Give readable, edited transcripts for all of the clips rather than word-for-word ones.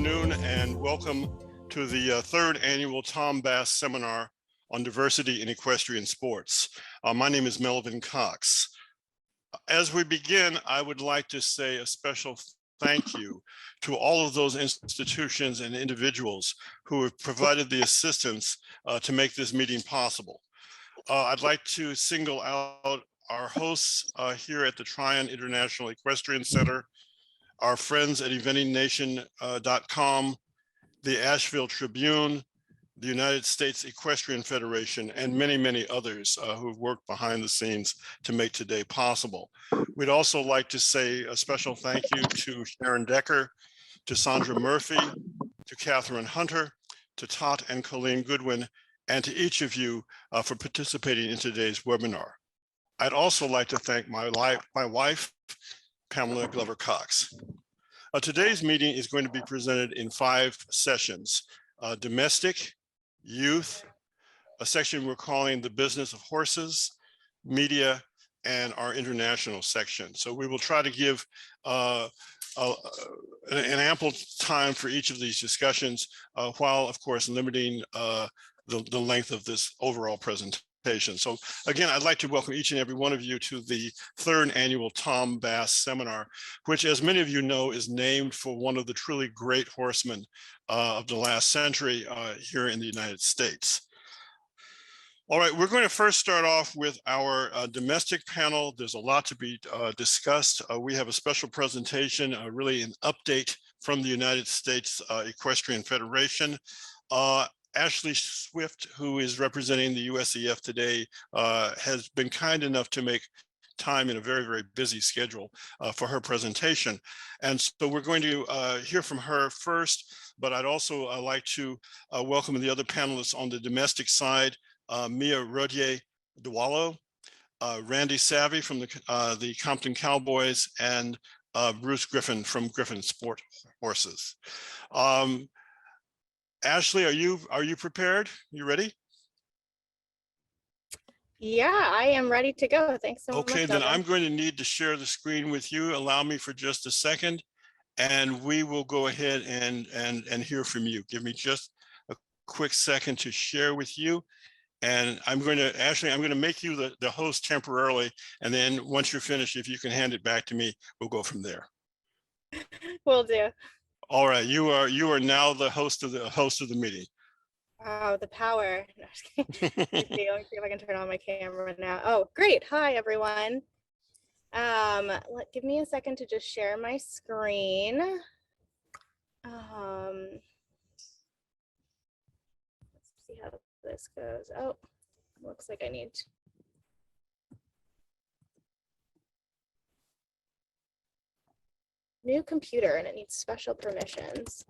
afternoon and welcome to the third annual Tom Bass Seminar on Diversity in Equestrian Sports. My name is Melvin Cox. As we begin, I would like to say a special thank you to all of those institutions and individuals who have provided the assistance to make this meeting possible. I'd like to single out our hosts here at the Tryon International Equestrian Center, our friends at eventingnation.com, the Asheville Tribune, the United States Equestrian Federation, and many, many others who've worked behind the scenes to make today possible. We'd also like to say a special thank you to Sharon Decker, to Sandra Murphy, to Catherine Hunter, to Tot and Colleen Goodwin, and to each of you for participating in today's webinar. I'd also like to thank my wife, Pamela Glover Cox. Today's meeting is going to be presented in 5 sessions: domestic, youth, a section we're calling the business of horses, media, and our international section. So we will try to give an ample time for each of these discussions, while of course limiting the length of this overall presentation. So again, I'd like to welcome each and every one of you to the third annual Tom Bass Seminar, which, as many of you know, is named for one of the truly great horsemen of the last century here in the United States. All right, we're going to first start off with our domestic panel. There's a lot to be discussed. We have a special presentation, really an update from the United States Equestrian Federation. Ashley Swift, who is representing the USEF today, has been kind enough to make time in a very, very busy schedule for her presentation. And so we're going to hear from her first, but I'd also like to welcome the other panelists on the domestic side, Mia Rodier-Dewallo, Randy Savvy from the Compton Cowboys, and Bruce Griffin from Griffin Sport Horses. Ashley, are you prepared? You ready? Yeah, I am ready to go. Thanks so much. Okay, then I'm going to need to share the screen with you. Allow me for just a second, and we will go ahead and hear from you. Give me just a quick second to share with you. And Ashley, I'm going to make you the host temporarily. And then once you're finished, if you can hand it back to me, we'll go from there. Will do. All right, you are now the host of the meeting. Wow, the power. Let me see if I can turn on my camera now. Oh, great. Hi, everyone. Give me a second to just share my screen. Let's see how this goes. Oh, looks like I need to. New computer and it needs special permissions.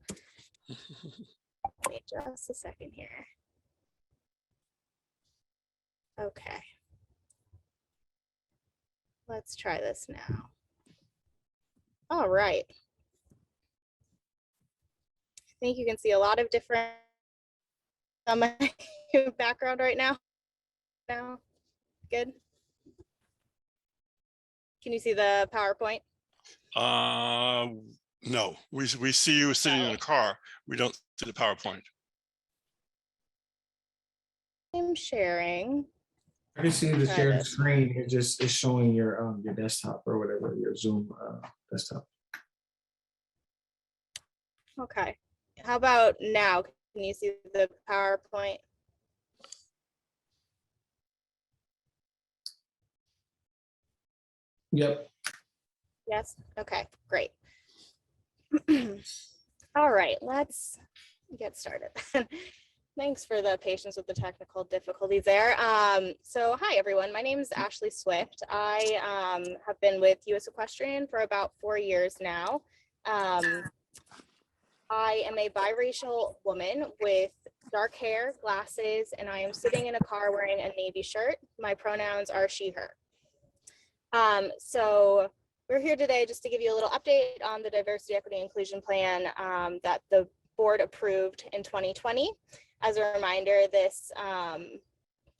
Wait just a second here. Okay. Let's try this now. All right. I think you can see a lot of different on my background right now. Good. Can you see the PowerPoint? No, we see you sitting in a car. We don't see the PowerPoint. I'm sharing. I can see the shared screen. It just is showing your desktop or whatever, your Zoom desktop. Okay. How about now? Can you see the PowerPoint? Yep. Yes. Okay, great. All right, let's get started. Thanks for the patience with the technical difficulties there. So hi, everyone. My name is Ashley Swift. I have been with US Equestrian for about 4 years now. I am a biracial woman with dark hair, glasses, and I am sitting in a car wearing a navy shirt. My pronouns are she, her. So we're here today just to give you a little update on the Diversity, Equity, Inclusion Plan that the board approved in 2020. As a reminder, this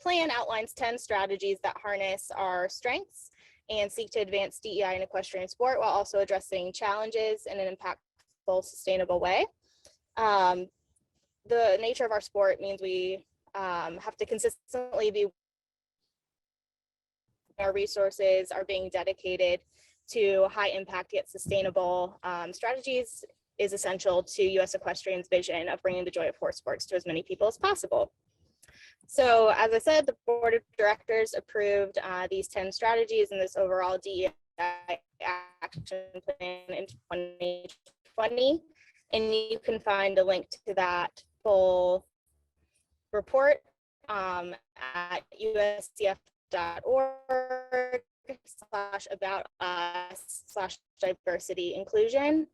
plan outlines 10 strategies that harness our strengths and seek to advance DEI in equestrian sport while also addressing challenges in an impactful, sustainable way. The nature of our sport means we have to consistently be, our resources are being dedicated to high impact yet sustainable strategies is essential to U.S. Equestrian's vision of bringing the joy of horse sports to as many people as possible. So as I said, the board of directors approved these 10 strategies and this overall DEI action plan in 2020. And you can find a link to that full report at uscf.org/about-us/diversity inclusion.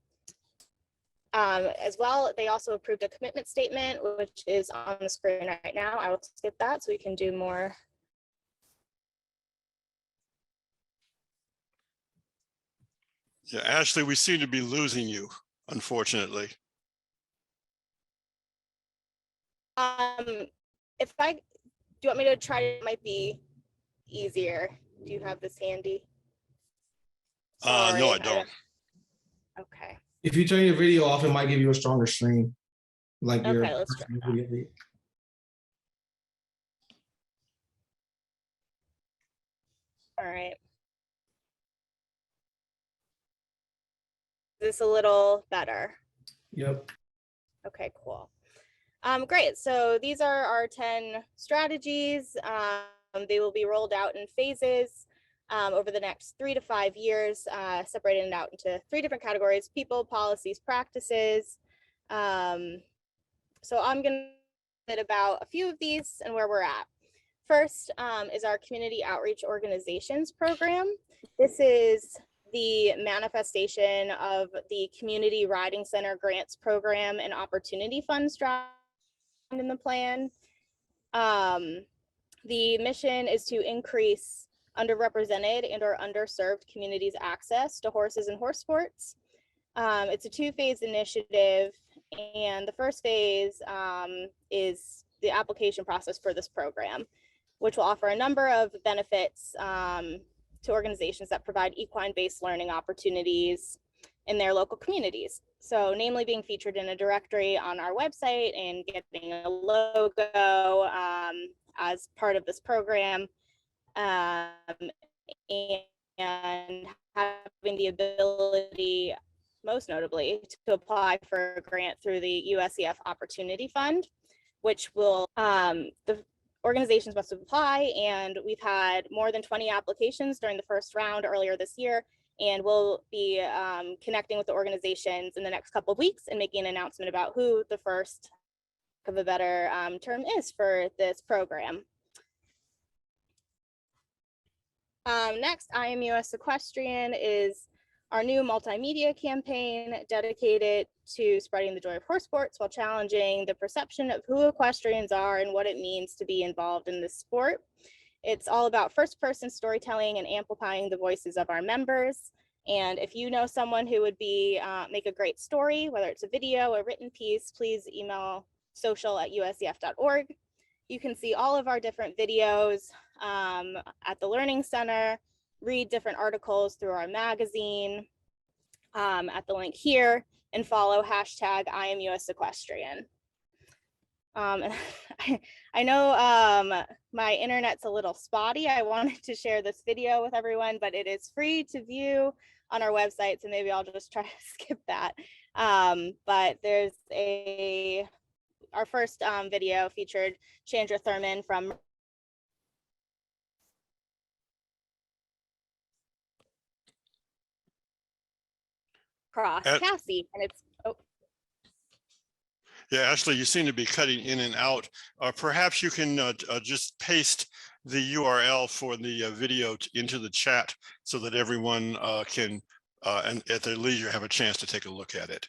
As well, they also approved a commitment statement, which is on the screen right now. I will skip that so we can do more. Yeah, Ashley, we seem to be losing you, unfortunately. If I, do you want me to try? It might be easier. Do you have this handy? No, I don't. Okay. If you turn your video off, it might give you a stronger stream. Like your Okay, let's try that. All right. Is this a little better? Yep. Okay, cool. Great. So these are our 10 strategies. They will be rolled out in phases over the next 3 to 5 years, separated out into 3 different categories: people, policies, practices. So I'm going to about a few of these and where we're at. First is our community outreach organizations program. This is the manifestation of the Community Riding Center Grants Program and Opportunity Fund strategy in the plan. The mission is to increase underrepresented and or underserved communities' access to horses and horse sports. It's a 2-phase initiative, and the first phase is the application process for this program, which will offer a number of benefits to organizations that provide equine-based learning opportunities in their local communities. So namely being featured in a directory on our website and getting a logo as part of this program, and having the ability, most notably, to apply for a grant through the USEF Opportunity Fund, which will, the organizations must apply, and we've had more than 20 applications during the first round earlier this year, and we'll be connecting with the organizations in the next couple of weeks and making an announcement about who the first, of a better term, is for this program. Next, I Am US Equestrian is our new multimedia campaign dedicated to spreading the joy of horse sports while challenging the perception of who equestrians are and what it means to be involved in this sport. It's all about first-person storytelling and amplifying the voices of our members. And if you know someone who would be make a great story, whether it's a video, a written piece, please email social@usef.org. You can see all of our different videos at the Learning Center, read different articles through our magazine at the link here, and follow hashtag #IamUSEquestrian. And I know my internet's a little spotty. I wanted to share this video with everyone, but it is free to view on our website, so maybe I'll just try to skip that. But there's our first video featured Chandra Thurman from Cross Cassie, and it's Yeah, Ashley, you seem to be cutting in and out. Perhaps you can just paste the URL for the video into the chat so that everyone can, and at their leisure, have a chance to take a look at it.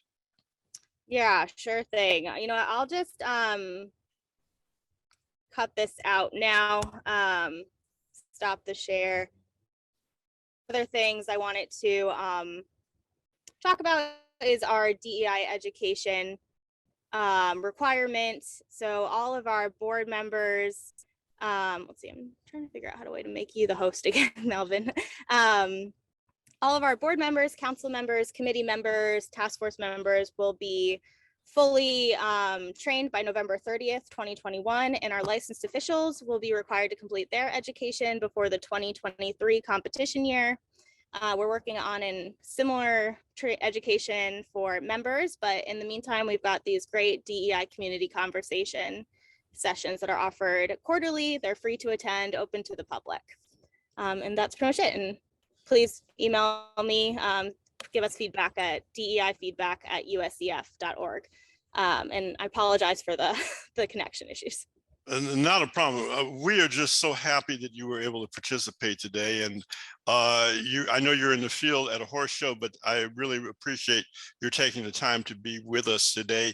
Yeah, sure thing. You know, I'll just cut this out now. Stop the share. Other things I wanted to talk about is our DEI education requirements. So all of our board members, let's see, I'm trying to figure out how to make you the host again, Melvin. All of our board members, council members, committee members, task force members will be fully trained by November 30th, 2021, and our licensed officials will be required to complete their education before the 2023 competition year. We're working on a similar education for members, but in the meantime, we've got these great DEI community conversation sessions that are offered quarterly. They're free to attend, open to the public. And that's pretty much it. And please email me, give us feedback at deifeedback@uscf.org. And I apologize for the connection issues. Not a problem. We are just so happy that you were able to participate today. And I know you're in the field at a horse show, but I really appreciate your taking the time to be with us today.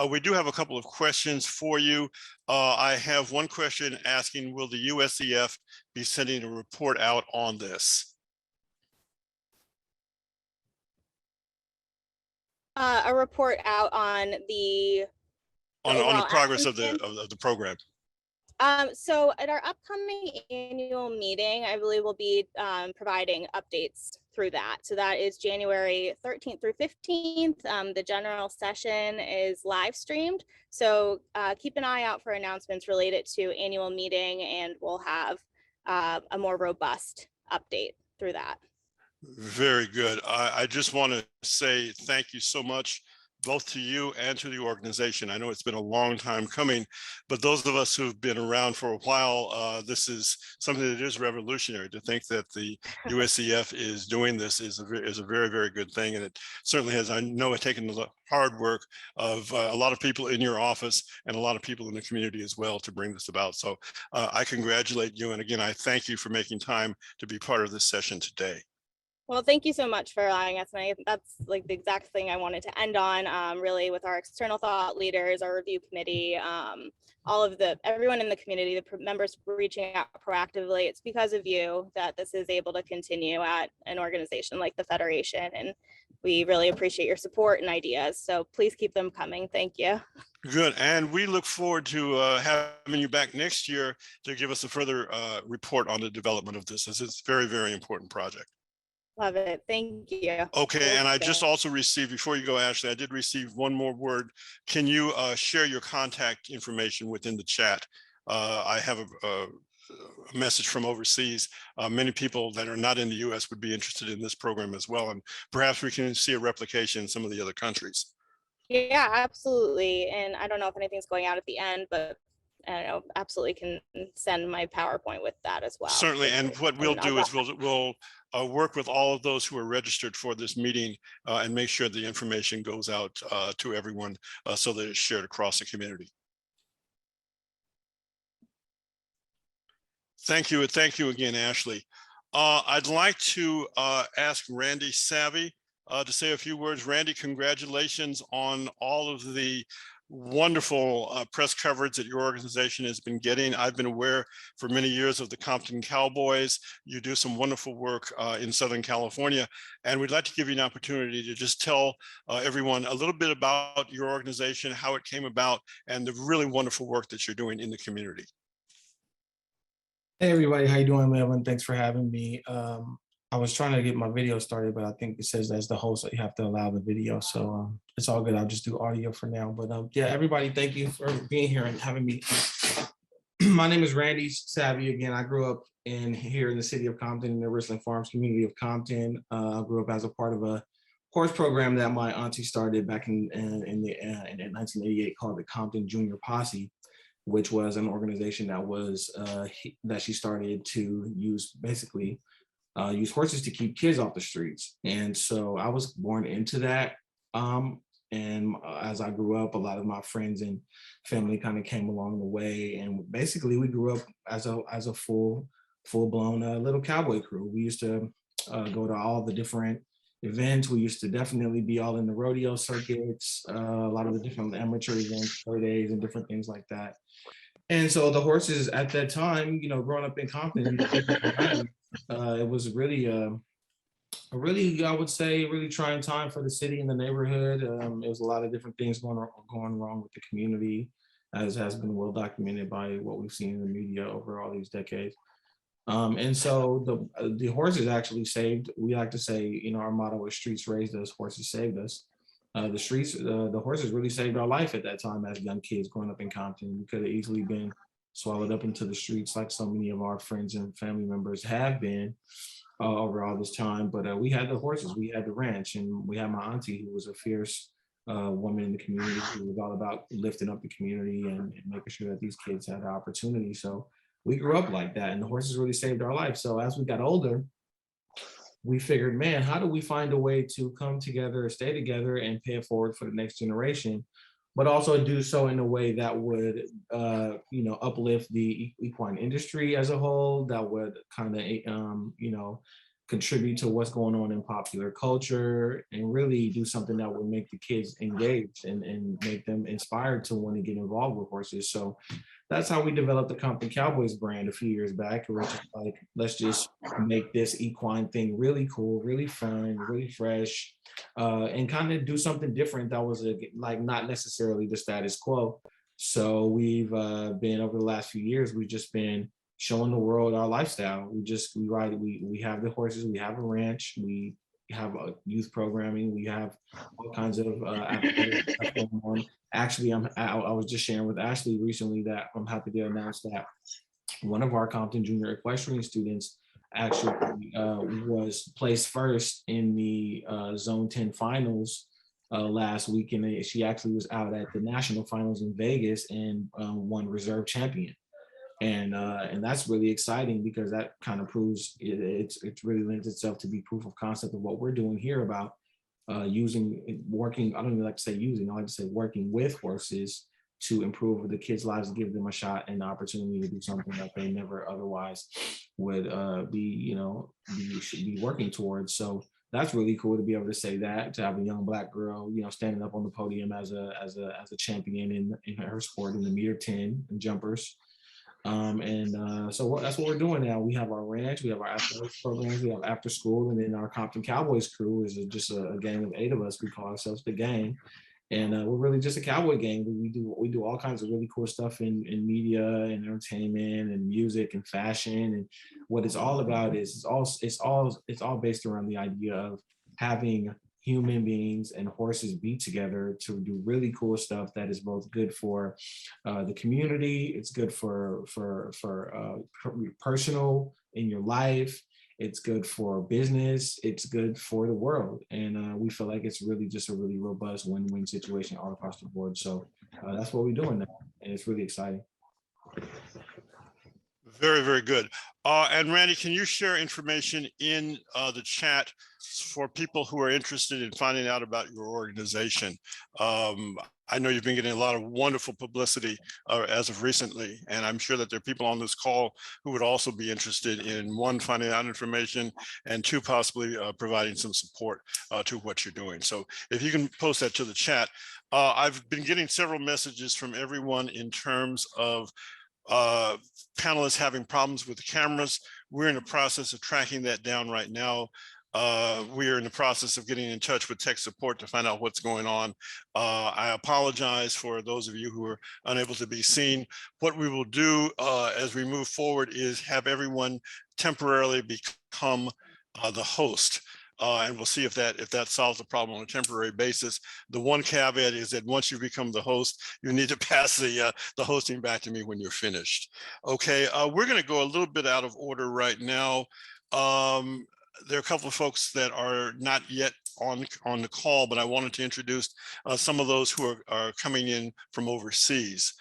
We do have a couple of questions for you. I have one question asking, will the USCF be sending a report out on this? A report out on the progress of the program. So at our upcoming annual meeting, I believe we'll be providing updates through that. So that is January 13th through 15th. The general session is live streamed. So keep an eye out for announcements related to annual meeting, and we'll have a more robust update through that. Very good. I just want to say thank you so much, both to you and to the organization. I know it's been a long time coming, but those of us who've been around for a while, this is something that is revolutionary. To think that the USCF is doing this is a very, very good thing. And it certainly has, I know, taken the hard work of a lot of people in your office and a lot of people in the community as well to bring this about. So I congratulate you. And again, I thank you for making time to be part of this session today. Well, thank you so much for allowing us. And that's like the exact thing I wanted to end on, really, with our external thought leaders, our review committee, everyone in the community, the members reaching out proactively. It's because of you that this is able to continue at an organization like the Federation. And we really appreciate your support and ideas. So please keep them coming. Thank you. Good. And we look forward to having you back next year to give us a further report on the development of this. It's a very, very important project. Love it. Thank you. Okay, and I just also received, before you go, Ashley, I did receive one more word. Can you share your contact information within the chat? I have a message from overseas. Many people that are not in the US would be interested in this program as well, and perhaps we can see a replication in some of the other countries. Yeah, absolutely. And I don't know if anything's going out at the end, but I don't know, absolutely can send my PowerPoint with that as well. Certainly, and what we'll do is we'll work with all of those who are registered for this meeting and make sure the information goes out to everyone so that it's shared across the community. Thank you. Thank you again, Ashley. I'd like to ask Randy Savvy to say a few words. Randy, congratulations on all of the wonderful press coverage that your organization has been getting. I've been aware for many years of the Compton Cowboys. You do some wonderful work in Southern California, and we'd like to give you an opportunity to just tell everyone a little bit about your organization, how it came about, and the really wonderful work that you're doing in the community. Hey everybody, how you doing, Melvin? Thanks for having me. I was trying to get my video started, but I think it says as the host that you have to allow the video. So it's all good. I'll just do audio for now. But yeah, everybody, thank you for being here and having me. My name is Randy Savvy. Again, I grew up here in the city of Compton, in the Richland Farms community of Compton. I grew up as a part of a horse program that my auntie started back in 1988 called the Compton Junior Posse, which was an organization that she started to use horses to keep kids off the streets. And so I was born into that. And as I grew up, a lot of my friends and family kind of came along the way. And basically we grew up as a full-blown little cowboy crew. We used to go to all the different events. We used to definitely be all in the rodeo circuits, a lot of the different amateur events, fair days and different things like that. And so the horses at that time, growing up in Compton, it was really I would say, really trying time for the city and the neighborhood. There was a lot of different things going wrong with the community, as has been well documented by what we've seen in the media over all these decades. And so the horses actually saved. We like to say, our motto is "Streets raised us, horses saved us." the streets, the horses really saved our life at that time as young kids growing up in Compton. We could have easily been swallowed up into the streets like so many of our friends and family members have been over all this time. But we had the horses, we had the ranch, and we had my auntie who was a fierce woman in the community who was all about lifting up the community and making sure that these kids had the opportunity. So we grew up like that, and the horses really saved our life. So as we got older, we figured, man, how do we find a way to come together, stay together, and pay it forward for the next generation, but also do so in a way that would, uplift the equine industry as a whole, that would kind of, contribute to what's going on in popular culture, and really do something that would make the kids engaged and make them inspired to want to get involved with horses. So that's how we developed the Compton Cowboys brand a few years back. We're just like, let's just make this equine thing really cool, really fun, really fresh, and kind of do something different that was like not necessarily the status quo. So we've been, over the last few years, we've just been showing the world our lifestyle. We have the horses, we have a ranch, we have youth programming, we have all kinds of activities going on. Actually, I was just sharing with Ashley recently that I'm happy to announce that one of our Compton Junior Equestrian students actually was placed first in the Zone 10 finals last week, and she actually was out at the national finals in Vegas and won reserve champion. And that's really exciting, because that kind of proves it really lends itself to be proof of concept of what we're doing here about working, I don't even like to say using, I like to say working with horses to improve the kids' lives, and give them a shot and the opportunity to do something that they never otherwise would should be working towards. So that's really cool to be able to say that, to have a young Black girl, standing up on the podium as a champion in her sport, in the meter 10 and jumpers. So that's what we're doing now. We have our ranch, we have our athletics programs, we have after school, and then our Compton Cowboys crew is just a gang of 8 of us. We call ourselves the gang, and we're really just a cowboy gang. We do all kinds of really cool stuff in media and entertainment and music and fashion. And what it's all about is it's all based around the idea of having human beings and horses be together to do really cool stuff that is both good for the community, it's good for personal in your life, it's good for business, it's good for the world. And we feel like it's really just a really robust win-win situation all across the board. So that's what we're doing now, and it's really exciting. Very, very good. And Randy, can you share information in the chat for people who are interested in finding out about your organization? I know you've been getting a lot of wonderful publicity as of recently, and I'm sure that there are people on this call who would also be interested in, one, finding out information, and two, possibly providing some support to what you're doing. So if you can post that to the chat. I've been getting several messages from everyone in terms of panelists having problems with the cameras. We're in the process of tracking that down right now. We are in the process of getting in touch with tech support to find out what's going on. I apologize for those of you who are unable to be seen. What we will do as we move forward is have everyone temporarily become the host. And we'll see if that solves the problem on a temporary basis. The one caveat is that once you become the host, you need to pass the hosting back to me when you're finished. Okay, we're going to go a little bit out of order right now. There are a couple of folks that are not yet on the call, but I wanted to introduce some of those who are coming in from overseas.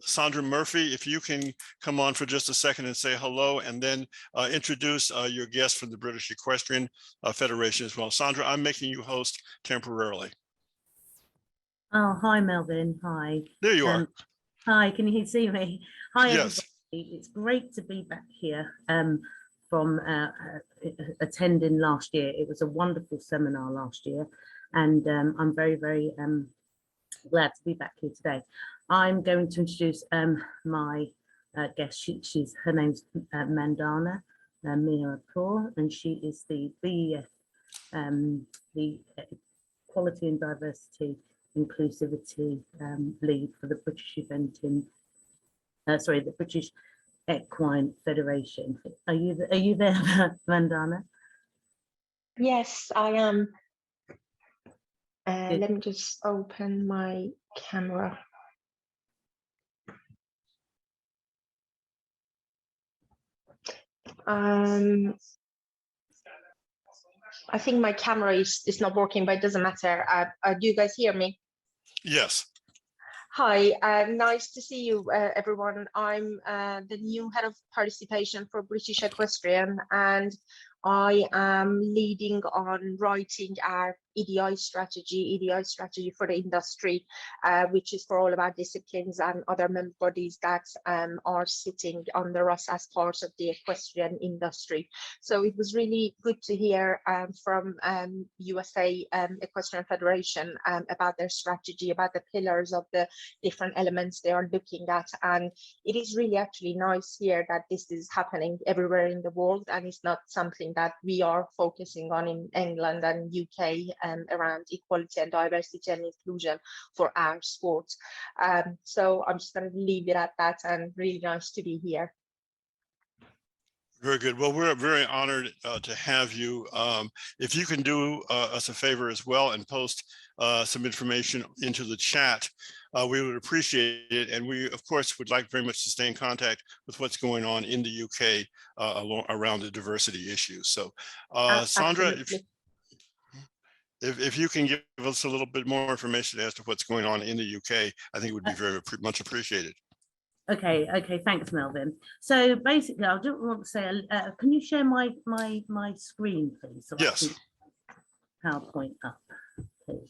Sandra Murphy, if you can come on for just a second and say hello, and then introduce your guest from the British Equestrian Federation as well. Sandra, I'm making you host temporarily. Oh, hi, Melvin. Hi. There you are. Hi, can you see me? Hi, yes. Everybody. It's great to be back here from attending last year. It was a wonderful seminar last year, and I'm very, very glad to be back here today. I'm going to introduce my guest. Her name's Mandana Meherapur, and she is the BEF, the Equality and Diversity Inclusivity lead for the British event in, the British Equine Federation. Are you there, Mandana? Yes, I am. Good. Let me just open my camera. I think my camera is not working, but it doesn't matter. Do you guys hear me? Yes. Hi, nice to see you, everyone. I'm the new head of participation for British Equestrian, and I am leading on writing our EDI strategy for the industry, which is for all of our disciplines and other member bodies that are sitting under us as part of the equestrian industry. So it was really good to hear from USA Equestrian Federation about their strategy, about the pillars of the different elements they are looking at. And it is really actually nice here that this is happening everywhere in the world, and it's not something that we are focusing on in England and UK around equality and diversity and inclusion for our sport. So I'm just going to leave it at that, and really nice to be here. Very good. Well, we're very honored to have you. If you can do us a favor as well and post some information into the chat, we would appreciate it. And we, of course, would like very much to stay in contact with what's going on in the UK around the diversity issues. So, Sandra, if you can give us a little bit more information as to what's going on in the UK, I think it would be very much appreciated. Okay, thanks, Melvin. So basically, I don't want to say, can you share my screen, please? So yes. PowerPoint up, please.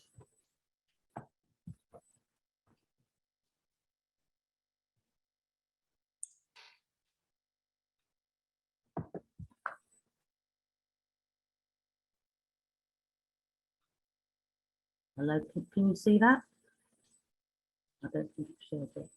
Hello, can you see that? I don't think it shared it.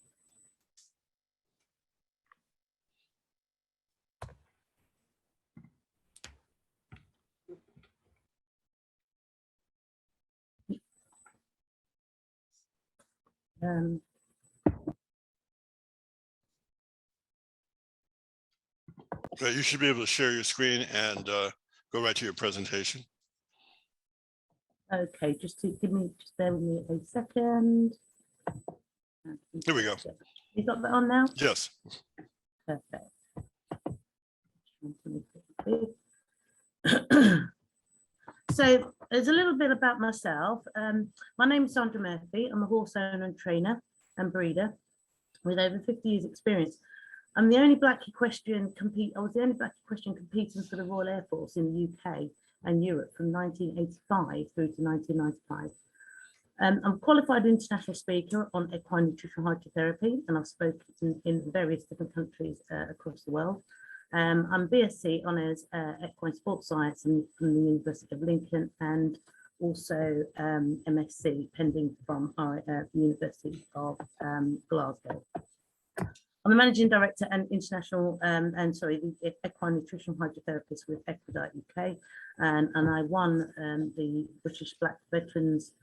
You should be able to share your screen and go right to your presentation. Okay, just bear with me a second. Here we go. You got that on now? Yes. Perfect. So there's a little bit about myself. My name is Sandra Murphy. I'm a horse owner and trainer and breeder with over 50 years experience. I'm the only black equestrian I was the only black equestrian competing for the Royal Air Force in the UK and Europe from 1985 through to 1995. I'm a qualified international speaker on equine nutritional hydrotherapy, and I've spoken in various different countries across the world. I'm BSc Honours Equine Sports Science from the University of Lincoln, and also MSc pending from the University of Glasgow. I'm the Managing Director and International, the Equine Nutritional Hydrotherapist with Equidite UK, and I won the British Black Veterans,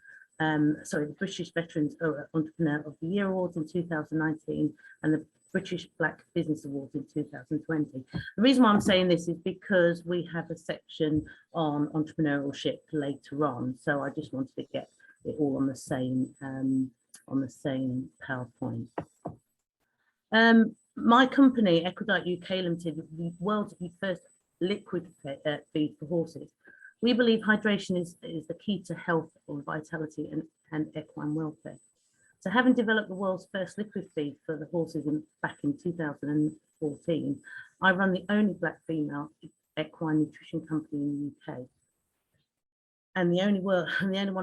the British Veterans Entrepreneur of the Year Awards in 2019, and the British Black Business Awards in 2020. The reason why I'm saying this is because we have a section on entrepreneurship later on, so I just wanted to get it all on the same PowerPoint. My company, Equidite UK Limited, is the world's first liquid feed for horses. We believe hydration is the key to health or vitality and equine welfare. So having developed the world's first liquid feed for the horses back in 2014, I run the only black female equine nutrition company in the UK. And the only one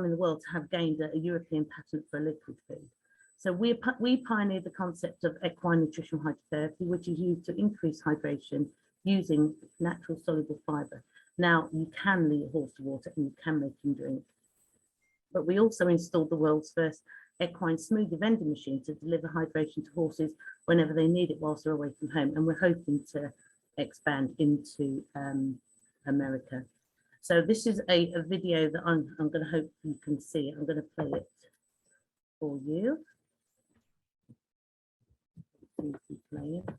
in the world to have gained a European patent for a liquid feed. So we pioneered the concept of equine nutritional hydrotherapy, which is used to increase hydration using natural soluble fibre. Now, you can lead a horse to water and you can make him drink. But we also installed the world's first equine smoothie vending machine to deliver hydration to horses whenever they need it whilst they're away from home. And we're hoping to expand into America. So this is a video that I'm going to hope you can see. I'm going to play it for you. Play it.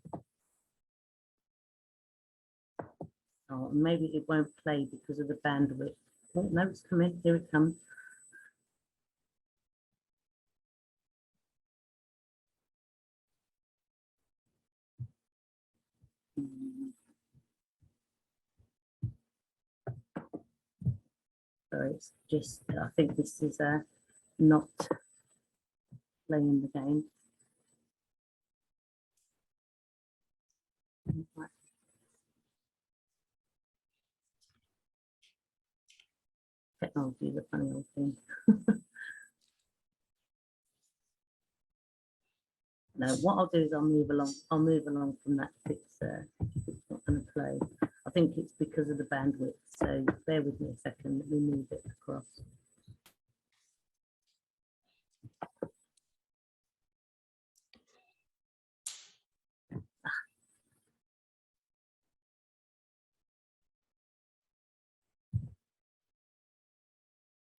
Oh, maybe it won't play because of the bandwidth. Oh, no, it's coming. Here it comes. Sorry, it's just, I think this is not playing the game. Right. Technology is a funny old thing. No, what I'll do is I'll move along. I'll move along from that if it's not going to play. I think it's because of the bandwidth. So bear with me a second. Let me move it across.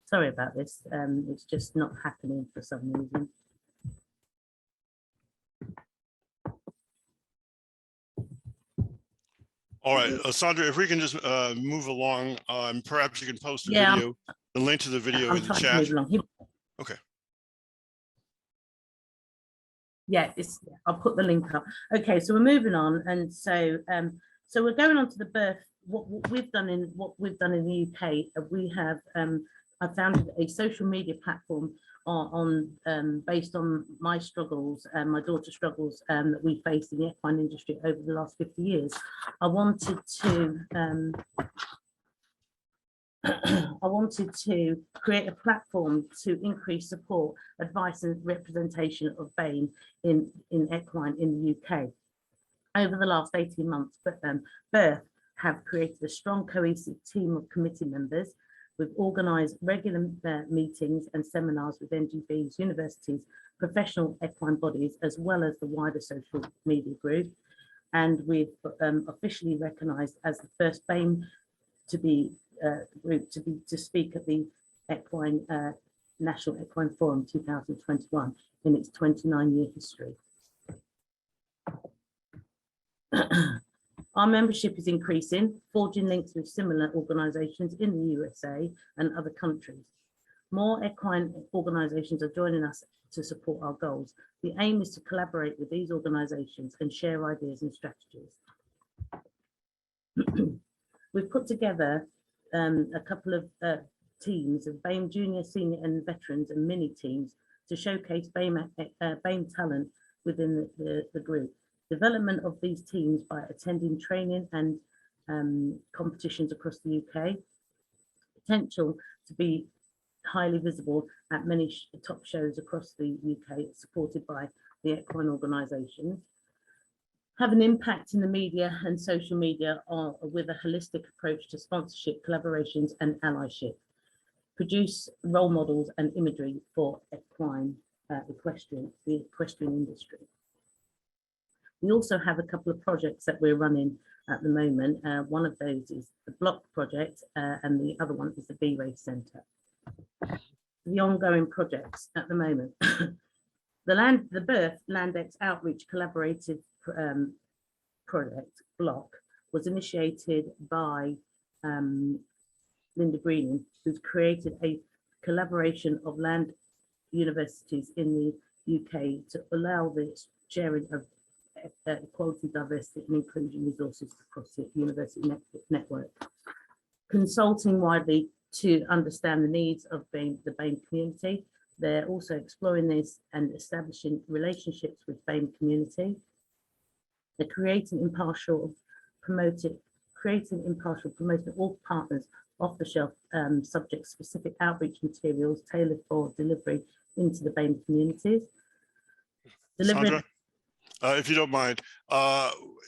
Sorry about this. It's just not happening for some reason. All right, Sandra, if we can just move along, perhaps you can post a Yeah, video, the link to the video I'm in the trying to chat. move along. Okay. Yeah, I'll put the link up. Okay, so we're moving on, and so so we're going on to the birth. What we've done in the UK, we have I founded a social media platform on based on my struggles and my daughter's struggles that we faced in the equine industry over the last 50 years. I wanted to create a platform to increase support, advice and representation of BAME in equine in the UK. Over the last 18 months, Birth have created a strong cohesive team of committee members. We've organised regular meetings and seminars with NGBs, universities, professional equine bodies, as well as the wider social media group. And we've officially recognised as the first BAME to be group to speak at the Equine National Equine Forum 2021 in its 29-year history. Our membership is increasing, forging links with similar organisations in the USA and other countries. More equine organisations are joining us to support our goals. The aim is to collaborate with these organisations and share ideas and strategies. We've put together a couple of teams of BAME junior, senior and veterans and mini teams to showcase BAME talent within the group. Development of these teams by attending training and competitions across the UK. Potential to be highly visible at many top shows across the UK, supported by the equine organisations. Have an impact in the media and social media with a holistic approach to sponsorship, collaborations and allyship. Produce role models and imagery for the equestrian industry. We also have a couple of projects that we're running at the moment. One of those is the Block project and the other one is the B-Race Centre. The ongoing projects at the moment. The Birth Landex Outreach Collaborative project, Block, was initiated by Linda Greening, who's created a collaboration of land universities in the UK to allow the sharing of equality, diversity and inclusion resources across the university network. Consulting widely to understand the needs of the BAME community. They're also exploring this and establishing relationships with BAME community. They're creating impartial, promoting all partners off-the-shelf subject-specific outreach materials tailored for delivery into the BAME communities. Sandra, if you don't mind,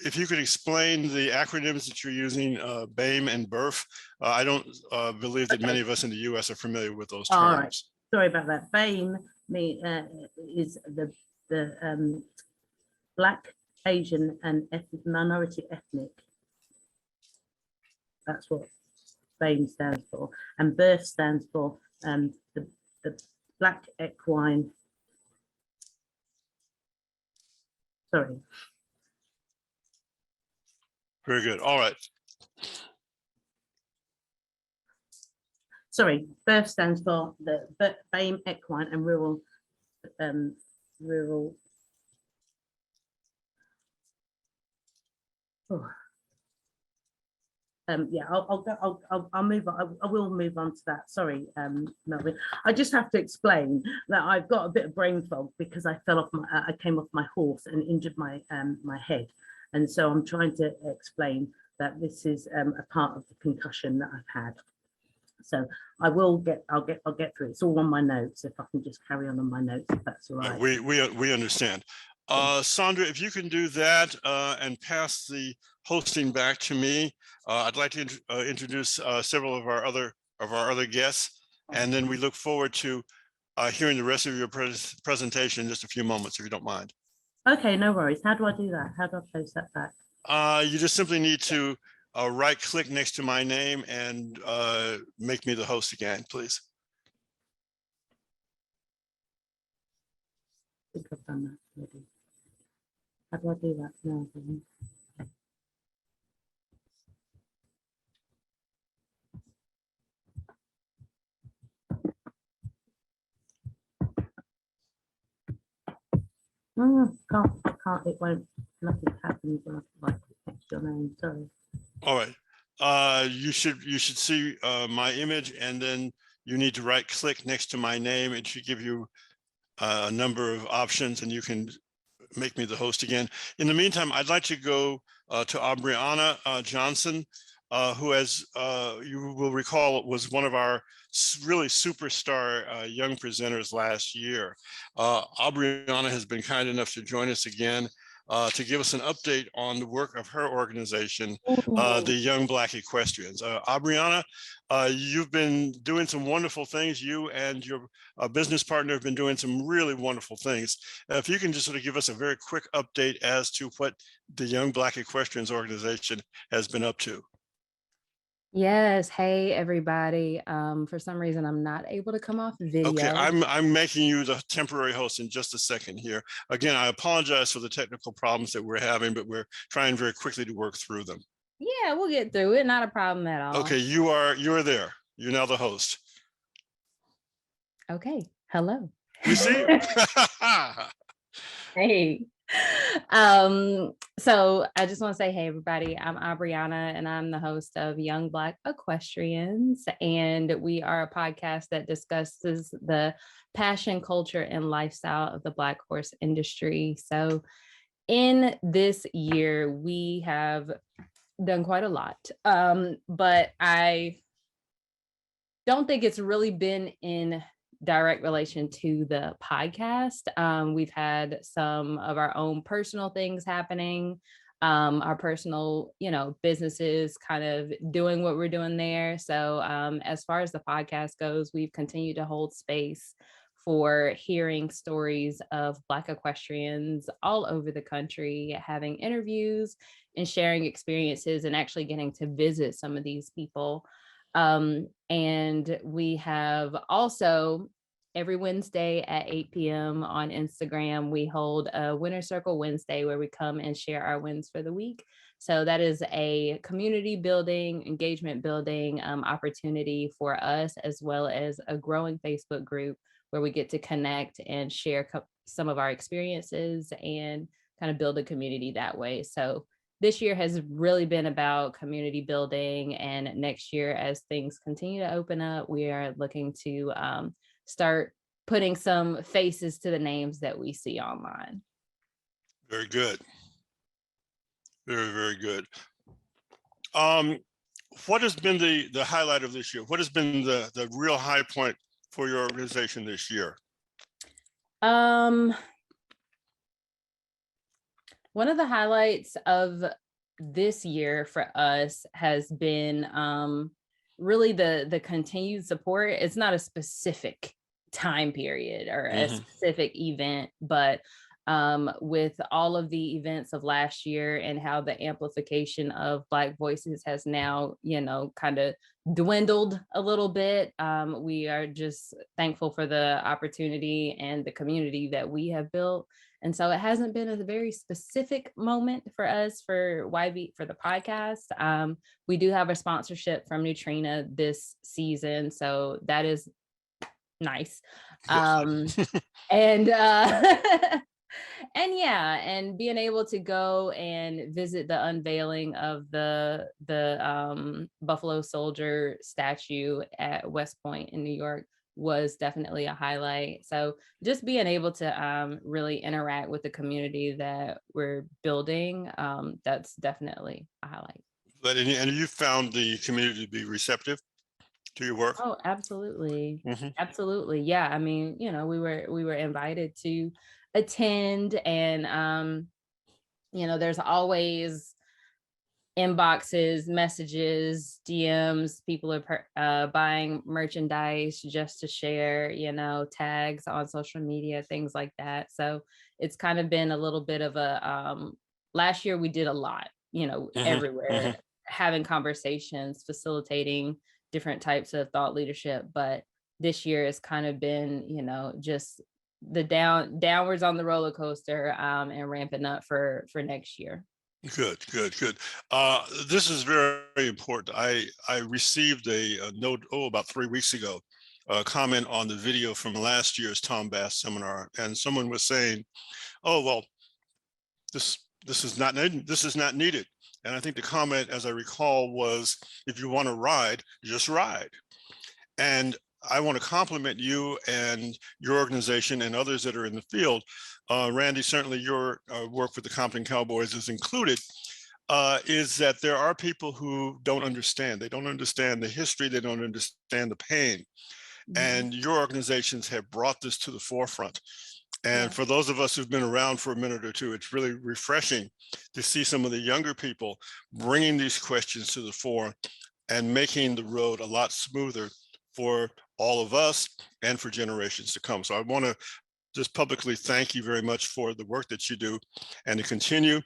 if you could explain the acronyms that you're using, BAME and BIRF. I don't believe that many of us in the US are familiar with those terms. All right. Sorry about that. BAME is the Black, Asian and minority ethnic. That's what BAME stands for. And BIRF stands for the Black Equine. Sorry. Very good. All right. Sorry, BIRF stands for the BAME Equine and Rural Oh. yeah, I'll move on. I will move on to that. Sorry, Melvin. I just have to explain that I've got a bit of brain fog because I fell off I came off my horse and injured my my head, and so I'm trying to explain that this is a part of the concussion that I've had. So I'll get through it. It's all on my notes. If I can just carry on my notes, if that's all right. We understand. Sandra, if you can do that and pass the hosting back to me, I'd like to introduce several of our other guests, and then we look forward to hearing the rest of your presentation in just a few moments, if you don't mind. Okay, no worries. How do I do that? How do I post that back? You just simply need to right click next to my name and make me the host again, please. I think I've done that already. How do I do that now? I can't, it won't, nothing happens when I like text your name, sorry. All right. You should see my image, and then you need to right click next to my name. It should give you a number of options, and you can make me the host again. In the meantime, I'd like to go to Aubriana Johnson, who, as you will recall, was one of our really superstar young presenters last year. Aubriana has been kind enough to join us again to give us an update on the work of her organization, the Young Black Equestrians. Aubriana, you've been doing some wonderful things. You and your business partner have been doing some really wonderful things. If you can just sort of give us a very quick update as to what the Young Black Equestrians organization has been up to. Yes. Hey, everybody. For some reason, I'm not able to come off video. Okay, I'm making you the temporary host in just a second here. Again, I apologize for the technical problems that we're having, but we're trying very quickly to work through them. Yeah, we'll get through it. Not a problem at all. Okay, you're there. You're now the host. Okay. Hello. We see you. Hey. So I just want to say, hey, everybody, I'm Aubriana, and I'm the host of Young Black Equestrians. And we are a podcast that discusses the passion, culture, and lifestyle of the Black horse industry. So in this year, we have done quite a lot. But I don't think it's really been in direct relation to the podcast. We've had some of our own personal things happening, our personal, businesses kind of doing what we're doing there. So as far as the podcast goes, we've continued to hold space for hearing stories of Black equestrians all over the country, having interviews and sharing experiences, and actually getting to visit some of these people. And we have also, every Wednesday at 8 p.m. on Instagram, we hold a Winner Circle Wednesday where we come and share our wins for the week. So that is a community building, engagement building opportunity for us, as well as a growing Facebook group where we get to connect and share some of our experiences and kind of build a community that way. So this year has really been about community building, and next year, as things continue to open up, we are looking to start putting some faces to the names that we see online. Very good. Very, very good. What has been the highlight of this year? What has been the real high point for your organization this year? One of the highlights of this year for us has been really the continued support. It's not a specific time period or a specific event, but with all of the events of last year and how the amplification of Black voices has now, kind of dwindled a little bit. We are just thankful for the opportunity and the community that we have built. And so it hasn't been a very specific moment for us for YB for the podcast. We do have a sponsorship from Neutrina this season, so that is nice. Yes. And And yeah, and being able to go and visit the unveiling of the Buffalo Soldier statue at West Point in New York was definitely a highlight. So just being able to really interact with the community that we're building, that's definitely a highlight. But and you found the community to be receptive to your work? Oh, absolutely. Mhm. Absolutely. Yeah. I mean, you know, we were invited to attend, and you know, there's always inboxes, messages, DMs, people are buying merchandise just to share, you know, tags on social media, things like that. So it's kind of been a little bit of a last year we did a lot, you know, Mhm, everywhere, mhm. having conversations, facilitating different types of thought leadership. But this year has kind of been, you know, just the downwards on the roller coaster, and ramping up for next year. Good, good, good. This is very, very important. I received a note, about 3 weeks ago, a comment on the video from last year's Tom Bass seminar, and someone was saying, "Oh, well, this is not needed." And I think the comment, as I recall, was, "If you want to ride, just ride." And I want to compliment you and your organization and others that are in the field. Randy, certainly your work with the Compton Cowboys is included, is that there are people who don't understand. They don't understand the history. They don't understand the pain. And your organizations have brought this to the forefront. And Yeah. for those of us who've been around for a minute or two, it's really refreshing to see some of the younger people bringing these questions to the fore and making the road a lot smoother for all of us and for generations to come. So I want to just publicly thank you very much for the work that you do, and to continue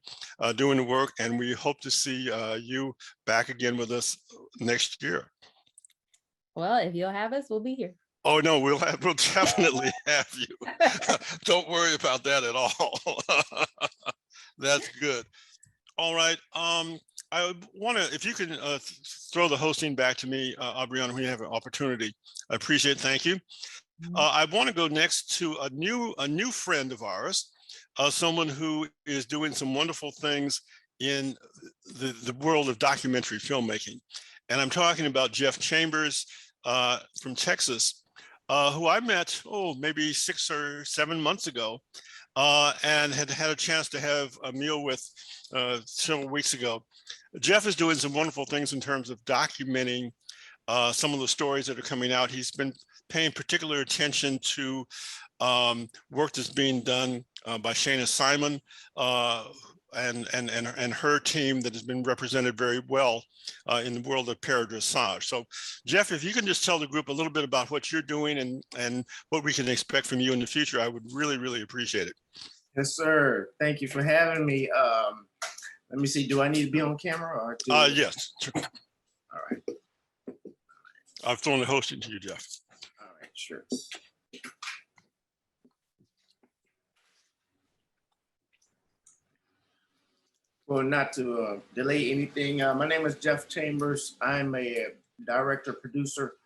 doing the work. And we hope to see you back again with us next year. Well, if you'll have us, we'll be here. Oh no, we'll definitely have you. Don't worry about that at all. That's good. All right. I want to, if you can throw the hosting back to me, Aubriana, when you have an opportunity. I appreciate it. Thank you. I want to go next to a new friend of ours, someone who is doing some wonderful things in the world of documentary filmmaking. And I'm talking about Jeff Chambers from Texas, who I met, maybe 6 or 7 months ago, and had a chance to have a meal with several weeks ago. Jeff is doing some wonderful things in terms of documenting some of the stories that are coming out. He's been paying particular attention to work that's being done by Shana Simon and her team that has been represented very well in the world of paradressage. So Jeff, if you can just tell the group a little bit about what you're doing and what we can expect from you in the future, I would really, really appreciate it. Yes, sir. Thank you for having me. Let me see, do I need to be on camera or? Yes. All right. I've thrown the hosting to you, Jeff. All right, sure. Well, not to delay anything, my name is Jeff Chambers. I'm a director, producer,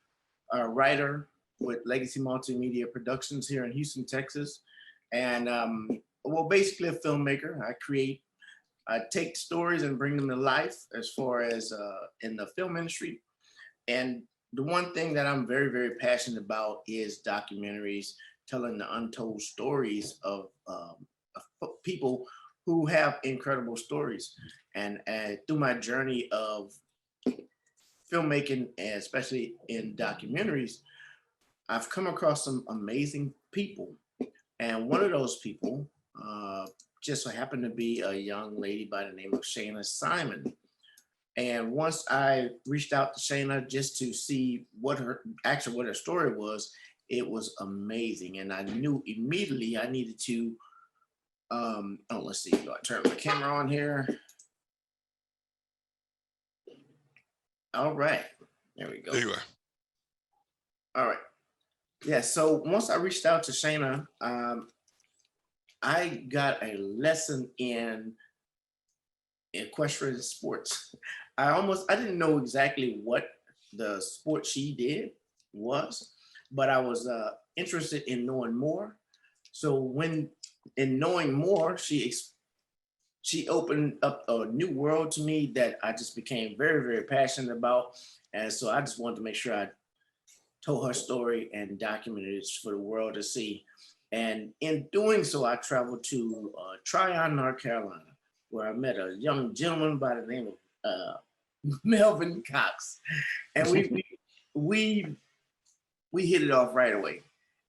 writer with Legacy Multimedia Productions here in Houston, Texas. And well, basically a filmmaker. I take stories and bring them to life as far as in the film industry. And the one thing that I'm very, very passionate about is documentaries, telling the untold stories of people who have incredible stories. And through my journey of filmmaking, and especially in documentaries, I've come across some amazing people. And one of those people just so happened to be a young lady by the name of Shana Simon. And once I reached out to Shana just to see what her story was, it was amazing. And I knew immediately I needed to, let's see, I turn my camera on here. All right, there we go. There you are. All right. Yeah, so once I reached out to Shana, I got a lesson in equestrian sports. I didn't know exactly what the sport she did was, but I was interested in knowing more. So in knowing more, she opened up a new world to me that I just became very, very passionate about. And so I just wanted to make sure I told her story and documented it for the world to see. And in doing so, I traveled to Tryon, North Carolina, where I met a young gentleman by the name of Melvin Cox. And we hit it off right away.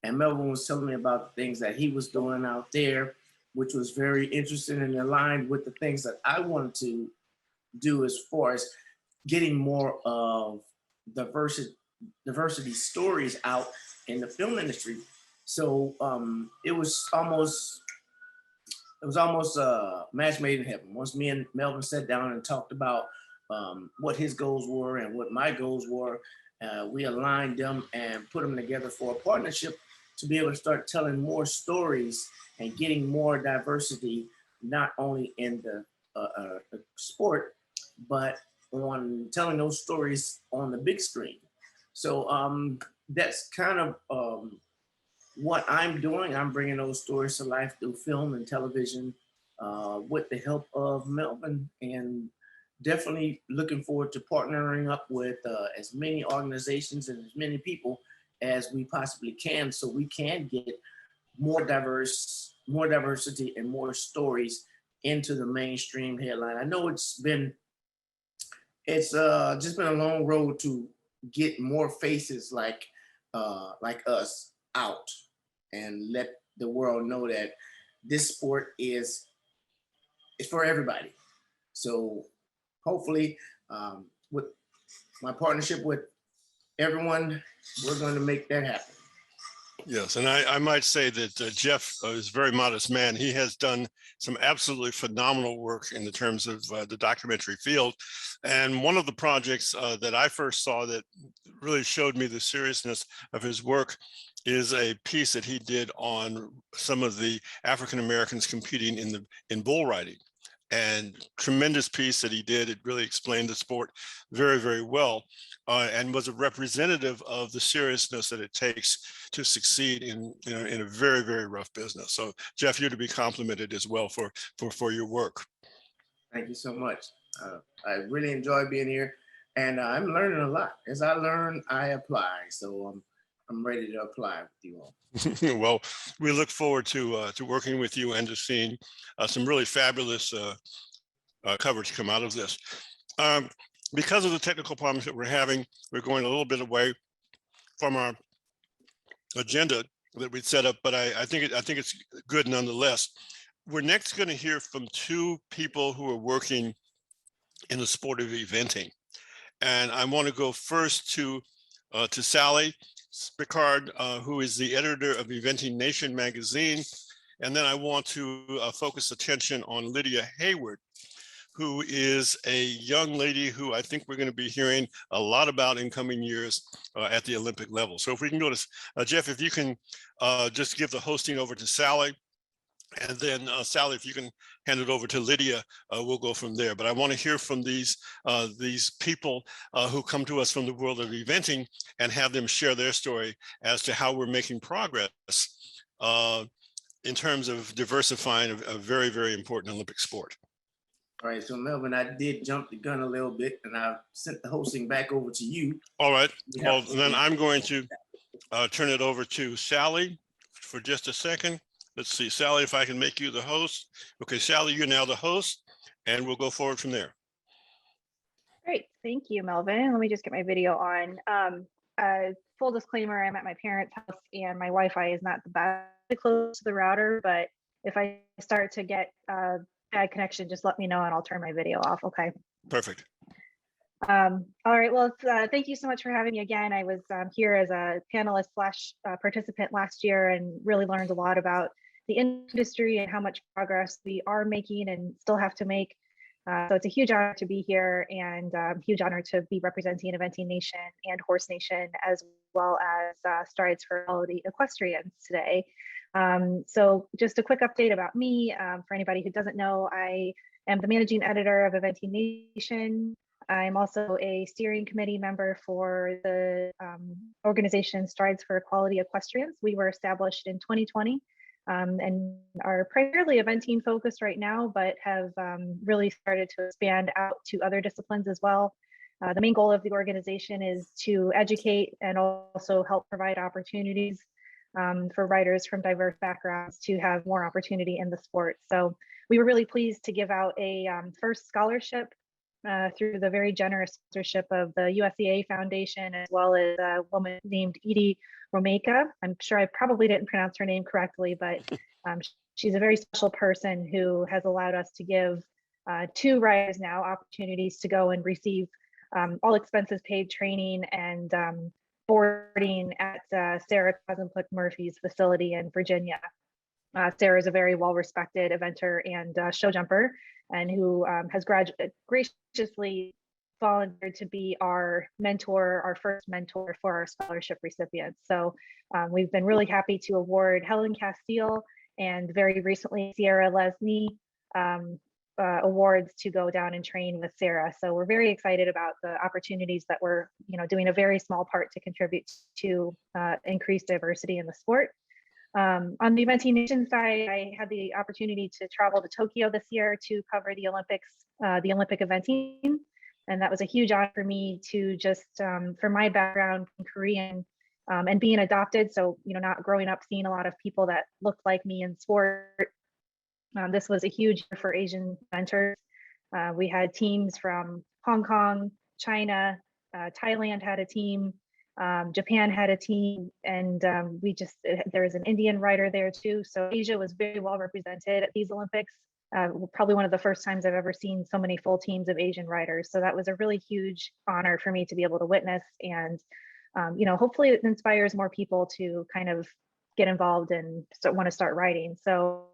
And Melvin was telling me about the things that he was doing out there, which was very interesting and aligned with the things that I wanted to do as far as getting more of diversity stories out in the film industry. So it was almost a match made in heaven. Once me and Melvin sat down and talked about what his goals were and what my goals were, we aligned them and put them together for a partnership to be able to start telling more stories and getting more diversity, not only in the sport, but on telling those stories on the big screen. So that's kind of what I'm doing. I'm bringing those stories to life through film and television with the help of Melvin, and definitely looking forward to partnering up with as many organizations and as many people as we possibly can, so we can get more diversity and more stories into the mainstream headline. I know it's just been a long road to get more faces like us out and let the world know that this sport is for everybody. So hopefully with my partnership with everyone, we're going to make that happen. Yes, and I might say that Jeff is a very modest man. He has done some absolutely phenomenal work in the terms of the documentary field. And one of the projects that I first saw that really showed me the seriousness of his work is a piece that he did on some of the African Americans competing in bull riding. And tremendous piece that he did. It really explained the sport very, very well, and was a representative of the seriousness that it takes to succeed in a very, very rough business. So Jeff, you're to be complimented as well for your work. Thank you so much. I really enjoy being here, and I'm learning a lot. As I learn, I apply. So I'm ready to apply with you all. Well, we look forward to working with you and to seeing some really fabulous coverage come out of this. Because of the technical problems that we're having, we're going a little bit away from our agenda that we'd set up, but I think it's good nonetheless. We're next going to hear from two people who are working in the sport of eventing, and I want to go first to Sally Spicard, who is the editor of Eventing Nation magazine. And then I want to focus attention on Lydia Hayward, who is a young lady who I think we're going to be hearing a lot about in coming years at the Olympic level. So if we can go to, Jeff, if you can just give the hosting over to Sally, and then Sally, if you can hand it over to Lydia, we'll go from there. But I want to hear from these people who come to us from the world of eventing and have them share their story as to how we're making progress in terms of diversifying a very, very important Olympic sport. All right, so Melvin, I did jump the gun a little bit, and I sent the hosting back over to you. All right, well, then I'm going to turn it over to Sally for just a second. Let's see, Sally, if I can make you the host. Okay, Sally, you're now the host, and we'll go forward from there. Great, thank you, Melvin. Let me just get my video on. Full disclaimer, I'm at my parents' house and my Wi-Fi is not the best close to the router, but if I start to get bad connection, just let me know and I'll turn my video off, okay? Perfect. All right, well, thank you so much for having me again. I was here as a panelist / participant last year and really learned a lot about the industry and how much progress we are making and still have to make. So it's a huge honor to be here and huge honor to be representing Eventing Nation and Horse Nation, as well as Strides for Quality Equestrians today. So just a quick update about me. For anybody who doesn't know, I am the managing editor of Eventing Nation. I'm also a steering committee member for the organization Strides for Quality Equestrians. We were established in 2020 and are primarily eventing focused right now, but have really started to expand out to other disciplines as well. The main goal of the organization is to educate and also help provide opportunities for riders from diverse backgrounds to have more opportunity in the sport. So we were really pleased to give out a first scholarship through the very generous sponsorship of the USEA Foundation, as well as a woman named Edie Romeka. I'm sure I probably didn't pronounce her name correctly, but she's a very special person who has allowed us to give 2 riders now opportunities to go and receive all expenses paid training and boarding at Sarah Murphy's facility in Virginia. Sarah is a very well-respected eventer and show jumper, and who has graciously volunteered to be our mentor, our first mentor for our scholarship recipients. So we've been really happy to award Helen Castile and very recently Sierra Lesney awards to go down and train with Sarah. So we're very excited about the opportunities that we're doing a very small part to contribute to increase diversity in the sport. On the Eventing Nation side, I had the opportunity to travel to Tokyo this year to cover the Olympics, the Olympic eventing. And that was a huge honor for me to just, for my background in Korean and being adopted. So, not growing up seeing a lot of people that looked like me in sport. This was a huge year for Asian eventers. We had teams from Hong Kong, China, Thailand had a team, Japan had a team, and there's an Indian rider there too. So Asia was very well represented at these Olympics. Probably one of the first times I've ever seen so many full teams of Asian riders. So that was a really huge honor for me to be able to witness, and hopefully it inspires more people to kind of get involved and want to start riding. So,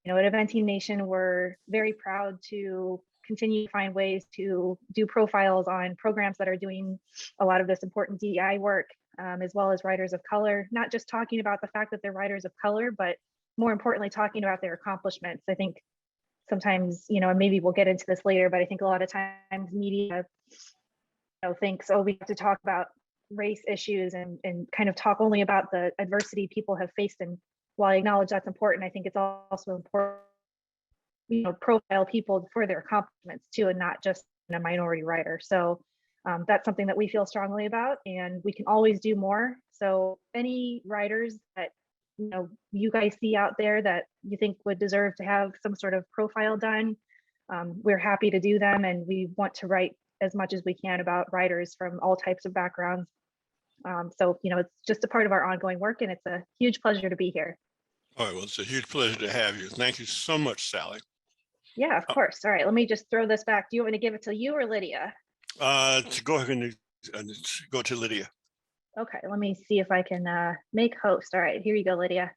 at Eventing Nation, we're very proud to continue to find ways to do profiles on programs that are doing a lot of this important DEI work, as well as riders of color, not just talking about the fact that they're riders of color, but more importantly, talking about their accomplishments. I think sometimes, and maybe we'll get into this later, but I think a lot of times media thinks, oh, we have to talk about race issues and kind of talk only about the adversity people have faced. And while I acknowledge that's important, I think it's also important, profile people for their accomplishments too, and not just a minority rider. So that's something that we feel strongly about, and we can always do more. So any riders that you guys see out there that you think would deserve to have some sort of profile done, we're happy to do them, and we want to write as much as we can about riders from all types of backgrounds. So it's just a part of our ongoing work, and it's a huge pleasure to be here. All right, well, it's a huge pleasure to have you. Thank you so much, Sally. Yeah, of course. All right, let me just throw this back. Do you want me to give it to you or Lydia? To go ahead and go to Lydia. Okay, let me see if I can make host. All right, here you go, Lydia.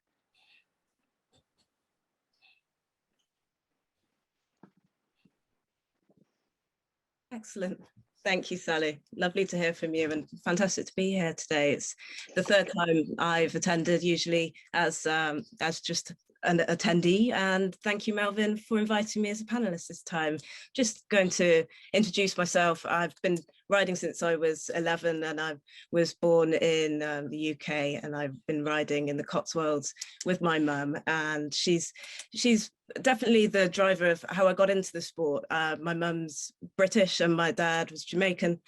Excellent. Thank you, Sally. Lovely to hear from you, and fantastic to be here today. It's the third time I've attended, usually as just an attendee, and thank you, Melvin, for inviting me as a panelist this time. Just going to introduce myself. I've been riding since I was 11, and I was born in the UK, and I've been riding in the Cotswolds with my mum, and she's definitely the driver of how I got into the sport. My mum's British and my dad was Jamaican.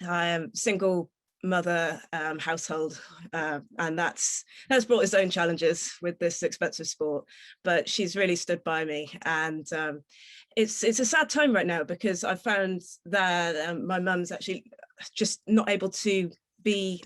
I am single mother household, and that's brought its own challenges with this expensive sport, but she's really stood by me. And it's a sad time right now, because I found that my mum's actually just not able to be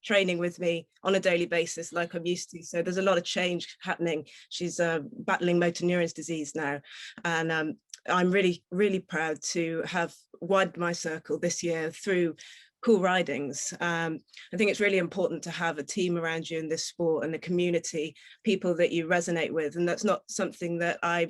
training with me on a daily basis like I'm used to. So there's a lot of change happening. She's battling motor neurons disease now, and I'm really, really proud to have widened my circle this year through cool ridings. I think it's really important to have a team around you in this sport and the community, people that you resonate with. And that's not something that I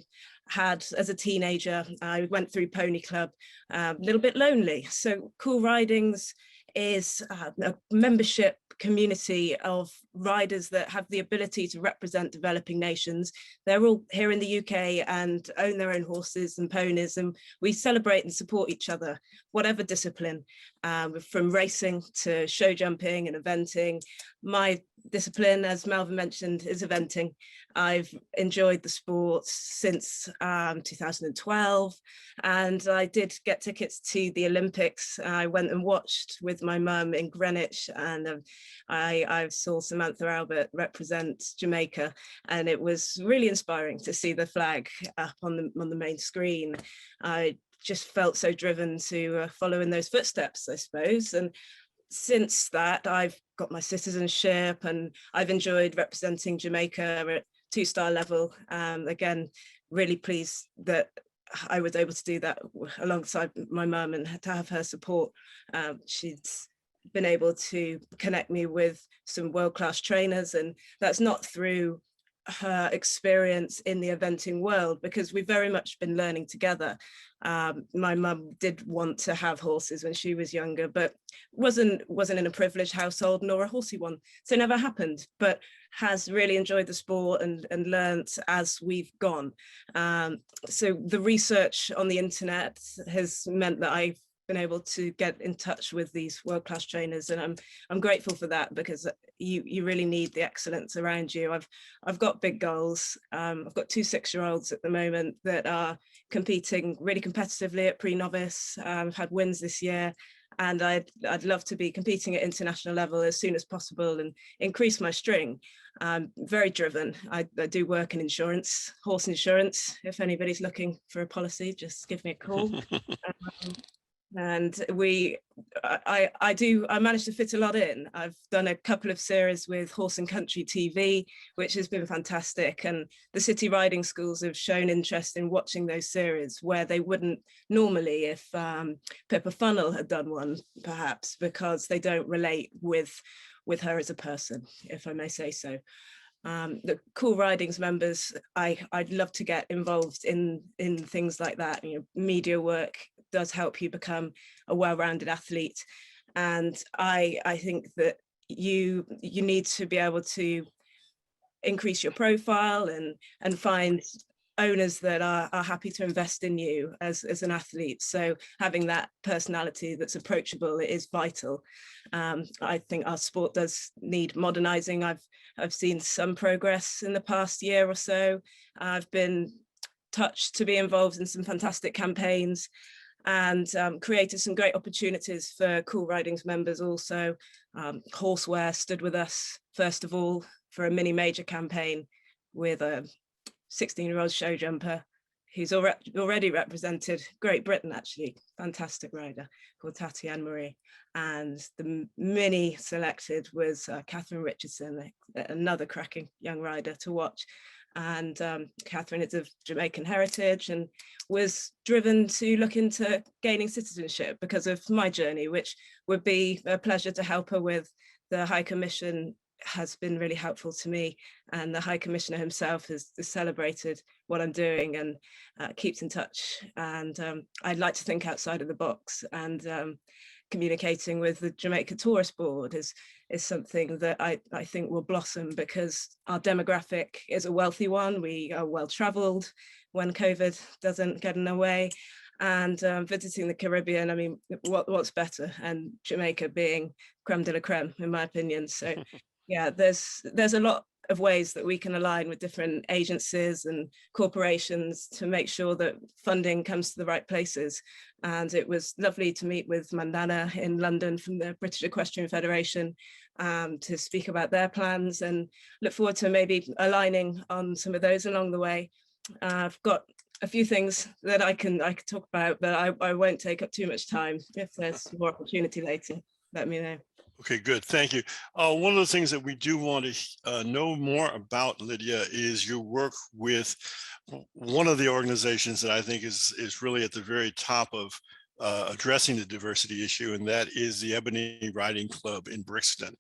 had as a teenager. I went through Pony Club a little bit lonely. So cool ridings is a membership community of riders that have the ability to represent developing nations. They're all here in the UK and own their own horses and ponies, and we celebrate and support each other, whatever discipline, from racing to show jumping and eventing. My discipline, as Melvin mentioned, is eventing. I've enjoyed the sport since 2012, and I did get tickets to the Olympics. I went and watched with my mum in Greenwich, and I saw Samantha Albert represent Jamaica, and it was really inspiring to see the flag up on the main screen. I just felt so driven to follow in those footsteps, I suppose. And since that, I've got my citizenship, and I've enjoyed representing Jamaica at 2-star level. Again, really pleased that I was able to do that alongside my mum and to have her support. She's been able to connect me with some world-class trainers, and that's not through her experience in the eventing world, because we've very much been learning together. My mum did want to have horses when she was younger, but wasn't in a privileged household nor a horsey one, so it never happened, but has really enjoyed the sport and learnt as we've gone. So the research on the internet has meant that I've been able to get in touch with these world-class trainers, and I'm grateful for that, because you really need the excellence around you. I've got big goals. I've got 2 6-year-olds at the moment that are competing really competitively at pre-novice. I've had wins this year, and I'd love to be competing at international level as soon as possible and increase my string. I'm very driven. I do work in insurance, horse insurance. If anybody's looking for a policy, just give me a call. And I managed to fit a lot in. I've done a couple of series with Horse and Country TV, which has been fantastic, and the city riding schools have shown interest in watching those series, where they wouldn't normally if Pippa Funnell had done one, perhaps, because they don't relate with her as a person, if I may say so. The Cool Ridings members, I'd love to get involved in things like that. You know, media work does help you become a well-rounded athlete, and I think that you need to be able to increase your profile and find owners that are happy to invest in you as an athlete. So having that personality that's approachable is vital. I think our sport does need modernizing. I've seen some progress in the past year or so. I've been touched to be involved in some fantastic campaigns, and created some great opportunities for Cool Ridings members also. Horseware stood with us first of all for a mini major campaign with a 16-year-old show jumper who's already represented Great Britain, actually, fantastic rider called Tatiana Marie. And the mini selected was Catherine Richardson, another cracking young rider to watch. And Catherine is of Jamaican heritage and was driven to look into gaining citizenship because of my journey, which would be a pleasure to help her with. The High Commission has been really helpful to me, and the High Commissioner himself has celebrated what I'm doing and keeps in touch. And I'd like to think outside of the box, and communicating with the Jamaica Tourist Board is something that I think will blossom, because our demographic is a wealthy one. We are well traveled when COVID doesn't get in the way, and visiting the Caribbean, I mean, what's better? And Jamaica being creme de la creme, in my opinion. So yeah, there's a lot of ways that we can align with different agencies and corporations to make sure that funding comes to the right places. And it was lovely to meet with Mandana in London from the British Equestrian Federation to speak about their plans, and look forward to maybe aligning on some of those along the way. I've got a few things that I can talk about, but I won't take up too much time. If there's more opportunity later, let me know. Okay, good. Thank you. One of the things that we do want to know more about, Lydia, is your work with one of the organizations that I think is really at the very top of addressing the diversity issue, and that is the Ebony Riding Club in Brixton.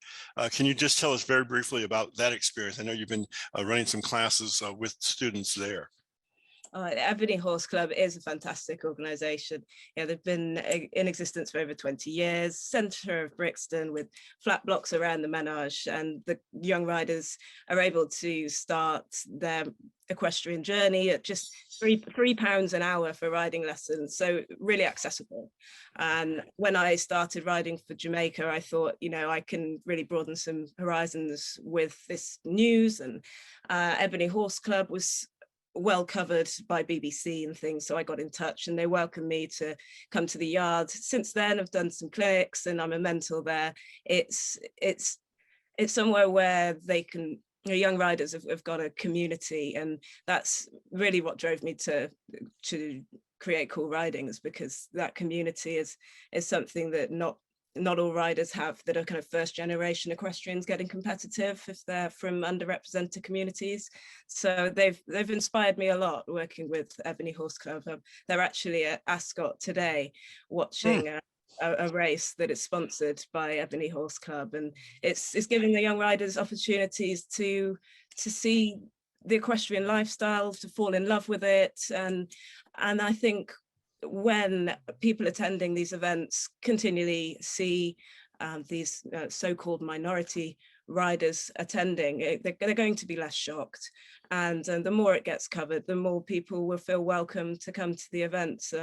Can you just tell us very briefly about that experience? I know you've been running some classes with students there. Ebony Horse Club is a fantastic organisation. Yeah, they've been in existence for over 20 years, centre of Brixton with flat blocks around the menage, and the young riders are able to start their equestrian journey at just £3 an hour for riding lessons, so really accessible. And when I started riding for Jamaica, I thought, you know, I can really broaden some horizons with this news, and Ebony Horse Club was well covered by BBC and things, so I got in touch and they welcomed me to come to the yard. Since then I've done some clinics and I'm a mentor there. It's somewhere where they can, you know, young riders have got a community, and that's really what drove me to create Cool Ridings, because that community is something that not all riders have, that are kind of first generation equestrians getting competitive if they're from underrepresented communities. So they've inspired me a lot working with Ebony Horse Club. They're actually at Ascot today watching a race that is sponsored by Ebony Horse Club, and it's giving the young riders opportunities to see the equestrian lifestyle, to fall in love with it. And I think when people attending these events continually see these so-called minority riders attending, they're going to be less shocked. And the more it gets covered, the more people will feel welcome to come to the events.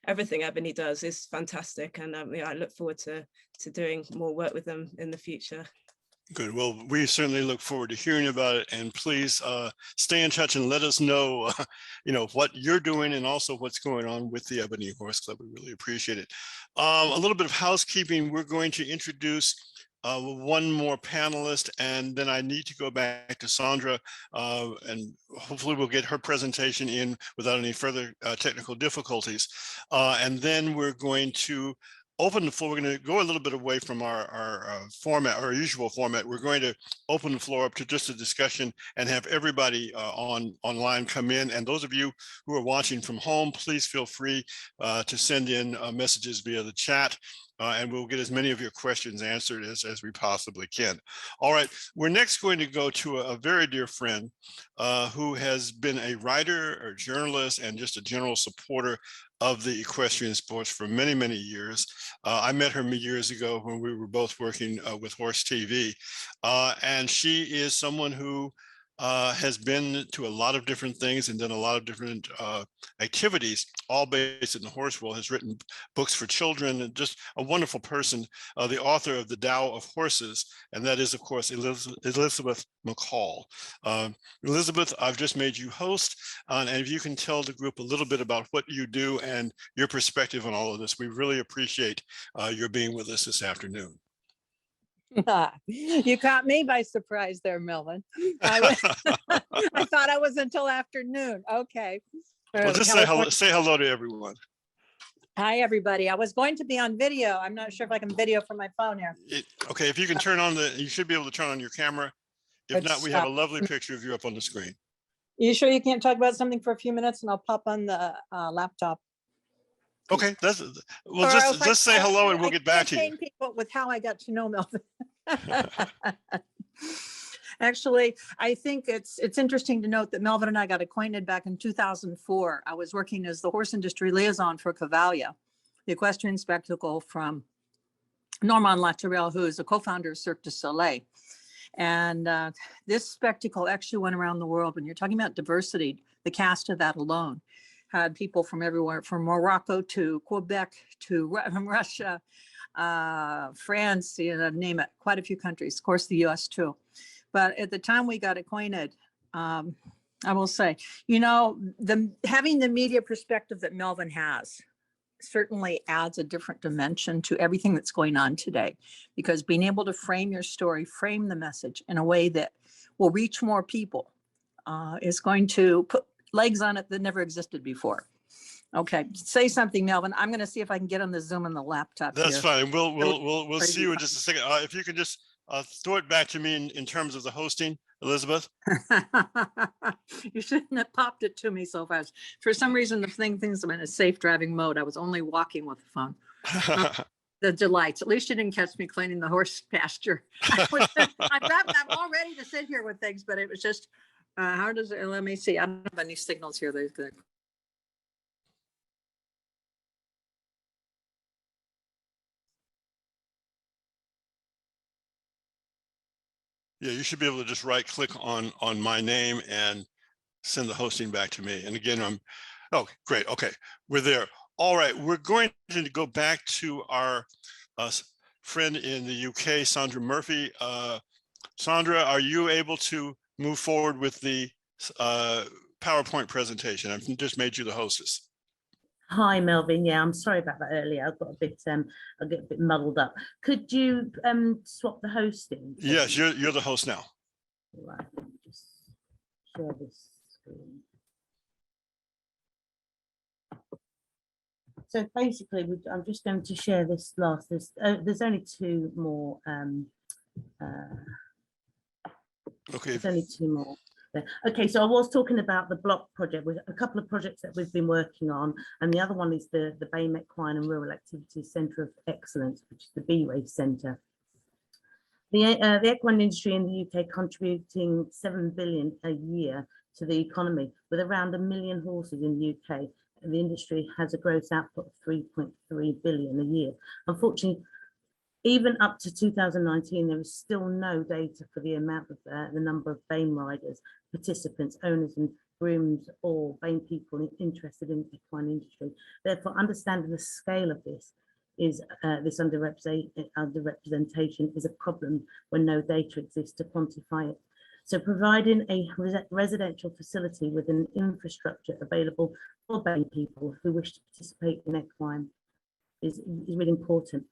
Everything Ebony does is fantastic, and yeah, I look forward to doing more work with them in the future. Good. Well, we certainly look forward to hearing about it, and please stay in touch and let us know, you know, what you're doing and also what's going on with the Ebony Horse Club. We really appreciate it. A little bit of housekeeping. We're going to introduce one more panelist, and then I need to go back to Sandra, and hopefully we'll get her presentation in without any further technical difficulties. And then we're going to open the floor. We're going to go a little bit away from our format, our usual format. We're going to open the floor up to just a discussion and have everybody online come in. And those of you who are watching from home, please feel free to send in messages via the chat. And we'll get as many of your questions answered as we possibly can. All right, we're next going to go to a very dear friend who has been a writer, or journalist, and just a general supporter of the equestrian sports for many, many years. I met her years ago when we were both working with Horse TV. And she is someone who has been to a lot of different things and done a lot of different activities, all based in the horse world, has written books for children, and just a wonderful person, the author of The Tao of Horses, and that is, of course, Elizabeth McCall. Elizabeth, I've just made you host, and if you can tell the group a little bit about what you do and your perspective on all of this, we really appreciate your being with us this afternoon. You caught me by surprise there, Melvin. I thought I was until afternoon. Okay. Well, just say hello to everyone. Hi, everybody. I was going to be on video. I'm not sure if I can video from my phone here. Okay, if you can turn on you should be able to turn on your camera. If not, we have a lovely picture of you up on the screen. You sure you can't talk about something for a few minutes and I'll pop on the laptop? Okay, just say hello and we'll get back to you. People with how I got to know Melvin. Actually, I think it's interesting to note that Melvin and I got acquainted back in 2004. I was working as the horse industry liaison for Cavalia, the equestrian spectacle from Normand Latreille, who is a co-founder of Cirque du Soleil. And this spectacle actually went around the world. When you're talking about diversity, the cast of that alone had people from everywhere, from Morocco to Quebec to Russia, France, you know, name it, quite a few countries, of course, the US too. But at the time we got acquainted, I will say, you know, having the media perspective that Melvin has certainly adds a different dimension to everything that's going on today, because being able to frame your story, frame the message in a way that will reach more people is going to put legs on it that never existed before. Okay, say something, Melvin. I'm going to see if I can get on the Zoom and the laptop. That's here. fine. We'll see you in just a second. If you could just throw it back to me in terms of the hosting, Elizabeth. You shouldn't have popped it to me so fast. For some reason, the things I'm in a safe driving mode. I was only walking with the phone. The delights. At least you didn't catch me cleaning the horse pasture. I'm all ready to sit here with things, but it was just How does it, let me see. I don't have any signals here. Yeah, you should be able to just right click on my name and send the hosting back to me. And again, oh, great. Okay, we're there. All right, we're going to go back to our friend in the UK, Sandra Murphy. Sandra, are you able to move forward with the PowerPoint presentation? I've just made you the hostess. Hi, Melvin. Yeah, I'm sorry about that earlier. I get a bit muddled up. Could you swap the hosting? Yes, you're the host now. Right, let me just share this screen. So basically, I'm just going to share this last. There's only two more. Okay. There's only two more. There. Okay, so I was talking about the block project with a couple of projects that we've been working on, and the other one is the BAME Equine and Rural Activities Centre of Excellence, which is the B-Race Centre. The equine industry in the UK contributing 7 billion a year to the economy, with around 1 million horses in the UK. And the industry has a gross output of 3.3 billion a year. Unfortunately, even up to 2019, there is still no data for the amount of the number of BAME riders, participants, owners and grooms or BAME people interested in the equine industry. Therefore, understanding the scale of this is this underrepresentation is a problem when no data exists to quantify it. So providing a residential facility with an infrastructure available for BAME people who wish to participate in equine is really important.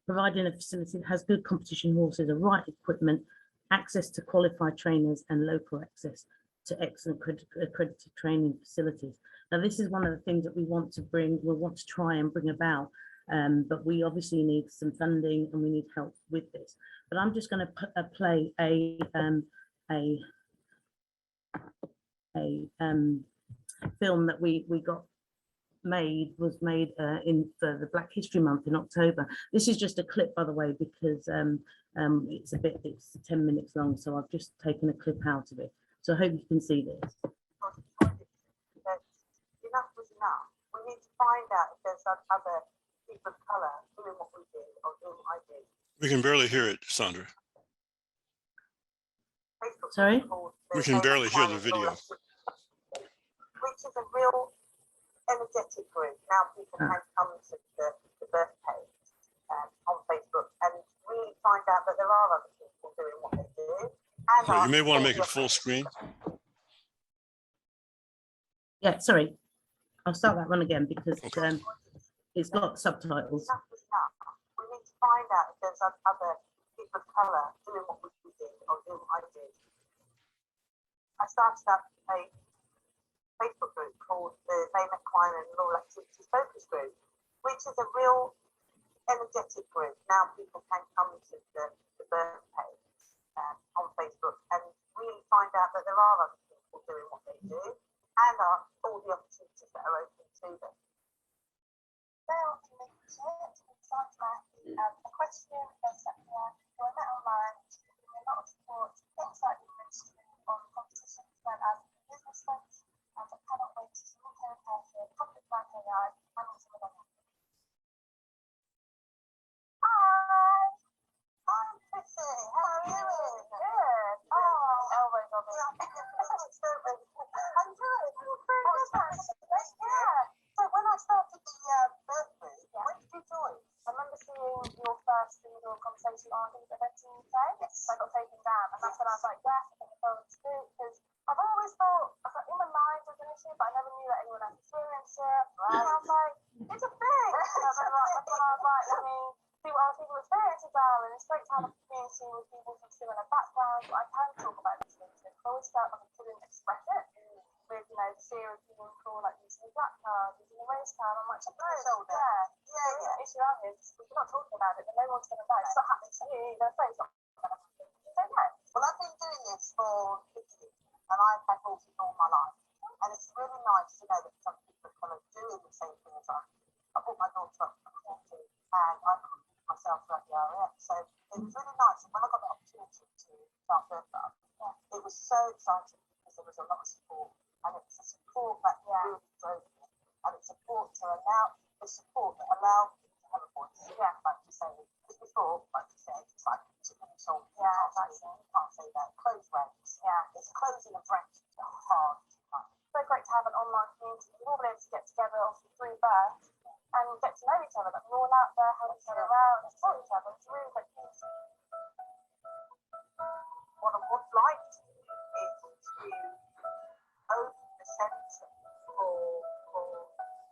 Providing a facility that has good competition horses, the right equipment, access to qualified trainers and local access to excellent accredited training facilities. Now, this is one of the things that we want to try and bring about, but we obviously need some funding and we need help with this. But I'm just going to play a film that we was made for the Black History Month in October. This is just a clip, by the way, because it's 10 minutes long, so I've just taken a clip out of it. So I hope you can see this. Enough was enough. We need to find out if there's other people of colour doing what we do or doing what I do. We can barely hear it, Sandra. Sorry? We can barely hear the video. Which is a real energetic group. Now people can come to the birth page on Facebook and really find out that there are other people doing what they do. And Yeah, you may want to make it full screen. Yeah, sorry. I'll start that one again because it's got subtitles. Enough is enough. We need to find out if there's other people of colour doing what we do or doing what I do. I started up a Facebook group called the BAME Equine and Rural Activities Focus Group, which is a real energetic group. Now people can come to the birth page on Facebook and really find out that there are other people doing what they do and all the opportunities that are open to them. Now to meet Sandra, equestrian enslaved, who I met online, she gave me a lot of support, insight information on competitions as well as business events, and I cannot wait to meet her in person, public brand AI, and also with them. Hi! I'm Prissy, how are you doing? Good. Oh my God. I'm good. Yeah. So when I started the birth group, when did you join? I remember seeing your first single conversation on the event in the UK. Yes. So I got taken down, and that's when I was like, yes, I think the phone is good, because I've always thought, I thought in my mind it was an issue, but I never knew that anyone had experienced it. Right. And I was like, it's a thing. That's when I was like, let me see what other people's experiences are, and it's great to have a community with people from similar backgrounds, but I can talk about these things. I always felt like I couldn't express it. With, you know, the fear of being called like using a black card, using a race card, I'm like, yeah. The issue I have is if you're not talking about it, then no one's going to know. It's not happening to you, they're saying it's not going to happen. It's okay. Well, I've been doing this for 50 years, and I've had horses all my life. And it's really nice to know that some people are kind of doing the same thing as I do. I brought my daughter up from 40, and I put myself throughout the RAF. So it was really nice. And when I got the opportunity to start birth club, it was so exciting because there was a lot of support, and it's a support that really drove me, and it's support to allow the support that allowed me to have a voice. Yeah, like you say, because before, like you said, it's like chicken and salt. Yeah, you can't say that. Close ranks. Yeah, it's closing of ranks that are hard to find. So great to have an online community. We're all able to get together, obviously through birth, and get to know each other. But we're all out there helping each other out and support each other. It's a really great community. What I would like to do is to open the centre for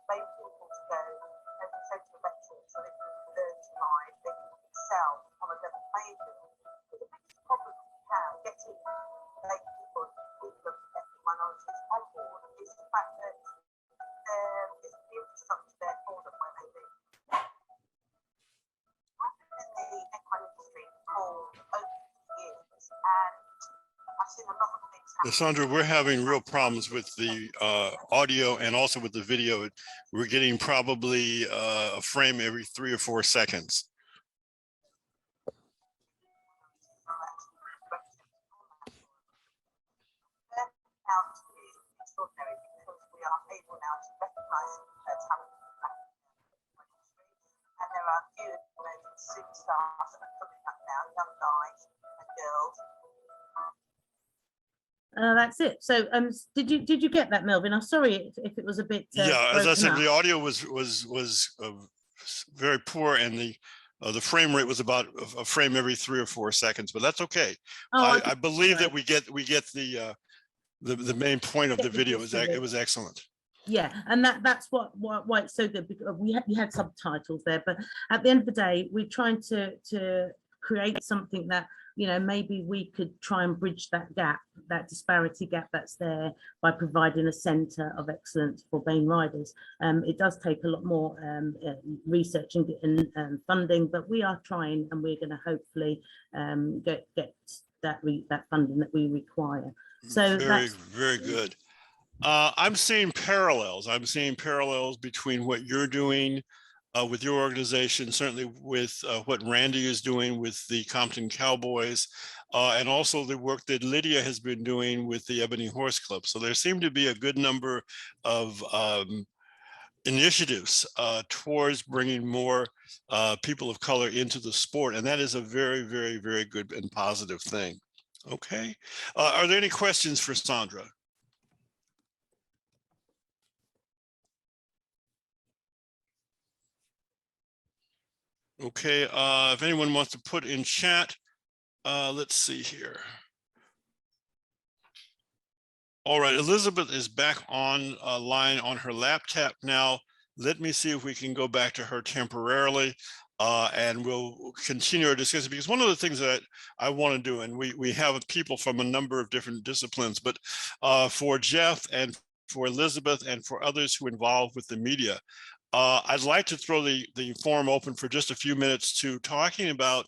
maybe people to go and the centre of excellence so they can learn to ride, they can excel on a level playing field. But the biggest problem we have getting late people with the ethnic minorities on board is the fact that there isn't the infrastructure there for them where they live. I've been in the equine industry for over years, and I've seen a lot of things happen. Sandra, we're having real problems with the audio and also with the video. We're getting probably a frame every 3 or 4 seconds. Out is extraordinary because we are able now to recognise talent in the industry, and there are few superstars that are coming up now, young guys and girls. That's it. So did you get that, Melvin? I'm sorry if it was a bit Yeah, as I broken said, up. the audio was very poor, and the frame rate was about a frame every 3 or 4 seconds, but that's okay. Oh, I believe that we get the main point of the video. It was excellent. yeah, and that's why it's so good, because we had subtitles there, but at the end of the day, we're trying to create something that, you know, maybe we could try and bridge that gap, that disparity gap that's there, by providing a centre of excellence for BAME riders. It does take a lot more research and funding, but we are trying, and we're going to hopefully get that funding that we require. So very good. I'm seeing parallels. I'm seeing parallels between what you're doing with your organization, certainly with what Randy is doing with the Compton Cowboys, and also the work that Lydia has been doing with the Ebony Horse Club. So there seem to be a good number of initiatives towards bringing more people of color into the sport. And that is a very, very, very good and positive thing. Okay. Are there any questions for Sandra? Okay, if anyone wants to put in chat, let's see here. All right, Elizabeth is back on line on her laptop now. Let me see if we can go back to her temporarily, and we'll continue our discussion, because one of the things that I want to do, and we have people from a number of different disciplines, but for Jeff and for Elizabeth and for others who are involved with the media, I'd like to throw the forum open for just a few minutes to talking about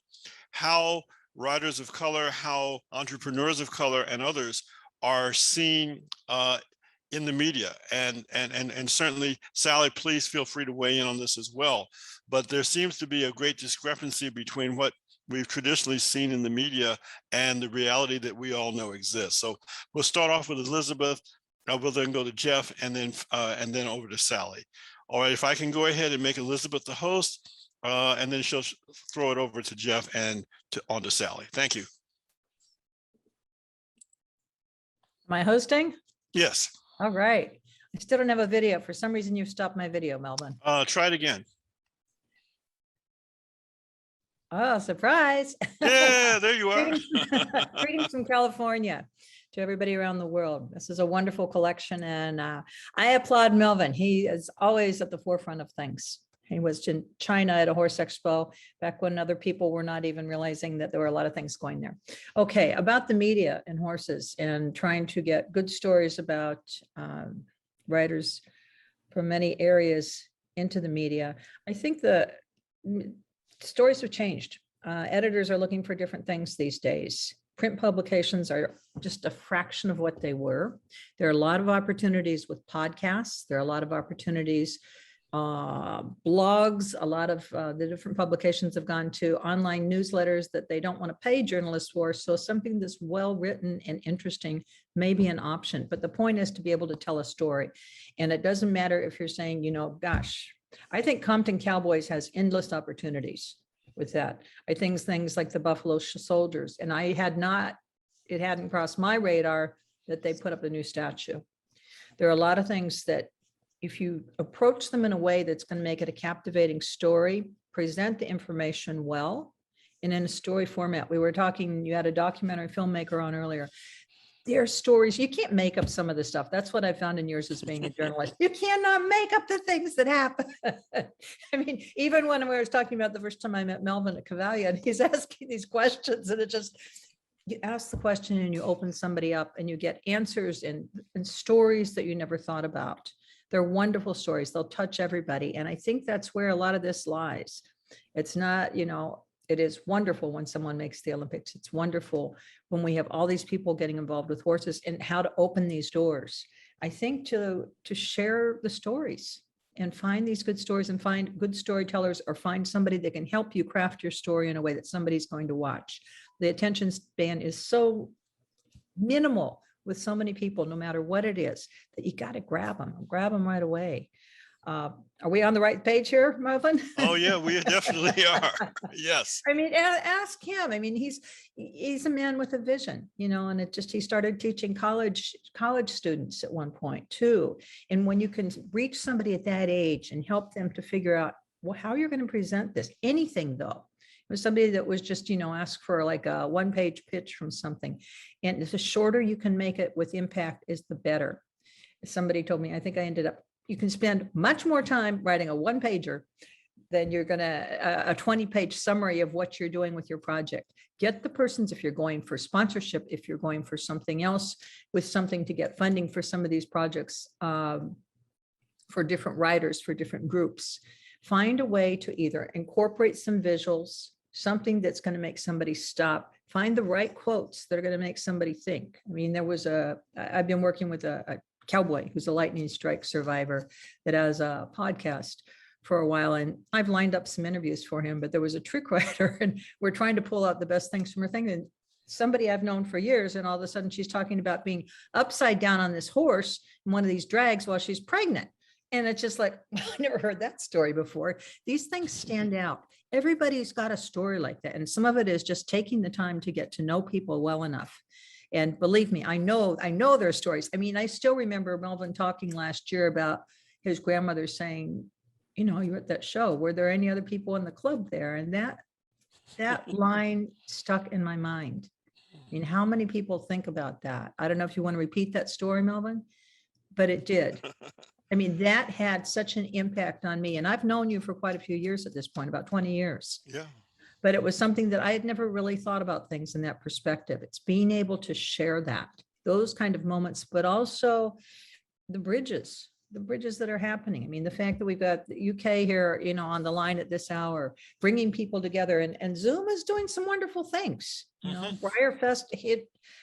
how riders of color, how entrepreneurs of color and others are seen in the media. And certainly, Sally, please feel free to weigh in on this as well. But there seems to be a great discrepancy between what we've traditionally seen in the media and the reality that we all know exists. So we'll start off with Elizabeth. We'll then go to Jeff, and then over to Sally. All right, if I can go ahead and make Elizabeth the host, and then she'll throw it over to Jeff and on to Sally. Thank you. Am I hosting? Yes. All right. I still don't have a video. For some reason, you've stopped my video, Melvin. Try it again. Oh, surprise. Yeah, there you are. Greetings from California to everybody around the world. This is a wonderful collection, and I applaud Melvin. He is always at the forefront of things. He was in China at a horse expo back when other people were not even realizing that there were a lot of things going there. Okay, about the media and horses and trying to get good stories about riders from many areas into the media. I think the stories have changed. Editors are looking for different things these days. Print publications are just a fraction of what they were. There are a lot of opportunities with podcasts. There are a lot of opportunities blogs. A lot of the different publications have gone to online newsletters that they don't want to pay journalists for. So something that's well written and interesting may be an option. But the point is to be able to tell a story. And it doesn't matter if you're saying, you know, gosh, I think Compton Cowboys has endless opportunities with that. I think things like the Buffalo Soldiers, and it hadn't crossed my radar that they put up a new statue. There are a lot of things that if you approach them in a way that's going to make it a captivating story, present the information well, and in a story format. We were talking, you had a documentary filmmaker on earlier. There are stories, you can't make up some of the stuff. That's what I found in years as being a journalist. You cannot make up the things that happen. I mean, even when we were talking about the first time I met Melvin at Cavalia, and he's asking these questions, and it just, you ask the question and you open somebody up and you get answers and stories that you never thought about. They're wonderful stories. They'll touch everybody. And I think that's where a lot of this lies. It's not, you know, it is wonderful when someone makes the Olympics. It's wonderful when we have all these people getting involved with horses and how to open these doors. I think to share the stories and find these good stories and find good storytellers, or find somebody that can help you craft your story in a way that somebody's going to watch. The attention span is so minimal with so many people, no matter what it is, that you got to grab them right away. Are we on the right page here, Melvin? Oh yeah, we definitely are. Yes. I mean, ask him. I mean, he's a man with a vision, you know, and he started teaching college students at one point too. And when you can reach somebody at that age and help them to figure out, well, how you're going to present this, anything though. It was somebody that was just, you know, ask for like a one-page pitch from something. And the shorter you can make it with impact is the better. Somebody told me, I think I ended up, you can spend much more time writing a one-pager than you're going to, a 20-page summary of what you're doing with your project. Get the persons, if you're going for sponsorship, if you're going for something else, with something to get funding for some of these projects, for different writers, for different groups. Find a way to either incorporate some visuals, something that's going to make somebody stop, find the right quotes that are going to make somebody think. I mean, I've been working with a cowboy who's a lightning strike survivor that has a podcast for a while, and I've lined up some interviews for him, but there was a trick writer and we're trying to pull out the best things from her thing. And somebody I've known for years, and all of a sudden she's talking about being upside down on this horse in one of these drags while she's pregnant. And it's just like, I never heard that story before. These things stand out. Everybody's got a story like that. And some of it is just taking the time to get to know people well enough. And believe me, I know their stories. I mean, I still remember Melvin talking last year about his grandmother saying, you know, you were at that show. Were there any other people in the club there? And that line stuck in my mind. I mean, how many people think about that? I don't know if you want to repeat that story, Melvin, but it did. I mean, that had such an impact on me. And I've known you for quite a few years at this point, about 20 years. Yeah. But it was something that I had never really thought about things in that perspective. It's being able to share those kind of moments, but also the bridges that are happening. I mean, the fact that we've got the UK here, you know, on the line at this hour, bringing people together, and Zoom is doing some wonderful things. You know, Briarfest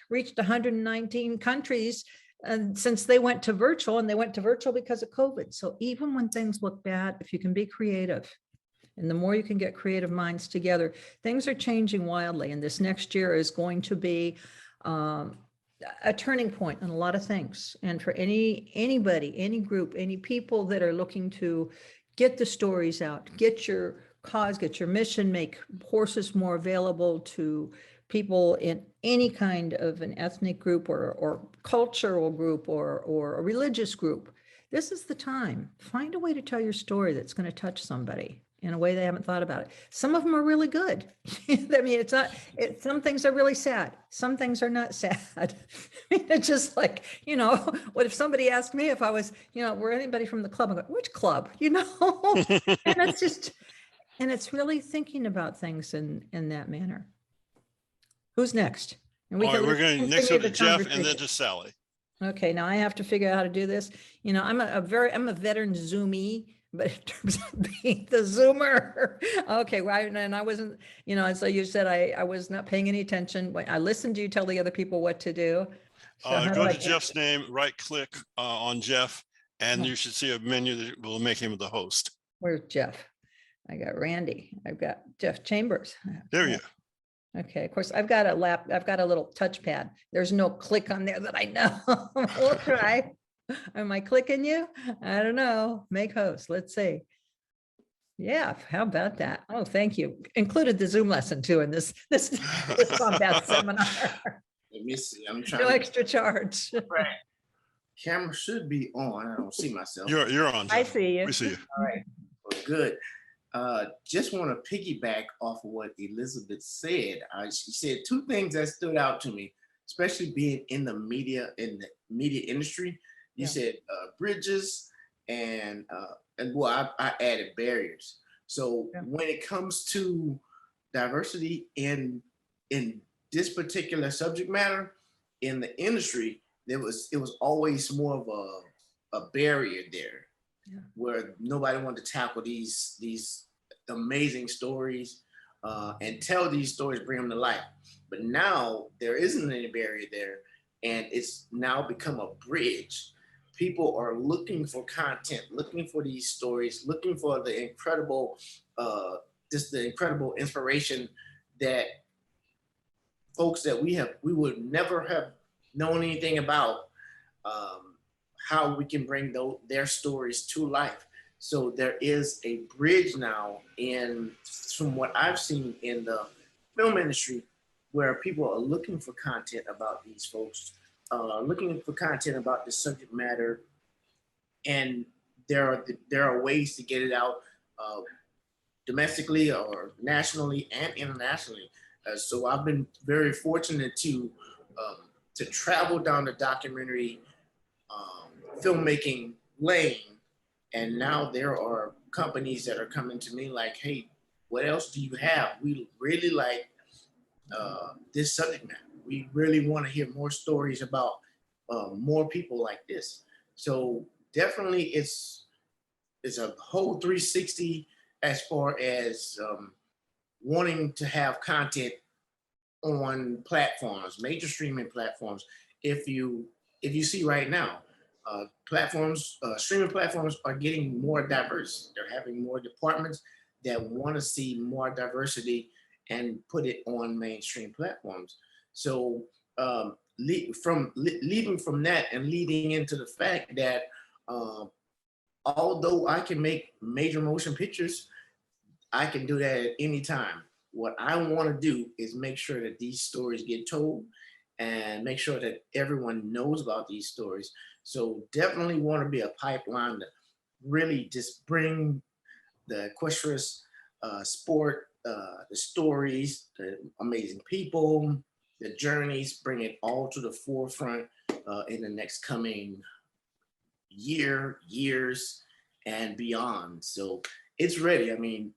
reached 119 countries. And since they went to virtual, and they went to virtual because of COVID. So even when things look bad, if you can be creative, and the more you can get creative minds together, things are changing wildly. And this next year is going to be a turning point in a lot of things. And for anybody, any group, any people that are looking to get the stories out, get your cause, get your mission, make horses more available to people in any kind of an ethnic group or cultural group or a religious group. This is the time. Find a way to tell your story that's going to touch somebody in a way they haven't thought about it. Some of them are really good. I mean, some things are really sad. Some things are not sad. I mean, it's just like, you know, what if somebody asked me if I was, you know, were anybody from the club? I go, which club? You know, and it's just, and it's really thinking about things in that manner. Who's next? And All right, we're going next to Jeff and then to Sally. Okay, now I have to figure out how to do this. You know, I'm a veteran Zoomie, but in terms of being the Zoomer, okay, right. And I wasn't, you know, so you said I was not paying any attention. I listened to you tell the other people what to do. So Go to Jeff's name, right click on Jeff, And Oh. you should see a menu that will make him the host. Where's Jeff? I got Randy. I've got Jeff Chambers. There you Okay, of course, I've got a little touchpad. There's no click on there that I know. We'll try. Am I clicking you? I don't know. Make host. Let's see. Yeah, how about that? Oh, thank you. Included the Zoom lesson too in this combat seminar. Let me see. I'm trying. No to, extra charge. right. Camera should be on. I don't see myself. You're on. I Jeff. see you. We see you. All right. Well, good. Just want to piggyback off of what Elizabeth said. She said two things that stood out to me, especially being in the media industry. You Yeah. said bridges and well, I added barriers. So Yeah. when it comes to diversity in this particular subject matter in the industry, it was always more of a barrier there. Yeah. Where nobody wanted to tackle these amazing stories and tell these stories, bring them to life. But now there isn't any barrier there, and it's now become a bridge. People are looking for content, looking for these stories, looking for the incredible, just the incredible inspiration that folks that we would never have known anything about. How we can bring their stories to life. So there is a bridge now from what I've seen in the film industry, where people are looking for content about these folks, looking for content about the subject matter, and there are ways to get it out domestically or nationally and internationally. So I've been very fortunate to travel down the documentary filmmaking lane, and now there are companies that are coming to me like, hey, what else do you have? We really like this subject matter. We really want to hear more stories about more people like this. So definitely it's a whole 360 as far as wanting to have content on platforms, major streaming platforms. If you see right now, streaming platforms are getting more diverse. They're having more departments that want to see more diversity and put it on mainstream platforms. So leading from that and leading into the fact that although I can make major motion pictures, I can do that at any time. What I want to do is make sure that these stories get told and make sure that everyone knows about these stories. So definitely want to be a pipeline to really just bring the equestrian sport, the stories, the amazing people, the journeys, bring it all to the forefront in the next coming years and beyond. So it's ready. I mean,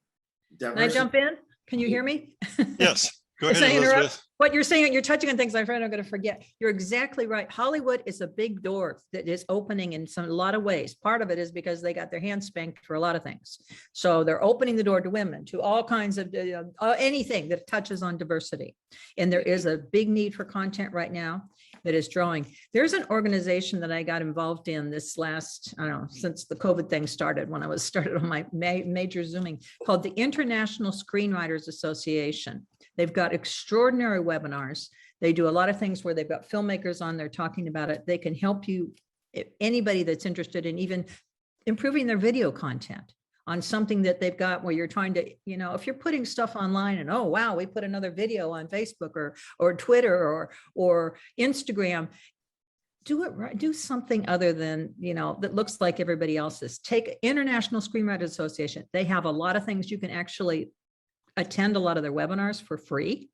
Can I jump in? Can you hear me? Yes. Go Yes, ahead, I interrupt? Elizabeth. What you're saying, you're touching on things I'm afraid I'm going to forget. You're exactly right. Hollywood is a big door that is opening in a lot of ways. Part of it is because they got their hands spanked for a lot of things. So they're opening the door to women, to all kinds of anything that touches on diversity. And there is a big need for content right now that is drawing. There's an organization that I got involved in this last, I don't know, since the COVID thing started, when I was started on my major Zooming, called the International Screenwriters Association. They've got extraordinary webinars. They do a lot of things where they've got filmmakers on there talking about it. They can help you, anybody that's interested in even improving their video content on something that they've got where you're trying to, if you're putting stuff online and, oh, wow, we put another video on Facebook or Twitter or Instagram, do it right, do something other than, that looks like everybody else's. Take International Screenwriters Association. They have a lot of things you can actually attend a lot of their webinars for free.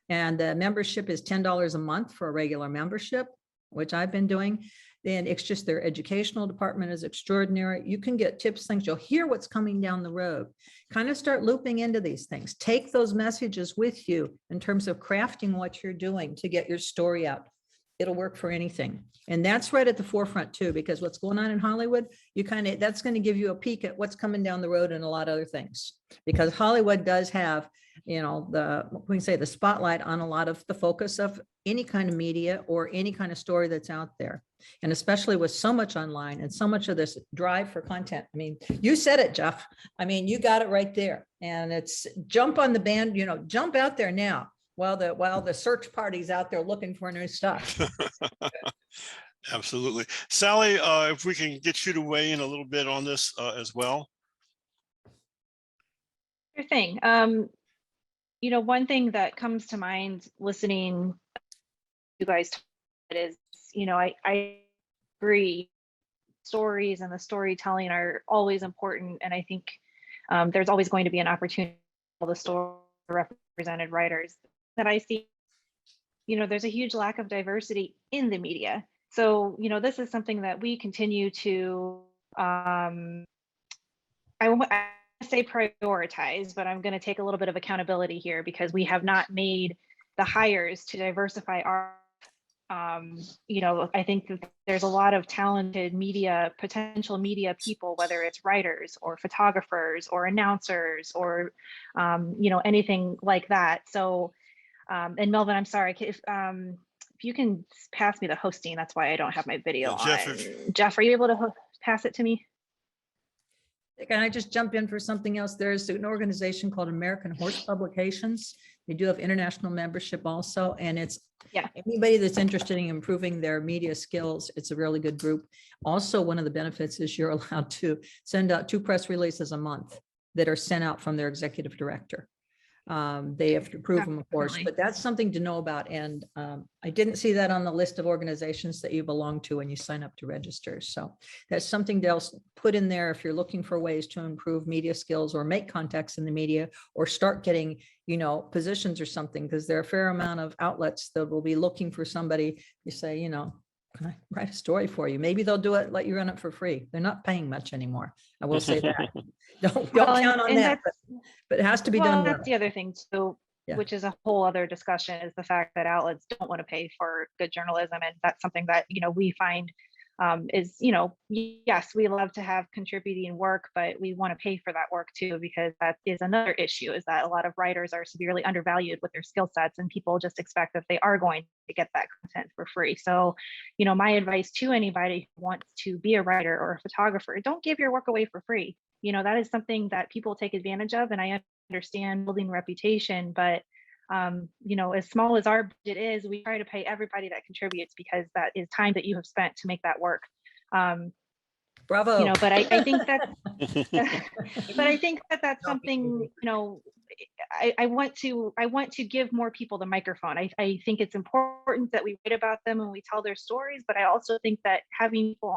And the membership is $10 a month for a regular membership, which I've been doing. Then it's just their educational department is extraordinary. You can get tips, things, you'll hear what's coming down the road. Kind of start looping into these things. Take those messages with you in terms of crafting what you're doing to get your story out. it'll work for anything. And that's right at the forefront too, because what's going on in Hollywood, that's going to give you a peek at what's coming down the road and a lot of other things. Because Hollywood does have, we can say the spotlight on a lot of the focus of any kind of media or any kind of story that's out there. And especially with so much online and so much of this drive for content. I mean, you said it, Jeff. I mean, you got it right there. And it's jump on the band, jump out there now while the search party's out there looking for new stuff. Absolutely. Sally, if we can get you to weigh in a little bit on this as well. Sure thing. One thing that comes to mind listening to you guys is, I agree, stories and the storytelling are always important. And I think there's always going to be an opportunity for the story represented writers that I see. There's a huge lack of diversity in the media. So, this is something that we continue to, I say prioritize, but I'm going to take a little bit of accountability here because we have not made the hires to diversify our, I think that there's a lot of talented potential media people, whether it's writers or photographers or announcers or, anything like that. So, and Melvin, I'm sorry, if you can pass me the hosting, that's why I don't have my video Jeff, on. Jeff, are you able to pass it to me? Can I just jump in for something else? There's an organization called American Horse Publications. They do have international membership also, and it's anybody that's interested in improving their media skills. It's a really good group. Also, one of the benefits is you're allowed to send out 2 press releases a month that are sent out from their executive director. They have to approve them, of course, but that's something to know about. And I didn't see that on the list of organizations that you belong to when you sign up to register. So that's something else put in there if you're looking for ways to improve media skills or make contacts in the media or start getting, positions or something, because there are a fair amount of outlets that will be looking for somebody. You say, can I write a story for you? Maybe they'll do it, let you run it for free. They're not paying much anymore. I will say that. Don't count on that, but it has to be done. That's the other thing too, which is a whole other discussion, is the fact that outlets don't want to pay for good journalism. And that's something that, we find is, yes, we love to have contributing work, but we want to pay for that work too, because that is another issue, is that a lot of writers are severely undervalued with their skill sets, and people just expect that they are going to get that content for free. So, my advice to anybody who wants to be a writer or a photographer, don't give your work away for free. That is something that people take advantage of, and I understand building reputation, but as small as our budget is, we try to pay everybody that contributes, because that is time that you have spent to make that work. Bravo. But I think that, but I think that that's something, I want to give more people the microphone. I think it's important that we write about them and we tell their stories, but I also think that having people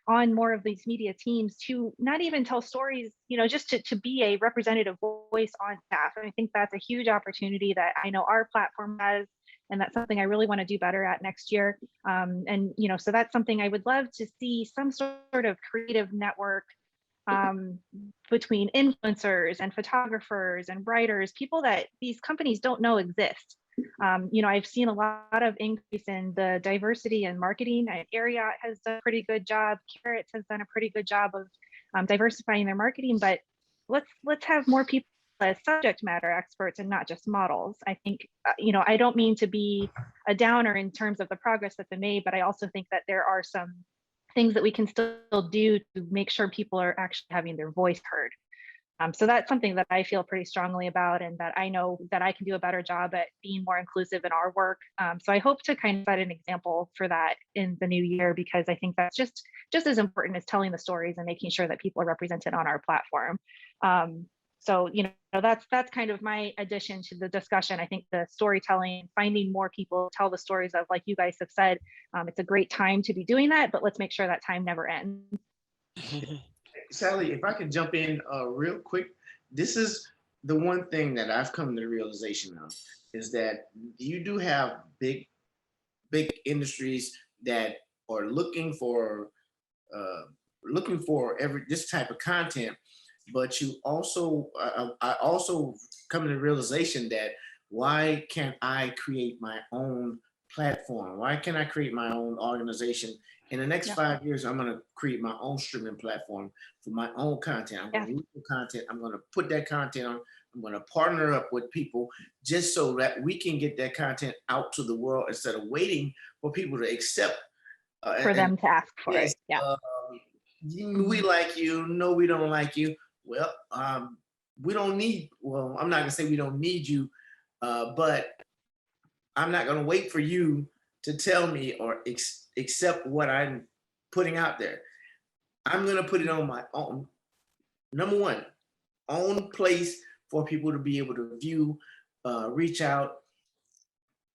on more of these media teams to not even tell stories, just to be a representative voice on staff. And I think that's a huge opportunity that I know our platform has, and that's something I really want to do better at next year. So that's something I would love to see, some sort of creative network between influencers and photographers and writers, people that these companies don't know exist. I've seen a lot of increase in the diversity and marketing. Ariat has done a pretty good job. Carrots has done a pretty good job of diversifying their marketing, but let's have more people as subject matter experts and not just models. I think, I don't mean to be a downer in terms of the progress that's been made, but I also think that there are some things that we can still do to make sure people are actually having their voice heard. So that's something that I feel pretty strongly about, and that I know that I can do a better job at being more inclusive in our work. So I hope to kind of set an example for that in the new year, because I think that's just as important as telling the stories and making sure that people are represented on our platform. So, that's kind of my addition to the discussion. I think the storytelling, finding more people tell the stories of, like you guys have said, it's a great time to be doing that, but let's make sure that time never ends. Sally, if I could jump in real quick, this is the one thing that I've come to the realization of, is that you do have big industries that are looking for this type of content. But you also, I also come to the realization that why can't I create my own platform? Why can't I create my own organization? In the next 5 years, I'm going to create my own streaming platform for my own content. I'm going to look for content. I'm going to put that content on. I'm going to partner up with people just so that we can get that content out to the world instead of waiting for people to accept. For them to ask for it. Yeah. We like you. No, we don't like you. Well, we don't need, well, I'm not going to say we don't need you, but I'm not going to wait for you to tell me or accept what I'm putting out there. I'm going to put it on my own, number one, own place for people to be able to view, reach out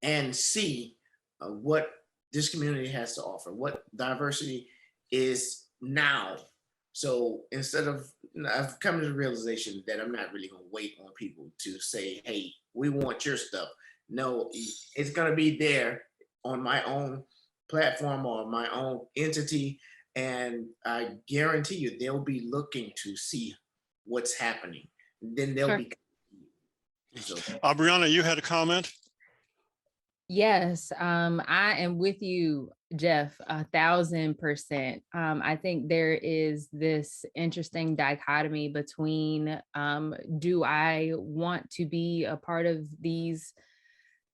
and see what this community has to offer, what diversity is now. So instead of, I've come to the realization that I'm not really going to wait on people to say, hey, we want your stuff. No, it's going to be there on my own platform or my own entity. And I guarantee you, they'll be looking to see what's happening. Then they'll be. So. Brianna, you had a comment? Yes, I am with you, Jeff, 1000%. I think there is this interesting dichotomy between, do I want to be a part of these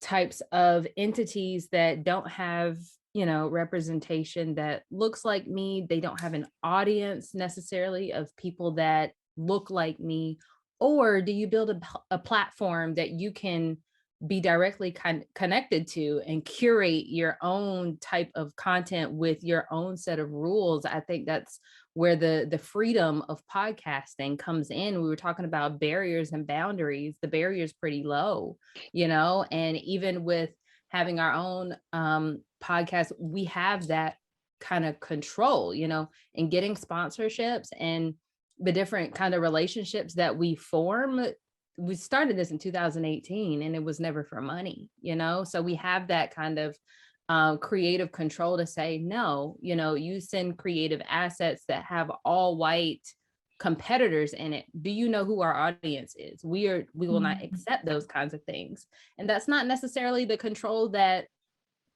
types of entities that don't have, you know, representation that looks like me? They don't have an audience necessarily of people that look like me. Or do you build a platform that you can be directly connected to and curate your own type of content with your own set of rules? I think that's where the freedom of podcasting comes in. We were talking about barriers and boundaries. The barrier is pretty low, you know, and even with having our own podcast, we have that kind of control, you know, and getting sponsorships and the different kind of relationships that we form. We started this in 2018 and it was never for money, you know? So we have that kind of creative control to say, no, you know, you send creative assets that have all white competitors in it. Do you know who our audience is? We will not accept those kinds of things. And that's not necessarily the control that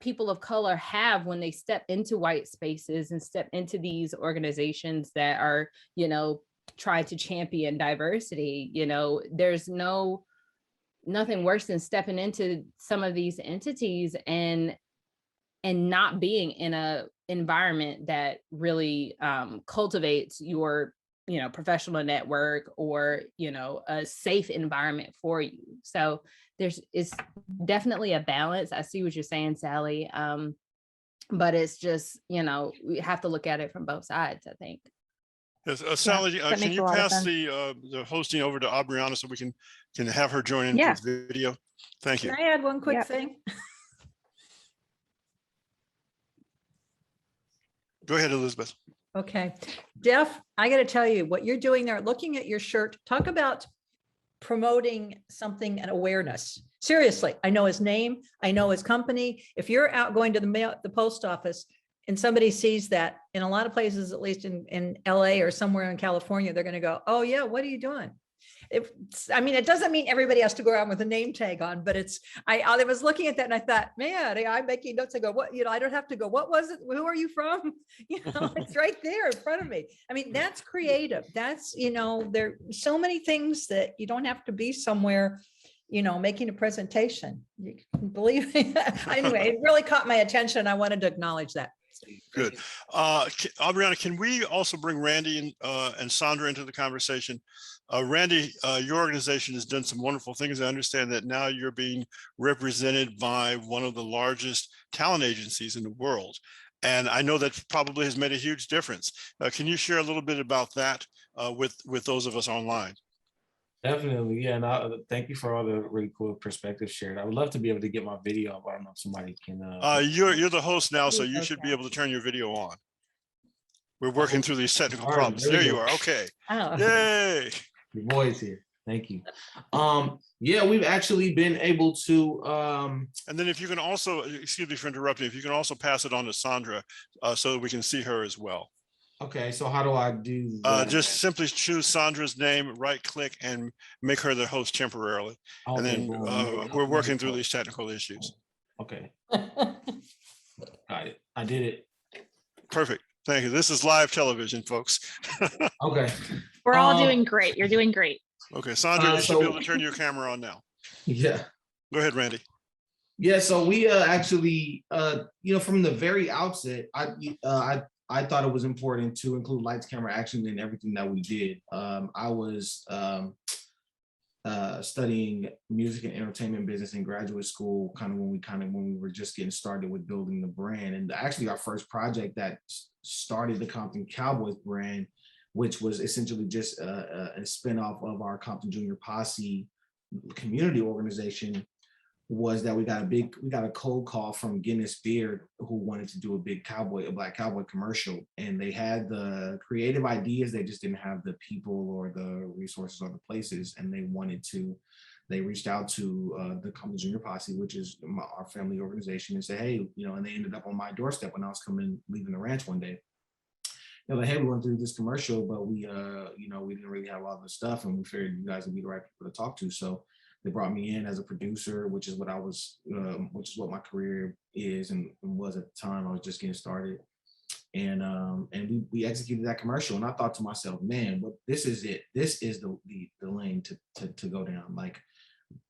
people of color have when they step into white spaces and step into these organizations that are, you know, try to champion diversity. You know, there's nothing worse than stepping into some of these entities and not being in a environment that really cultivates your, you know, professional network or, you know, a safe environment for you. So it's definitely a balance. I see what you're saying, Sally. But it's just, you know, we have to look at it from both sides, I think. Yes, Sally, can you pass the hosting over to Brianna so we can have her join in with video? Thank you. Can I add one quick thing? Go ahead, Elizabeth. Okay, Jeff, I got to tell you what you're doing there, looking at your shirt, talk about promoting something and awareness. Seriously, I know his name, I know his company. If you're out going to the post office and somebody sees that, in a lot of places, at least in LA or somewhere in California, they're going to go, oh yeah, what are you doing? I mean, it doesn't mean everybody has to go around with a name tag on, but I was looking at that and I thought, man, I'm making notes. I go, what, you know, I don't have to go, what was it? Who are you from? You know, it's right there in front of me. I mean, that's creative. That's, you know, there are so many things that you don't have to be somewhere, you know, making a presentation. You can believe me. Anyway, it really caught my attention. I wanted to acknowledge that. Good. Brianna, can we also bring Randy and Sandra into the conversation? Randy, your organization has done some wonderful things. I understand that now you're being represented by one of the largest talent agencies in the world. And I know that probably has made a huge difference. Can you share a little bit about that with those of us online? Definitely, yeah. And thank you for all the really cool perspectives shared. I would love to be able to get my video up. I don't know if somebody can. You're the host now, so you should be able to turn your video on. We're working through these technical problems. There you are. Okay. Oh. Yay. Your boy's here. Thank you. Yeah, we've actually been able to. And then if you can also, excuse me for interrupting, if you can also pass it on to Sandra so that we can see her as well. Okay, so how do I do that? Just simply choose Sandra's name, right click, and make her the host temporarily. Okay, and then we're working through these technical issues. Okay, I did it. Perfect. Thank you. This is live television, folks. Okay. We're all Um, doing great. You're doing great. Okay, Sandra, you should be so- able to turn your camera on now. Yeah. Go ahead, Randy. Yeah, so we actually, from the very outset, I thought it was important to include lights, camera, action in everything that we did. I was studying music and entertainment business in graduate school, when we were just getting started with building the brand. And actually, our first project that started the Compton Cowboys brand, which was essentially just a spinoff of our Compton Junior Posse community organization, was that we got a cold call from Guinness Beer, who wanted to do a black cowboy commercial, and they had the creative ideas, they just didn't have the people or the resources or the places, and they reached out to the Compton Junior Posse, which is our family organization, and said, hey, and they ended up on my doorstep when I was leaving the ranch one day. They're like, hey, we went through this commercial, but we didn't really have all the stuff, and we figured you guys would be the right people to talk to. So they brought me in as a producer, which is what my career is and was at the time. I was just getting started, and we executed that commercial. And I thought to myself, man, but this is it. This is the lane to go down. Like,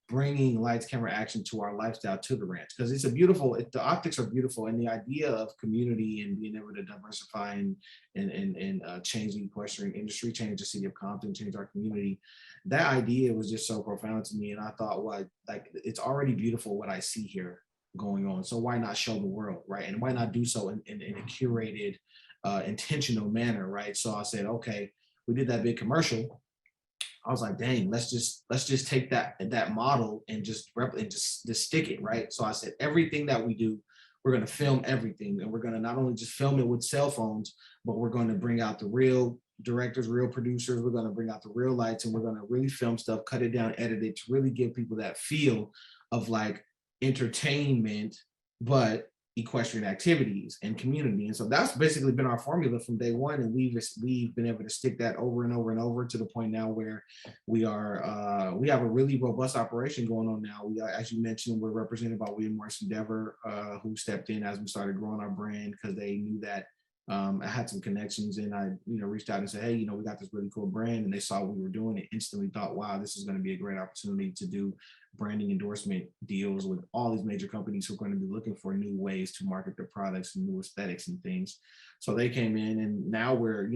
bringing lights, camera, action to our lifestyle, to the ranch, because the optics are beautiful, and the idea of community and being able to diversify and change the equestrian industry, change the city of Compton, change our community. That idea was just so profound to me, and I thought, well, it's already beautiful what I see here going on, so why not show the world, right? And why not do so in a curated, intentional manner, right? So I said, okay, we did that big commercial. I was like, dang, let's just take that model and just stick it, right? So I said, everything that we do, we're going to film everything, and we're going to not only just film it with cell phones, but we're going to bring out the real directors, real producers. We're going to bring out the real lights, and we're going to really film stuff, cut it down, edit it, to really give people that feel of like entertainment, but equestrian activities and community. And so that's basically been our formula from day one, and we've been able to stick that over and over and over, to the point now where we have a really robust operation going on now. As you mentioned, we're represented by William Morris Endeavor, who stepped in as we started growing our brand, because they knew that I had some connections, and I reached out and said, hey, we got this really cool brand, and they saw what we were doing and instantly thought, wow, this is going to be a great opportunity to do branding endorsement deals with all these major companies who are going to be looking for new ways to market their products and new aesthetics and things. So they came in, and now we're,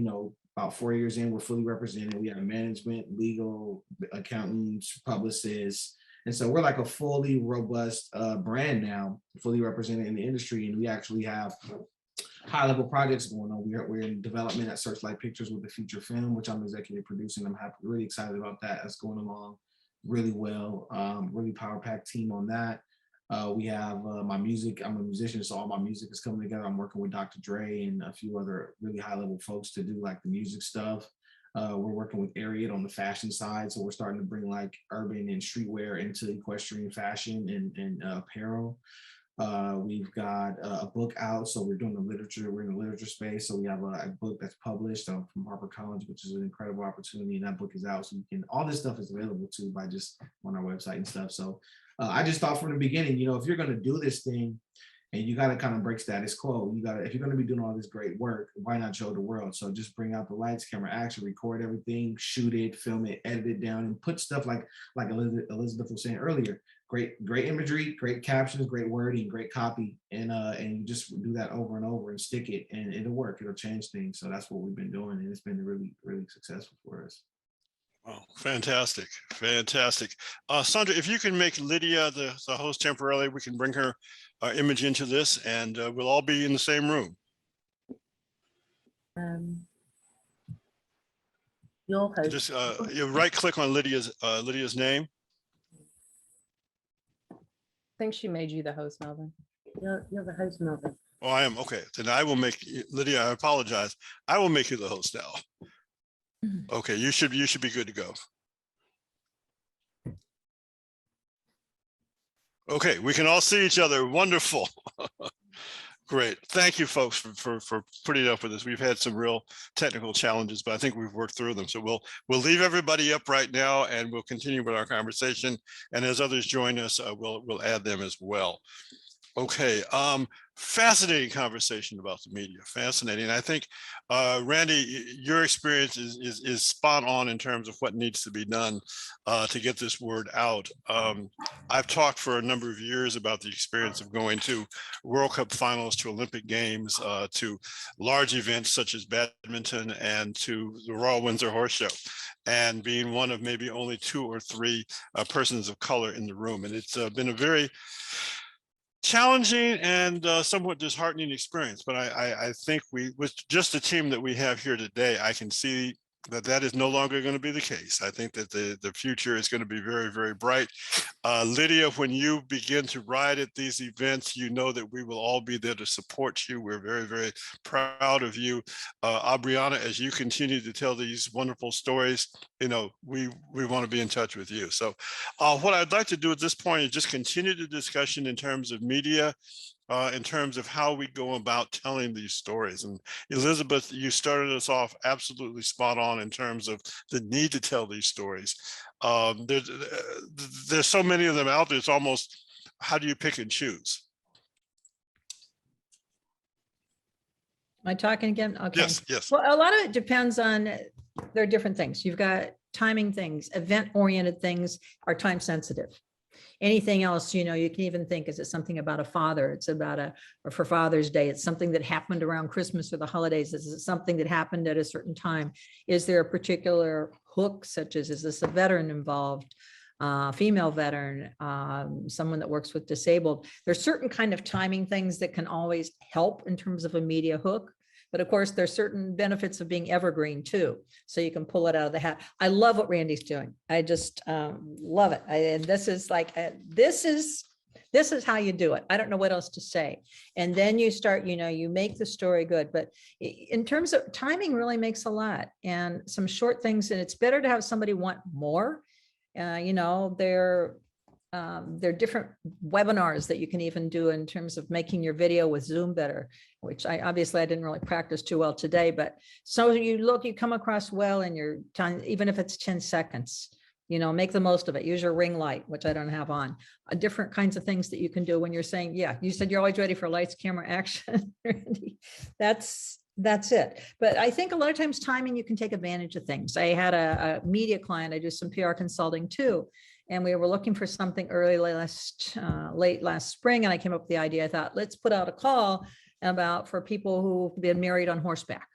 about 4 years in, we're fully represented. We have management, legal, accountants, publicists. And so we're like a fully robust brand now, fully represented in the industry. And we actually have high-level projects going on. We're in development at Searchlight Pictures with the feature film, which I'm executive producing. I'm really excited about that. That's going along really well. Really power-packed team on that. We have my music. I'm a musician, so all my music is coming together. I'm working with Dr. Dre and a few other really high-level folks to do like the music stuff. We're working with Ariat on the fashion side, so we're starting to bring like urban and streetwear into equestrian fashion and apparel. We've got a book out, so we're doing the literature. We're in the literature space, so we have a book that's published from HarperCollins, which is an incredible opportunity, and that book is out. So all this stuff is available too by just on our website and stuff. So I just thought from the beginning, if you're going to do this thing, and you got to kind of break status quo, if you're going to be doing all this great work, why not show the world? So just bring out the lights, camera, action, record everything, shoot it, film it, edit it down, and put stuff like Elizabeth was saying earlier. Great imagery, great captions, great wording, great copy, and you just do that over and over and stick it, and it'll work. It'll change things. So that's what we've been doing, and it's been really, really successful for us. Oh, fantastic. Sandra, if you can make Lydia the host temporarily, we can bring her image into this, and we'll all be in the same room. Your host. Just you right click on Lydia's name. I think she made you the host, Melvin. You're the host, Melvin. Oh, I am. Okay, then I will make Lydia. I apologize. I will make you the host now. Okay, you should be good to go. Okay, we can all see each other. Wonderful. Great. Thank you, folks, for putting up with this. We've had some real technical challenges, but I think we've worked through them. So we'll leave everybody up right now, and we'll continue with our conversation. And as others join us, we'll add them as well. Okay, fascinating conversation about the media. Fascinating. I think, Randy, your experience is spot on in terms of what needs to be done to get this word out. I've talked for a number of years about the experience of going to World Cup finals, to Olympic Games, to large events such as badminton, and to the Royal Windsor Horse Show, and being one of maybe only 2 or 3 persons of color in the room. And it's been a very challenging and somewhat disheartening experience, but I think with just the team that we have here today, I can see that is no longer going to be the case. I think that the future is going to be very, very bright. Lydia, when you begin to ride at these events, you know that we will all be there to support you. We're very, very proud of you. Abriana, as you continue to tell these wonderful stories, you know, we want to be in touch with you. So what I'd like to do at this point is just continue the discussion in terms of media, in terms of how we go about telling these stories. And Elizabeth, you started us off absolutely spot on in terms of the need to tell these stories. There's so many of them out there, it's almost, how do you pick and choose? Am I talking again? Okay. Yes, yes. Well, a lot of it depends on, there are different things. You've got timing things, event-oriented things are time sensitive. Anything else, you know, you can even think, is it something about a father? It's about or for Father's Day, it's something that happened around Christmas or the holidays. Is it something that happened at a certain time? Is there a particular hook, such as, is this a veteran involved? Female veteran, someone that works with disabled? There's certain kind of timing things that can always help in terms of a media hook. But of course, there's certain benefits of being evergreen too. So you can pull it out of the hat. I love what Randy's doing. I just love it. And this is like, this is how you do it. I don't know what else to say. And then you start, you know, you make the story good. But in terms of timing, really makes a lot. And some short things, and it's better to have somebody want more. You know, there are different webinars that you can even do in terms of making your video with Zoom better, which I didn't really practice too well today, but so you come across well in your time, even if it's 10 seconds, you know, make the most of it. Use your ring light, which I don't have on. Different kinds of things that you can do when you're saying, yeah, you said you're always ready for lights, camera, action. That's it. But I think a lot of times timing, you can take advantage of things. I had a media client, I do some PR consulting too. And we were looking for something late last spring. And I came up with the idea. I thought, let's put out a call for people who've been married on horseback.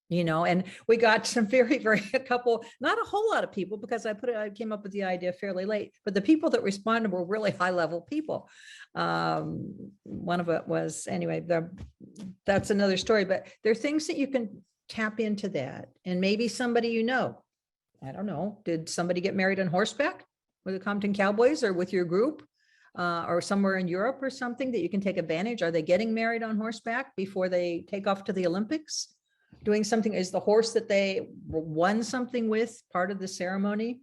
You know, and we got some not a whole lot of people, because I came up with the idea fairly late, but the people that responded were really high level people. One of it was, anyway, that's another story, but there are things that you can tap into that. And maybe somebody, you know, I don't know, did somebody get married on horseback with the Compton Cowboys or with your group or somewhere in Europe or something that you can take advantage? Are they getting married on horseback before they take off to the Olympics? Doing something, is the horse that they won something with part of the ceremony?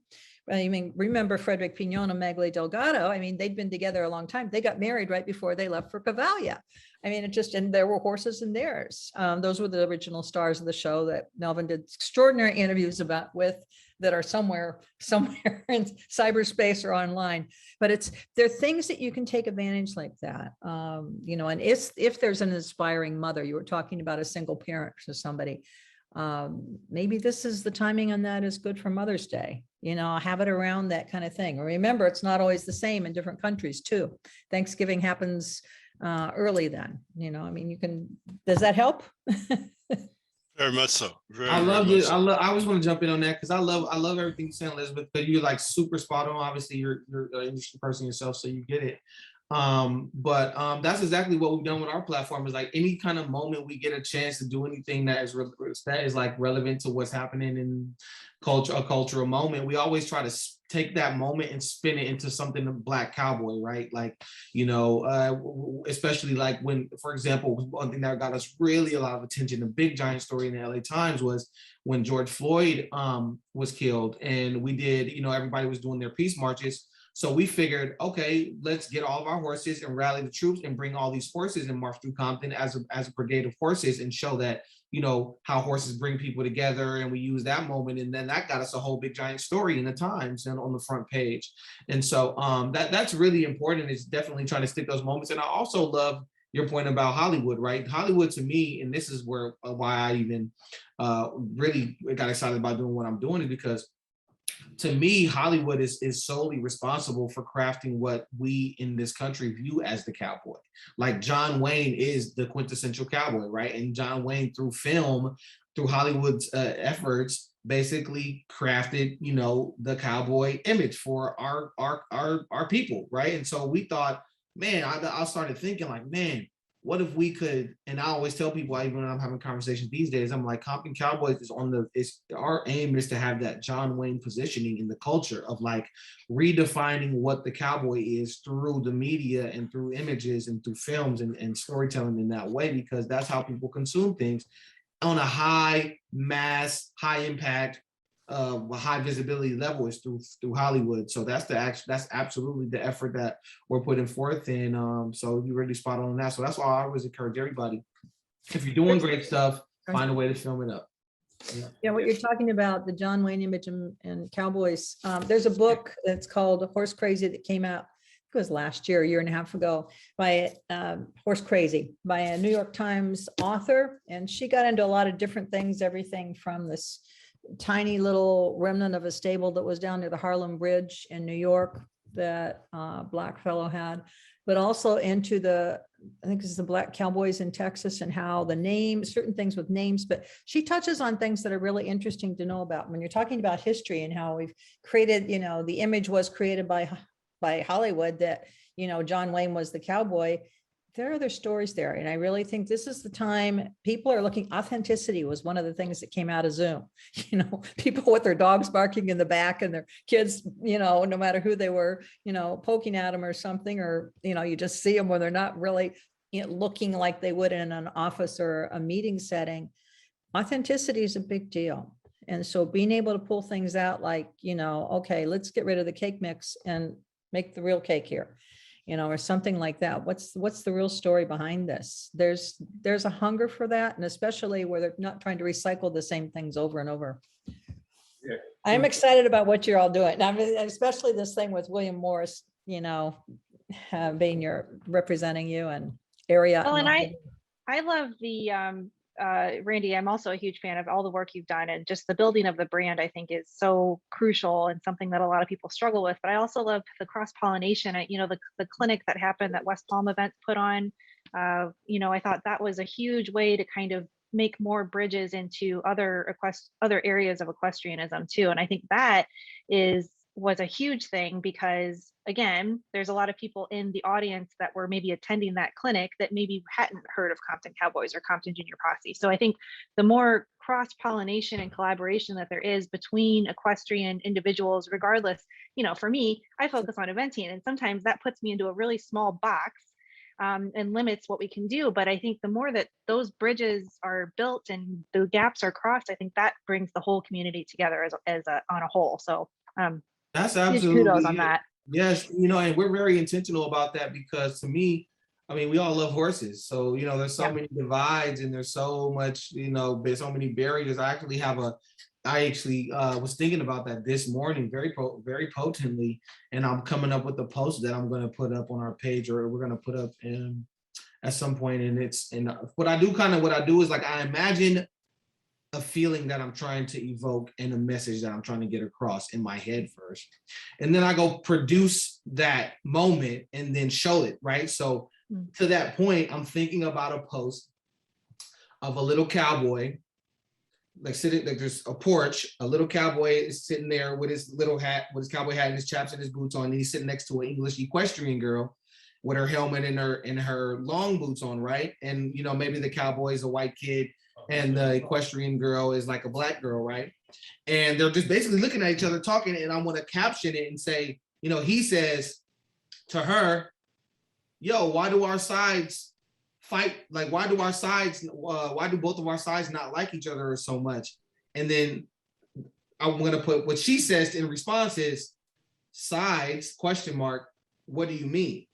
I mean, remember Frederick Pignon and Magali Delgado? I mean, they'd been together a long time. They got married right before they left for Cavalia. I mean, and there were horses in theirs. Those were the original stars of the show that Melvin did extraordinary interviews with that are somewhere in cyberspace or online. But there are things that you can take advantage like that. You know, and if there's an inspiring mother, you were talking about a single parent to somebody, maybe this is the timing on that is good for Mother's Day. You know, have it around that kind of thing. Remember, it's not always the same in different countries too. Thanksgiving happens early then, you know, I mean, does that help? Very much so. I love it. I always want to jump in on that because I love everything you said, Elizabeth, but you're like super spot on. Obviously you're an industry person yourself, so you get it. But that's exactly what we've done with our platform, is like any kind of moment we get a chance to do anything that is like relevant to what's happening in a cultural moment, we always try to take that moment and spin it into something of Black cowboy, right? Like, you know, especially like when, for example, one thing that got us really a lot of attention, the big giant story in the LA Times was when George Floyd was killed, and we did, you know, everybody was doing their peace marches. So we figured, okay, let's get all of our horses and rally the troops and bring all these horses and march through Compton as a brigade of horses and show that you know, how horses bring people together, and we use that moment, and then that got us a whole big giant story in the Times and on the front page. And so that's really important. It's definitely trying to stick those moments. And I also love your point about Hollywood, right? Hollywood to me, and this is where why I even really got excited about doing what I'm doing, is because to me, Hollywood is solely responsible for crafting what we in this country view as the cowboy. Like John Wayne is the quintessential cowboy, right? And John Wayne, through film, through Hollywood's efforts, basically crafted, you know, the cowboy image for our people, right? And so we thought, man, I started thinking like, man, what if we could, and I always tell people, even when I'm having conversations these days, I'm like, Compton Cowboys is our aim is to have that John Wayne positioning in the culture of like redefining what the cowboy is through the media and through images and through films and storytelling in that way, because that's how people consume things on a high mass, high impact, high visibility level is through Hollywood. So that's absolutely the effort that we're putting forth. And so you're really spot on that. So that's why I always encourage everybody, if you're doing great stuff, find a way to film it up. Yeah, what you're talking about, the John Wayne image and cowboys. There's a book that's called Horse Crazy that came out, it was last year, a year and a half ago, by Horse Crazy, by a New York Times author. And she got into a lot of different things, everything from this tiny little remnant of a stable that was down near the Harlem Bridge in New York that Black fellow had, but also into I think it's the Black Cowboys in Texas, and how the names, certain things with names, but she touches on things that are really interesting to know about when you're talking about history and how we've created, you know, the image was created by Hollywood that, you know, John Wayne was the cowboy. There are other stories there. And I really think this is the time people are looking. Authenticity was one of the things that came out of Zoom. You know, people with their dogs barking in the back and their kids, you know, no matter who they were, you know, poking at them or something, or, you know, you just see them when they're not really, you know, looking like they would in an office or a meeting setting. Authenticity is a big deal. And so being able to pull things out like, you know, okay, let's get rid of the cake mix and make the real cake here, you know, or something like that. What's the real story behind this? There's a hunger for that, and especially where they're not trying to recycle the same things over and over. Yeah. I'm excited about what you're all doing. I mean, especially this thing with William Morris, you know, being representing you and area. Well, and I love the Randy, I'm also a huge fan of all the work you've done, and just the building of the brand, I think, is so crucial and something that a lot of people struggle with. But I also love the cross-pollination. You know, the clinic that happened that West Palm events put on, you know, I thought that was a huge way to kind of make more bridges into other areas of equestrianism too. And I think that was a huge thing, because again, there's a lot of people in the audience that were maybe attending that clinic that maybe hadn't heard of Compton Cowboys or Compton Junior Posse. So I think the more cross-pollination and collaboration that there is between equestrian individuals, regardless, you know, for me, I focus on eventing, and sometimes that puts me into a really small box and limits what we can do. But I think the more that those bridges are built and the gaps are crossed, I think that brings the whole community together on a whole. So that's huge absolutely kudos on that. Yes, you know, and we're very intentional about that, because to me, I mean, we all love horses. So, you know, there's so many divides, and there's so much, you know, there's so many barriers. I actually was thinking about that this morning very potently, and I'm coming up with a post that I'm going to put up on our page, or we're going to put up at some point. And what I do is like, I imagine a feeling that I'm trying to evoke and a message that I'm trying to get across in my head first. And then I go produce that moment and then show it, right? So to that point, I'm thinking about a post of a little cowboy, like sitting, like there's a porch, a little cowboy is sitting there with his little hat, with his cowboy hat and his chaps and his boots on, and he's sitting next to an English equestrian girl with her helmet and her long boots on, right? And, you know, maybe the cowboy is a white kid and the equestrian girl is like a Black girl, right? And they're just basically looking at each other talking, and I want to caption it and say, you know, he says to her, yo, why do our sides fight? Like, why do both of our sides not like each other so much? And then I'm going to put what she says in response is, sides, ? What do you mean?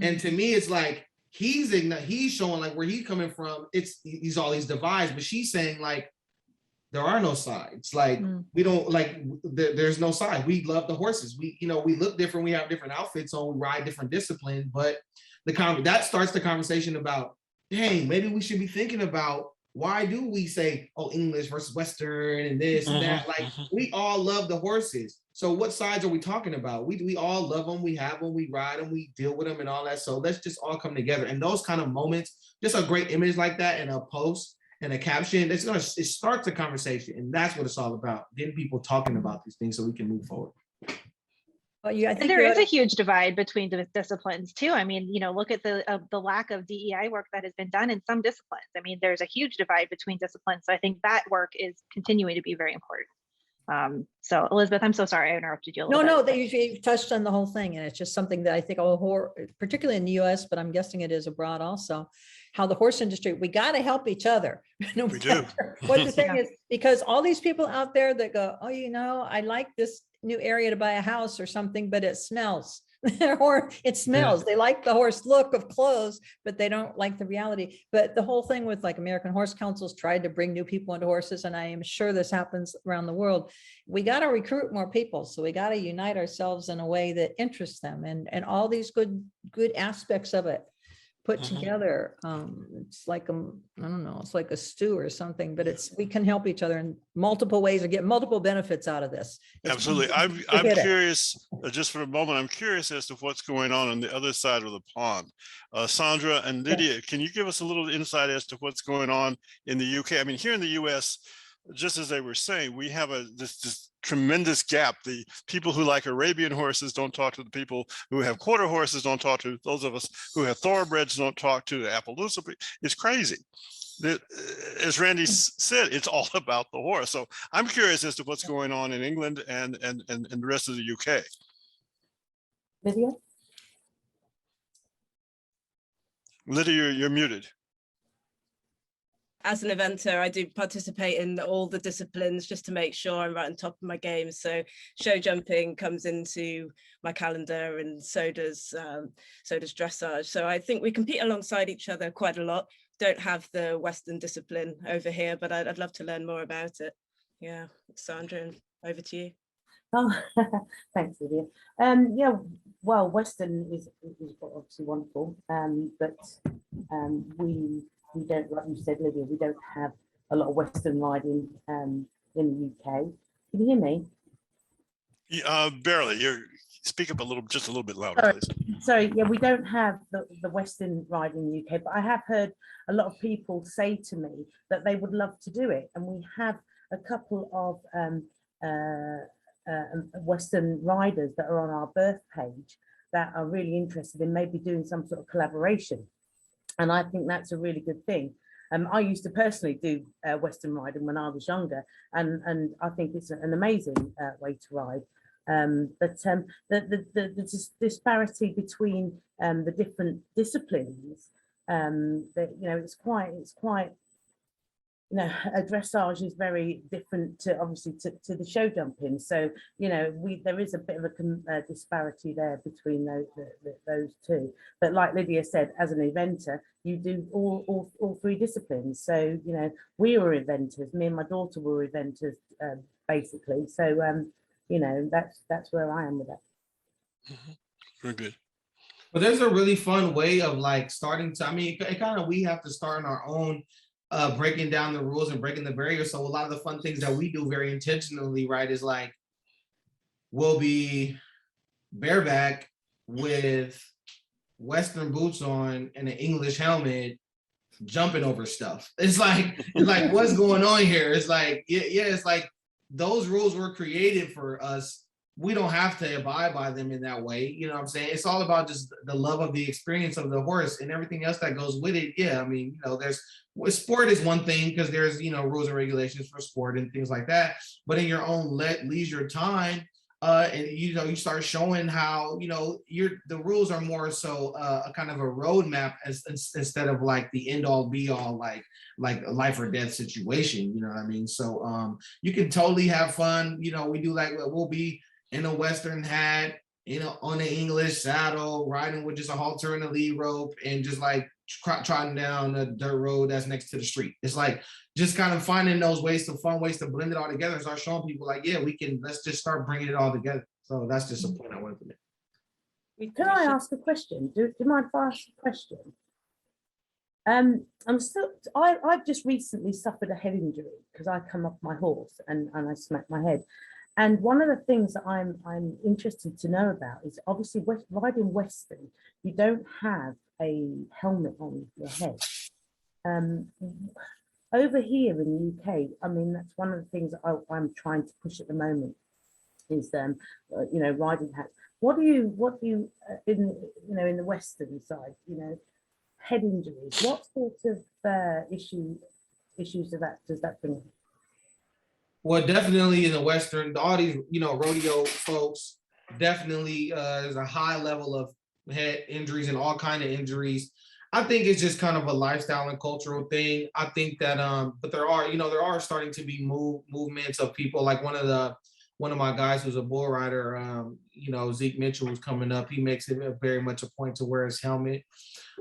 And to me, it's like, he's showing like where he's coming from. He's all these divides, but she's saying like there are no sides. Like we don't like there's no side. We love the horses. We look different. We have different outfits on. We ride different disciplines. But that starts the conversation about, hey, maybe we should be thinking about why do we say, oh, English versus Western and this and that. Like we all love the horses. So what sides are we talking about? We all love them. We have them. We ride them. We deal with them and all that. So let's just all come together. And those kind of moments, just a great image like that and a post and a caption, it starts a conversation, and that's what it's all about, getting people talking about these things so we can move forward. Well, I think there is a huge divide between the disciplines too. I mean, look at the lack of DEI work that has been done in some disciplines. I mean, there's a huge divide between disciplines. So I think that work is continuing to be very important. So Elizabeth, I'm so sorry I interrupted you a little bit. No, you've touched on the whole thing, and it's just something that I think particularly in the US, but I'm guessing it is abroad also, how the horse industry, we got to help each other. No We do. What the thing is, because all these people out there that go, oh, I like this new area to buy a house or something, but it smells. Or it smells. They like the horse look of clothes, but they don't like the reality. But the whole thing with like American Horse Councils tried to bring new people into horses, and I am sure this happens around the world. We got to recruit more people, so we got to unite ourselves in a way that interests them, and all these good aspects of it put together. It's like I don't know, it's like a stew or something, but we can help each other in multiple ways or get multiple benefits out of this. Absolutely. I'm curious, just for a moment, I'm curious as to what's going on the other side of the pond. Sandra and Lydia, can you give us a little insight as to what's going on in the UK? I mean, here in the US, just as they were saying, we have this tremendous gap. The people who like Arabian horses don't talk to the people who have quarter horses, don't talk to those of us who have thoroughbreds, don't talk to the Appaloosa. It's crazy. As Randy said, it's all about the horse. So I'm curious as to what's going on in England and the rest of the UK. Lydia? Lydia, you're muted. As an eventer, I do participate in all the disciplines just to make sure I'm right on top of my game. So show jumping comes into my calendar, and so does dressage. So I think we compete alongside each other quite a lot. Don't have the Western discipline over here, but I'd love to learn more about it. Yeah, Sandra, over to you. Oh, thanks, Lydia. Yeah, well, Western is obviously wonderful, but we don't, like you said, Lydia, we don't have a lot of Western riding in the UK. Can you hear me? Barely. Speak up just a little bit louder, please. Sorry, yeah, we don't have the Western riding in the UK, but I have heard a lot of people say to me that they would love to do it. And we have a couple of Western riders that are on our birth page that are really interested in maybe doing some sort of collaboration. And I think that's a really good thing. I used to personally do Western riding when I was younger, and I think it's an amazing way to ride. But the disparity between the different disciplines, it's quite. A dressage is very different to obviously to the show jumping. So there is a bit of a disparity there between those two. But like Lydia said, as an eventer, you do all three disciplines. So we were eventers. Me and my daughter were eventers basically. So that's where I am with that. Very good. But there's a really fun way of like starting to. I mean, it kind of we have to start on our own. Breaking down the rules and breaking the barriers. So a lot of the fun things that we do very intentionally, right, is like we'll be bareback with Western boots on and an English helmet jumping over stuff. It's like what's going on here? It's like, it's like those rules were created for us. We don't have to abide by them in that way. You know what I'm saying? It's all about just the love of the experience of the horse and everything else that goes with it. Yeah, I mean, sport is one thing because there's, rules and regulations for sport and things like that. But in your own leisure time, and you start showing how, the rules are more so a kind of a roadmap instead of like the end all be all, like a life or death situation. You know what I mean? So you can totally have fun. We do we'll be in a Western hat on the English saddle, riding with just a halter and a lead rope, and just like trotting down a dirt road that's next to the street. It's like just kind of finding those fun ways to blend it all together and start showing people like, yeah, let's just start bringing it all together. So that's just a point I wanted to make. Can I ask a question? Do you mind if I ask a question? I've just recently suffered a head injury because I come off my horse and I smacked my head. And one of the things that I'm interested to know about is obviously riding Western, you don't have a helmet on your head. Over here in the UK, I mean, that's one of the things that I'm trying to push at the moment is, riding hats. What do you in the Western side, head injuries, what sort of issues does that bring? Well, definitely in the Western, all these, rodeo folks, definitely there's a high level of head injuries and all kind of injuries. I think it's just kind of a lifestyle and cultural thing. I think that, but there are starting to be movements of people, like one of my guys who's a bull rider, Zeke Mitchell, who's coming up. He makes it very much a point to wear his helmet.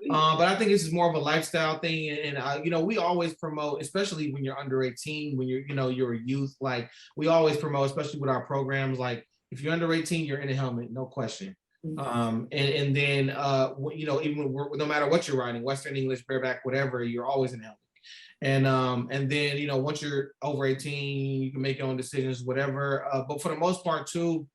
But I think this is more of a lifestyle thing. And we always promote, especially when you're under 18, when you're a youth, like we always promote, especially with our programs, like if you're under 18, you're in a helmet, no question. And then, even no matter what you're riding, Western, English, bareback, whatever, you're always in a helmet. And then, once you're over 18, you can make your own decisions, whatever. But for the most part too,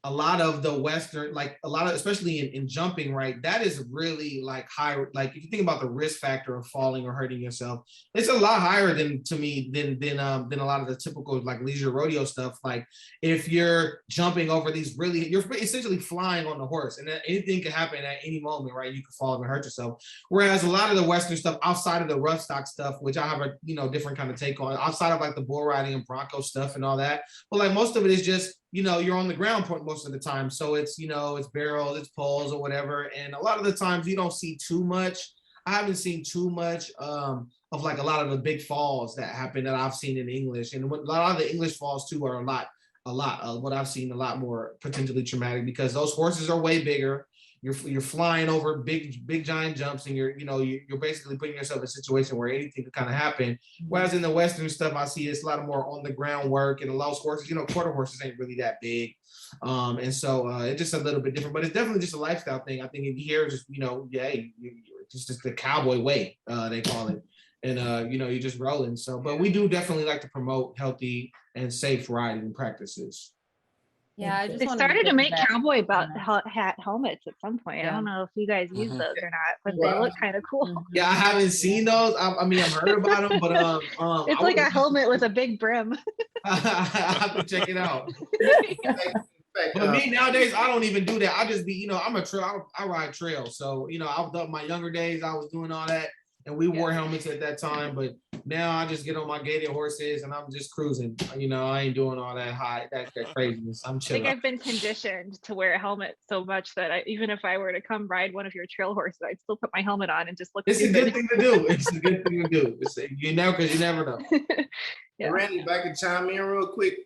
a lot of the Western, especially in jumping, right? That is really like high. Like if you think about the risk factor of falling or hurting yourself, it's a lot higher than a lot of the typical like leisure rodeo stuff. Like if you're jumping over these you're essentially flying on the horse, and anything can happen at any moment, right? You can fall and hurt yourself. Whereas a lot of the Western stuff outside of the rough stock stuff, which I have a different kind of take on, outside of like the bull riding and bronco stuff and all that, but like most of it is just you're on the ground most of the time. So it's, it's barrels, it's poles or whatever. And a lot of the times you don't see too much. I haven't seen too much of like a lot of the big falls that happen that I've seen in English. And a lot of the English falls too are a lot of what I've seen, a lot more potentially traumatic, because those horses are way bigger. You're flying over big giant jumps, and you're basically putting yourself in a situation where anything could kind of happen. Whereas in the Western stuff, I see it's a lot more on the ground work, and a lot of horses, quarter horses ain't really that big. And so it's just a little bit different, but it's definitely just a lifestyle thing. I think if you hear just, just the cowboy way, they call it. And, you're just rolling. So, but we do definitely like to promote healthy and safe riding practices. Yeah, I just They wanted started to make that. cowboy hat helmets at some point. I don't know if you guys use those or not, but they look kind of cool. Yeah, I haven't seen those. I mean, I've heard about them, but it's like a helmet with a big brim. I have to check it out. But me nowadays, I don't even do that. I just be, I'm a trail. I ride trail. So, I've done my younger days. I was doing all that, and we wore helmets at that time. But now I just get on my gated horses and I'm just cruising. I ain't doing all that high, that craziness. I'm chilling. I think I've been conditioned to wear a helmet so much that even if I were to come ride one of your trail horses, I'd still put my helmet on and just look. It's a good thing to do. It's a good thing to do. Because you never know. Yeah. Randy, if I could chime in real quick.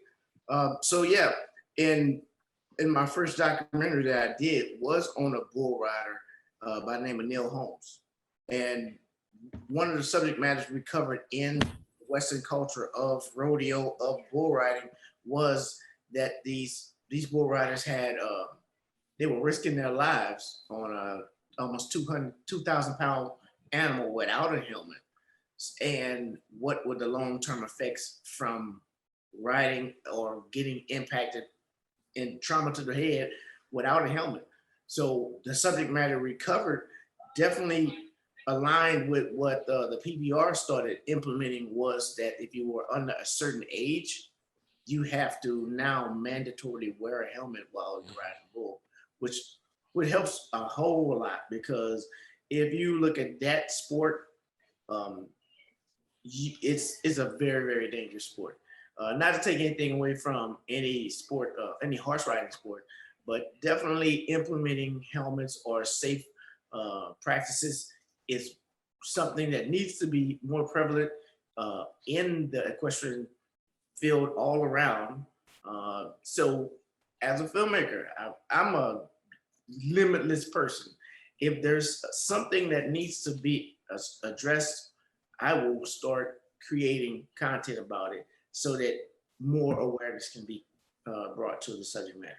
In my first documentary that I did was on a bull rider by the name of Neil Holmes. And one of the subject matters we covered in Western culture of rodeo, of bull riding, was that these bull riders had, they were risking their lives on a almost 2,000 pound animal without a helmet. And what were the long-term effects from riding or getting impacted and trauma to the head without a helmet? So the subject matter we covered definitely aligned with what the PBR started implementing, was that if you were under a certain age, you have to now mandatorily wear a helmet while you're riding bull, which helps a whole lot, because if you look at that sport, it's a very, very dangerous sport. Not to take anything away from any sport, any horse riding sport, but definitely implementing helmets or safe practices is something that needs to be more prevalent in the equestrian field all around. So as a filmmaker, I'm a limitless person. If there's something that needs to be addressed, I will start creating content about it so that more awareness can be brought to the subject matter.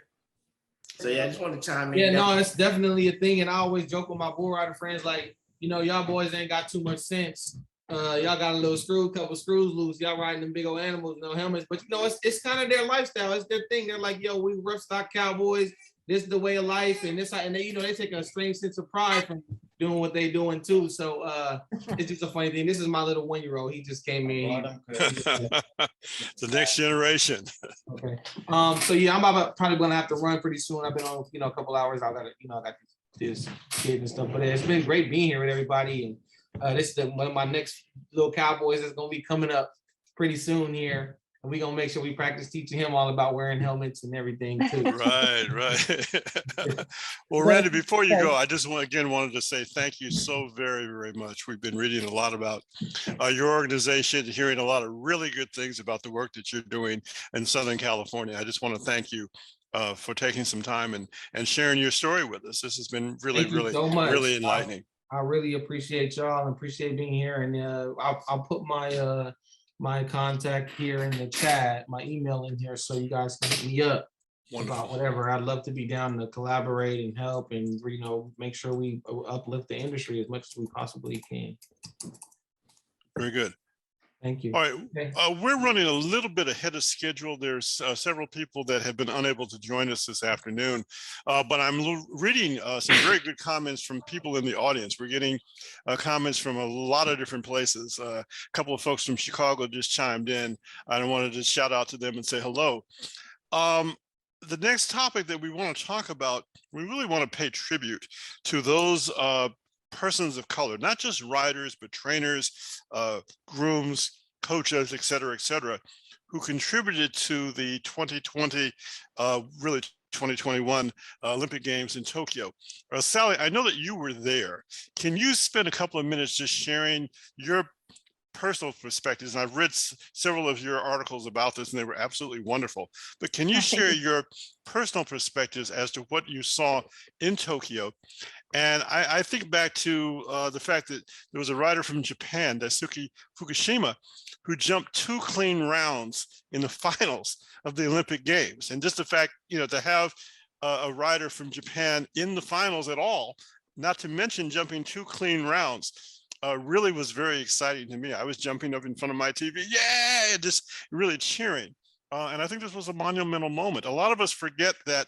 So yeah, I just wanted to chime in. Yeah, no, it's definitely a thing. And I always joke with my bull rider friends, like, you know, y'all boys ain't got too much sense. Y'all got a little couple screws loose. Y'all riding them big old animals, no helmets. But you know, it's kind of their lifestyle. It's their thing. They're like, yo, we rough stock cowboys. This is the way of life, and this, and they, you know, they take a strange sense of pride from doing what they doing too. So it's just a funny thing. This is my little 1-year-old. He just came in. The next generation. Okay. So yeah, probably gonna have to run pretty soon. I've been on, you know, a couple hours. I got this kid and stuff. But it's been great being here with everybody. And this is one of my next little cowboys that's gonna be coming up pretty soon here. And we're gonna make sure we practice teaching him all about wearing helmets and everything too. Right. Well, Randy, before you go, I just wanted to say thank you so very, very much. We've been reading a lot about your organization, hearing a lot of really good things about the work that you're doing in Southern California. I just want to thank you for taking some time and sharing your story with us. This has been really enlightening. I really appreciate y'all and appreciate being here. And I'll put my contact here in the chat, my email in here, so you guys can hit me up. Wonderful. About whatever. I'd love to be down to collaborate and help and, you know, make sure we uplift the industry as much as we possibly can. Very good. Thank you. All right, we're running a little bit ahead of schedule. There's several people that have been unable to join us this afternoon, but I'm reading some very good comments from people in the audience. We're getting comments from a lot of different places. A couple of folks from Chicago just chimed in. I wanted to shout out to them and say hello. The next topic that we want to talk about, we really want to pay tribute to those persons of color, not just riders, but trainers, grooms, coaches, et cetera, who contributed to the 2020, really 2021 Olympic Games in Tokyo. Sally, I know that you were there. Can you spend a couple of minutes just sharing your personal perspectives? And I've read several of your articles about this, and they were absolutely wonderful. But can you share your personal perspectives as to what you saw in Tokyo? And I think back to the fact that there was a rider from Japan, Daisuke Fukushima, who jumped 2 clean rounds in the finals of the Olympic Games. And just the fact, you know, to have a rider from Japan in the finals at all, not to mention jumping 2 clean rounds, really was very exciting to me. I was jumping up in front of my TV, yeah, just really cheering. And I think this was a monumental moment. A lot of us forget that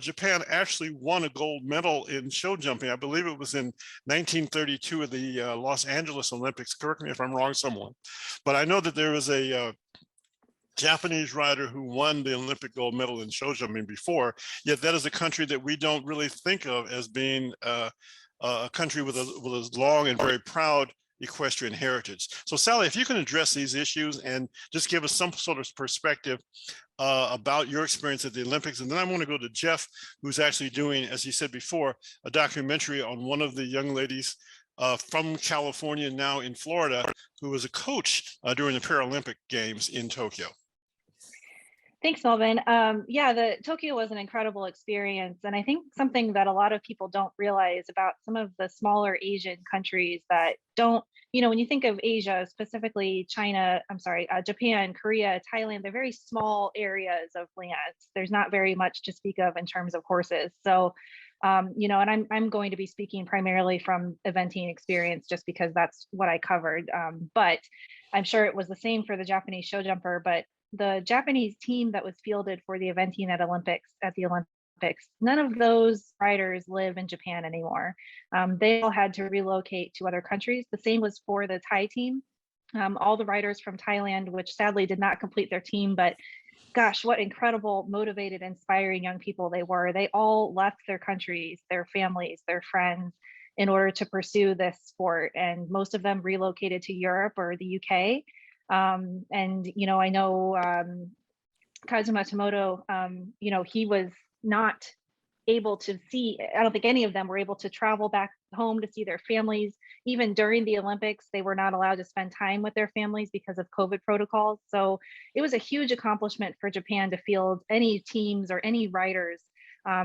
Japan actually won a gold medal in show jumping. I believe it was in 1932 at the Los Angeles Olympics. Correct me if I'm wrong, someone. But I know that there was a Japanese rider who won the Olympic gold medal in show jumping before, yet that is a country that we don't really think of as being a country with a long and very proud equestrian heritage. So Sally, if you can address these issues and just give us some sort of perspective about your experience at the Olympics. And then I want to go to Jeff, who's actually doing, as he said before, a documentary on one of the young ladies from California, now in Florida, who was a coach during the Paralympic Games in Tokyo. Thanks, Melvin. Yeah, the Tokyo was an incredible experience. And I think something that a lot of people don't realize about some of the smaller Asian countries that don't, you know, when you think of Asia, specifically Japan, Korea, Thailand, they're very small areas of land. There's not very much to speak of in terms of horses. So, you know, and I'm going to be speaking primarily from eventing experience just because that's what I covered. But I'm sure it was the same for the Japanese show jumper, but the Japanese team that was fielded for the eventing at the Olympics, none of those riders live in Japan anymore. They all had to relocate to other countries. The same was for the Thai team. All the riders from Thailand, which sadly did not complete their team, but gosh, what incredible, motivated, inspiring young people they were. They all left their countries, their families, their friends in order to pursue this sport. And most of them relocated to Europe or the UK. And, you know, I know Kazuma Tomoto, you know, he was not able to see, I don't think any of them were able to travel back home to see their families. Even during the Olympics, they were not allowed to spend time with their families because of COVID protocols. So it was a huge accomplishment for Japan to field any teams or any riders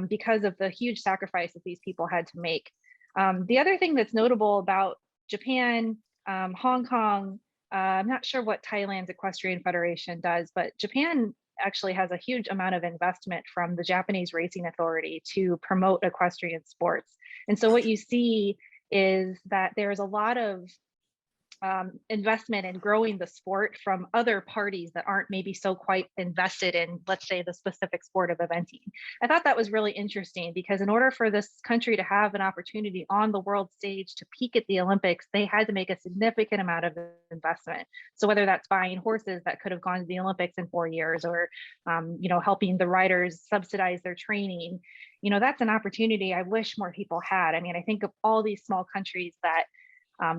because of the huge sacrifice that these people had to make. The other thing that's notable about Japan, Hong Kong, I'm not sure what Thailand's Equestrian Federation does, but Japan actually has a huge amount of investment from the Japanese Racing Authority to promote equestrian sports. And so what you see is that there's a lot of investment in growing the sport from other parties that aren't maybe so quite invested in, let's say, the specific sport of eventing. I thought that was really interesting because in order for this country to have an opportunity on the world stage to peak at the Olympics, they had to make a significant amount of investment. So whether that's buying horses that could have gone to the Olympics in 4 years, or helping the riders subsidize their training, that's an opportunity I wish more people had. I mean, I think of all these small countries that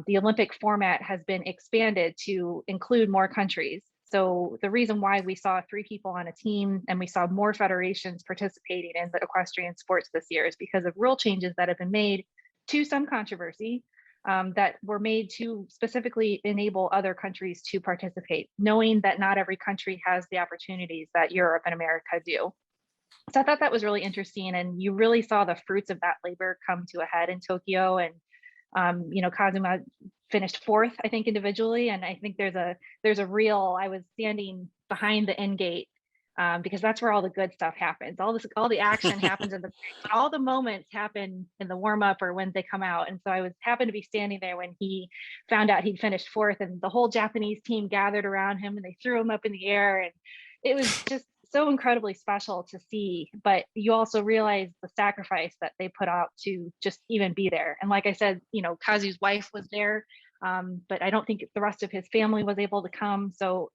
the Olympic format has been expanded to include more countries. So the reason why we saw 3 people on a team and we saw more federations participating in the equestrian sports this year is because of rule changes that have been made, to some controversy, that were made to specifically enable other countries to participate, knowing that not every country has the opportunities that Europe and America do. So I thought that was really interesting, and you really saw the fruits of that labor come to a head in Tokyo. And Kazuma finished 4th, I think, individually. And I think there's a real, I was standing behind the end gate because that's where all the good stuff happens. All the action happens all the moments happen in the warm up or when they come out. And so I happened to be standing there when he found out he'd finished 4th, and the whole Japanese team gathered around him and they threw him up in the air. And it was just so incredibly special to see, but you also realize the sacrifice that they put out to just even be there. And like I said, Kazu's wife was there, but I don't think the rest of his family was able to come. So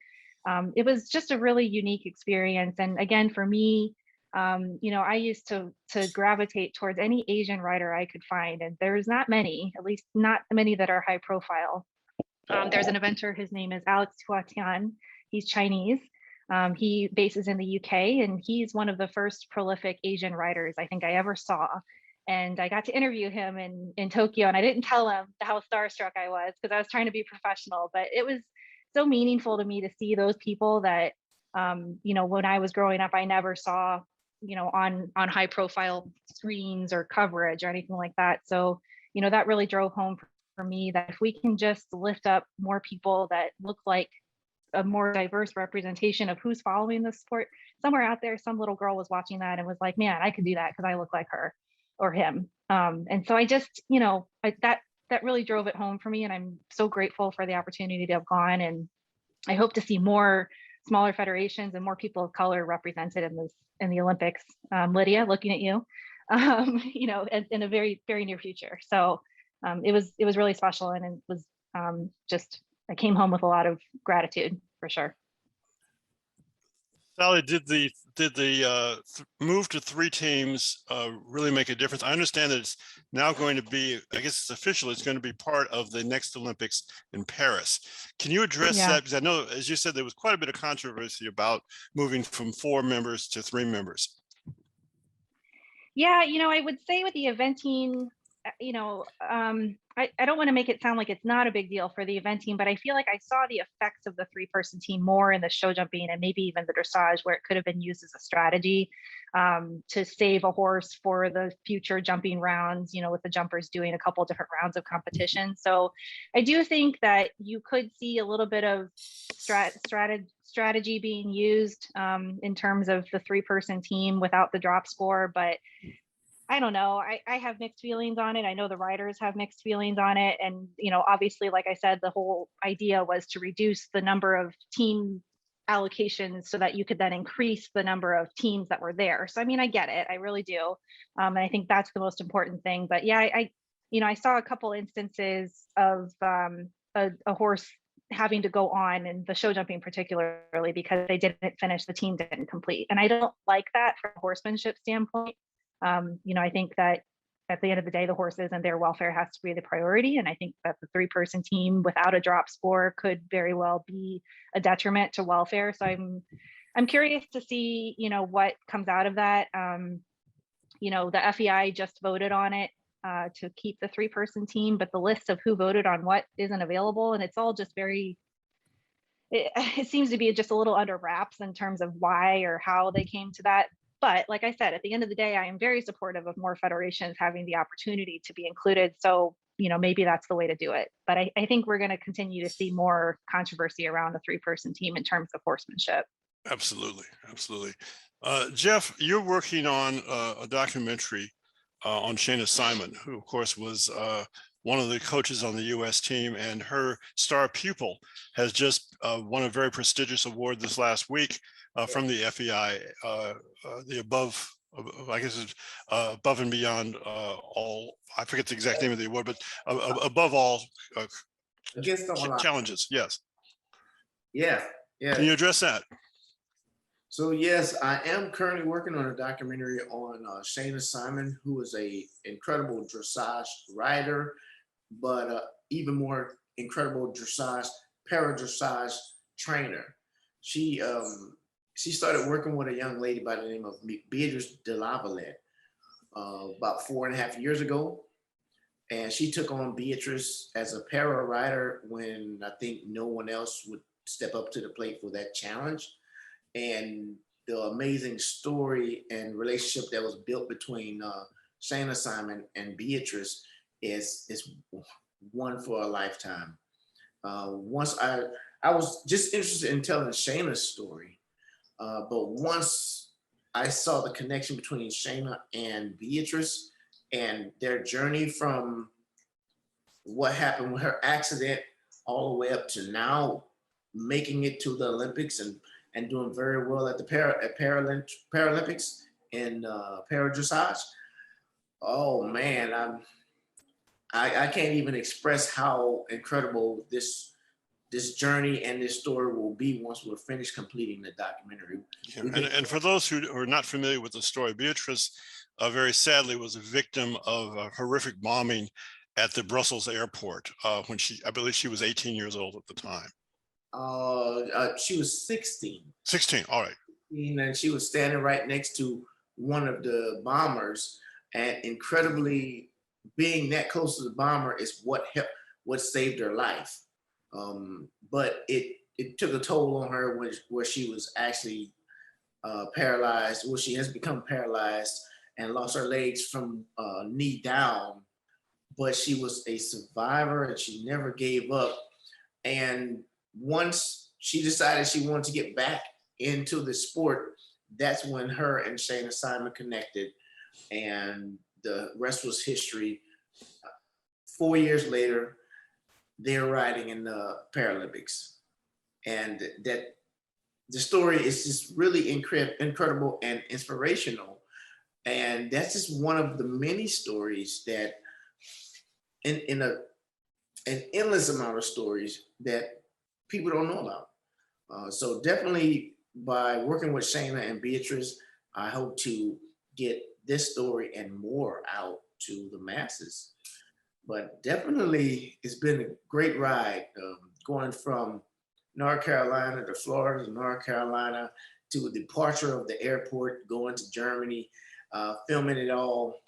it was just a really unique experience. And again, for me, I used to gravitate towards any Asian rider I could find, and there's not many, at least not many that are high profile. There's an eventer, his name is Alex Huatian. He's Chinese. He bases in the UK, and he's one of the first prolific Asian riders I think I ever saw. And I got to interview him in Tokyo, and I didn't tell him how starstruck I was because I was trying to be professional, but it was so meaningful to me to see those people that, when I was growing up, I never saw, on high profile screens or coverage or anything like that. So, that really drove home for me that if we can just lift up more people that look like a more diverse representation of who's following this sport, somewhere out there, some little girl was watching that and was like, man, I could do that because I look like her or him. And so I just, that really drove it home for me. And I'm so grateful for the opportunity to have gone. And I hope to see more smaller federations and more people of color represented in the Olympics. Lydia, looking at you, in a very, very near future. So it was really special. And it was I came home with a lot of gratitude for sure. Sally, did the move to 3 teams really make a difference? I understand that it's now going to be, I guess it's official, it's going to be part of the next Olympics in Paris. Can you address that? Because I know, as you said, there was quite a bit of controversy about moving from 4 members to 3 members. Yeah, I would say with the eventing, I don't want to make it sound like it's not a big deal for the eventing, but I feel like I saw the effects of the 3-person team more in the show jumping and maybe even the dressage, where it could have been used as a strategy to save a horse for the future jumping rounds, with the jumpers doing a couple different rounds of competition. So I do think that you could see a little bit of strategy being used in terms of the 3-person team without the drop score, but I don't know. I have mixed feelings on it. I know the riders have mixed feelings on it. And, obviously, like I said, the whole idea was to reduce the number of team allocations so that you could then increase the number of teams that were there. So, I mean, I get it. I really do. And I think that's the most important thing. But yeah, I saw a couple instances of a horse having to go on, and the show jumping particularly, because they didn't finish, the team didn't complete. And I don't like that from a horsemanship standpoint. I think that at the end of the day, the horses and their welfare has to be the priority. And I think that the 3-person team without a drop score could very well be a detriment to welfare. So I'm curious to see, what comes out of that. The FEI just voted on it to keep the 3-person team, but the list of who voted on what isn't available. And it's all just very, it seems to be just a little under wraps in terms of why or how they came to that. But like I said, at the end of the day, I am very supportive of more federations having the opportunity to be included. So, you know, maybe that's the way to do it. But I think we're going to continue to see more controversy around the 3-person team in terms of horsemanship. Absolutely, absolutely. Jeff, you're working on a documentary on Shayna Simon, who of course was one of the coaches on the U.S. team, and her star pupil has just won a very prestigious award this last week from the FEI, the above, I guess it's above and beyond all, I forget the exact name of the award, but above all Against all odds. challenges. Yes. Yeah, yeah. Can you address that? So yes, I am currently working on a documentary on Shayna Simon, who is a incredible dressage rider, but even more incredible dressage, para-dressage trainer. She started working with a young lady by the name of Beatrice Delavalette about 4.5 years ago. And she took on Beatrice as a para rider when I think no one else would step up to the plate for that challenge. And the amazing story and relationship that was built between Shayna Simon and Beatrice is one for a lifetime. Once I was just interested in telling Shayna's story, but once I saw the connection between Shayna and Beatrice and their journey from what happened with her accident all the way up to now making it to the Olympics and doing very well at the Paralympics in para-dressage. Oh man, I can't even express how incredible this journey and this story will be once we're finished completing the documentary. Yeah. And for those who are not familiar with the story, Beatrice very sadly was a victim of a horrific bombing at the Brussels airport when I believe she was 18 years old at the time. She was 16. 16, all right. And she was standing right next to one of the bombers, and incredibly being that close to the bomber is what saved her life. But it took a toll on her where she was actually paralyzed, where she has become paralyzed and lost her legs from knee down. But she was a survivor and she never gave up. And once she decided she wanted to get back into the sport, that's when her and Shayna Simon connected, and the rest was history. 4 years later, they're riding in the Paralympics, and that the story is just really incredible and inspirational. And that's just one of the many stories that in an endless amount of stories that people don't know about. So definitely by working with Shayna and Beatrice, I hope to get this story and more out to the masses. But definitely it's been a great ride, going from North Carolina to Florida to North Carolina to the departure of the airport, going to Germany, filming it all.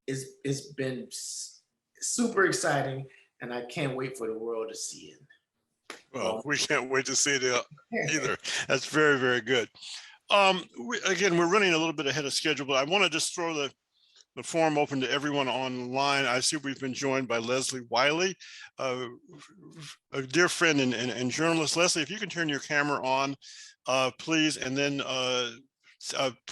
It's been super exciting, and I can't wait for the world to see it. Well, we can't wait to see it either. That's very, very good. Again, we're running a little bit ahead of schedule, but I want to just throw the forum open to everyone online. I see we've been joined by Leslie Wiley, a dear friend and journalist. Leslie, if you can turn your camera on, please, and then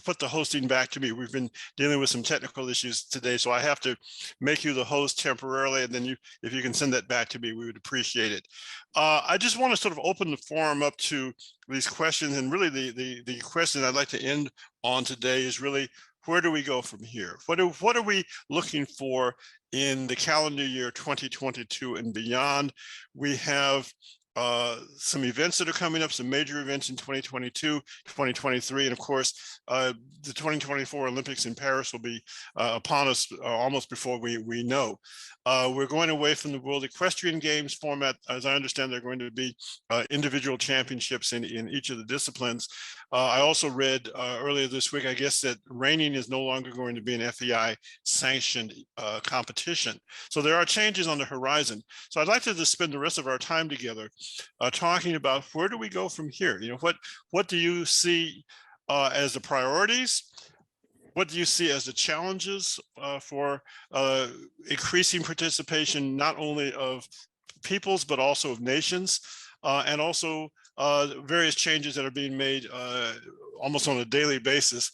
put the hosting back to me. We've been dealing with some technical issues today, so I have to make you the host temporarily, and then if you can send that back to me, we would appreciate it. I just want to sort of open the forum up to these questions, and really the question I'd like to end on today is really, where do we go from here? What are we looking for in the calendar year 2022 and beyond? We have some events that are coming up, some major events in 2022, 2023, and of course, the 2024 Olympics in Paris will be upon us almost before we know. We're going away from the World Equestrian Games format. As I understand, they're going to be individual championships in each of the disciplines. I also read earlier this week, I guess, that reining is no longer going to be an FEI sanctioned competition. So there are changes on the horizon. So I'd like to just spend the rest of our time together talking about where do we go from here? You know, what do you see as the priorities? What do you see as the challenges for increasing participation, not only of peoples, but also of nations, and also various changes that are being made almost on a daily basis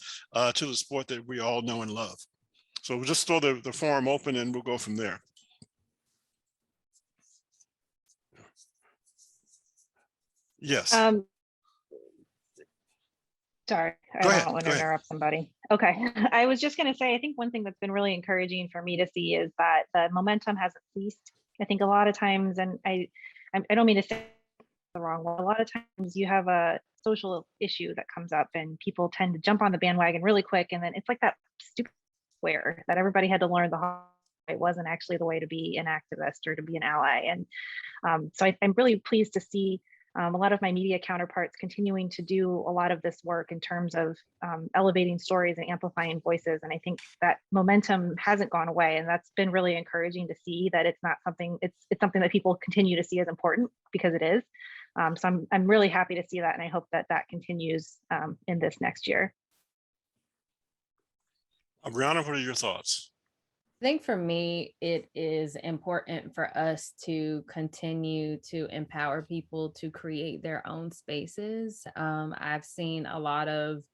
to the sport that we all know and love. So we'll just throw the forum open and we'll go from there. Yes. Sorry, I Go don't ahead, want go to ahead. interrupt somebody. Okay, I was just going to say, I think one thing that's been really encouraging for me to see is that the momentum hasn't ceased. I think a lot of times, and I don't mean to say the wrong way, a lot of times you have a social issue that comes up and people tend to jump on the bandwagon really quick, and then it's like that stupid square that everybody had to learn the hard way. It wasn't actually the way to be an activist or to be an ally. And so I'm really pleased to see a lot of my media counterparts continuing to do a lot of this work in terms of elevating stories and amplifying voices. And I think that momentum hasn't gone away. And that's been really encouraging to see that it's not something, it's something that people continue to see as important, because it is. So I'm really happy to see that. And I hope that that continues in this next year. Brianna, what are your thoughts? I think for me, it is important for us to continue to empower people to create their own spaces. I've seen a lot of,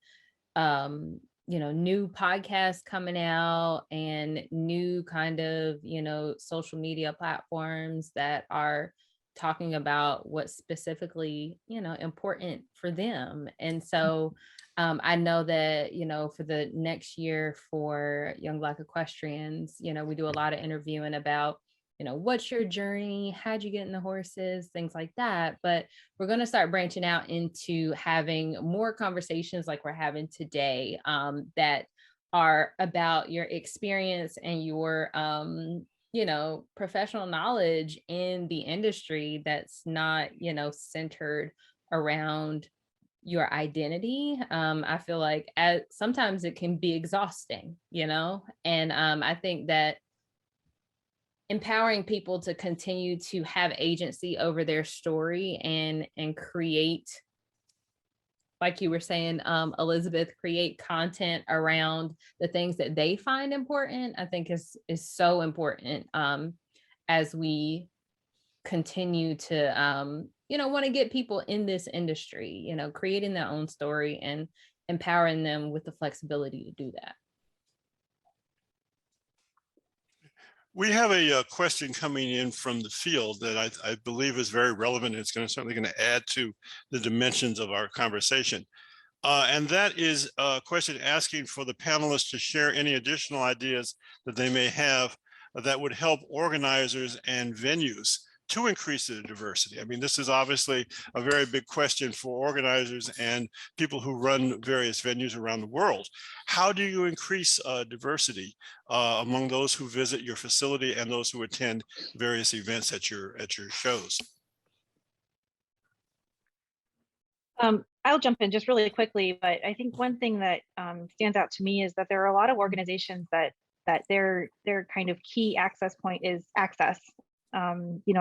new podcasts coming out and new kind of, social media platforms that are talking about what's specifically, important for them. And so I know that, for the next year for Young Black Equestrians, we do a lot of interviewing about, what's your journey? How'd you get in the horses? Things like that. But we're going to start branching out into having more conversations like we're having today that are about your experience and your, professional knowledge in the industry that's not, centered around your identity. I feel like sometimes it can be exhausting, and I think that empowering people to continue to have agency over their story and create, like you were saying, Elizabeth, create content around the things that they find important, I think is so important as we continue to want to get people in this industry, creating their own story and empowering them with the flexibility to do that. We have a question coming in from the field that I believe is very relevant. It's certainly going to add to the dimensions of our conversation. And that is a question asking for the panelists to share any additional ideas that they may have that would help organizers and venues to increase the diversity. I mean, this is obviously a very big question for organizers and people who run various venues around the world. How do you increase diversity among those who visit your facility and those who attend various events at your shows? I'll jump in just really quickly, but I think one thing that stands out to me is that there are a lot of organizations that their kind of key access point is access.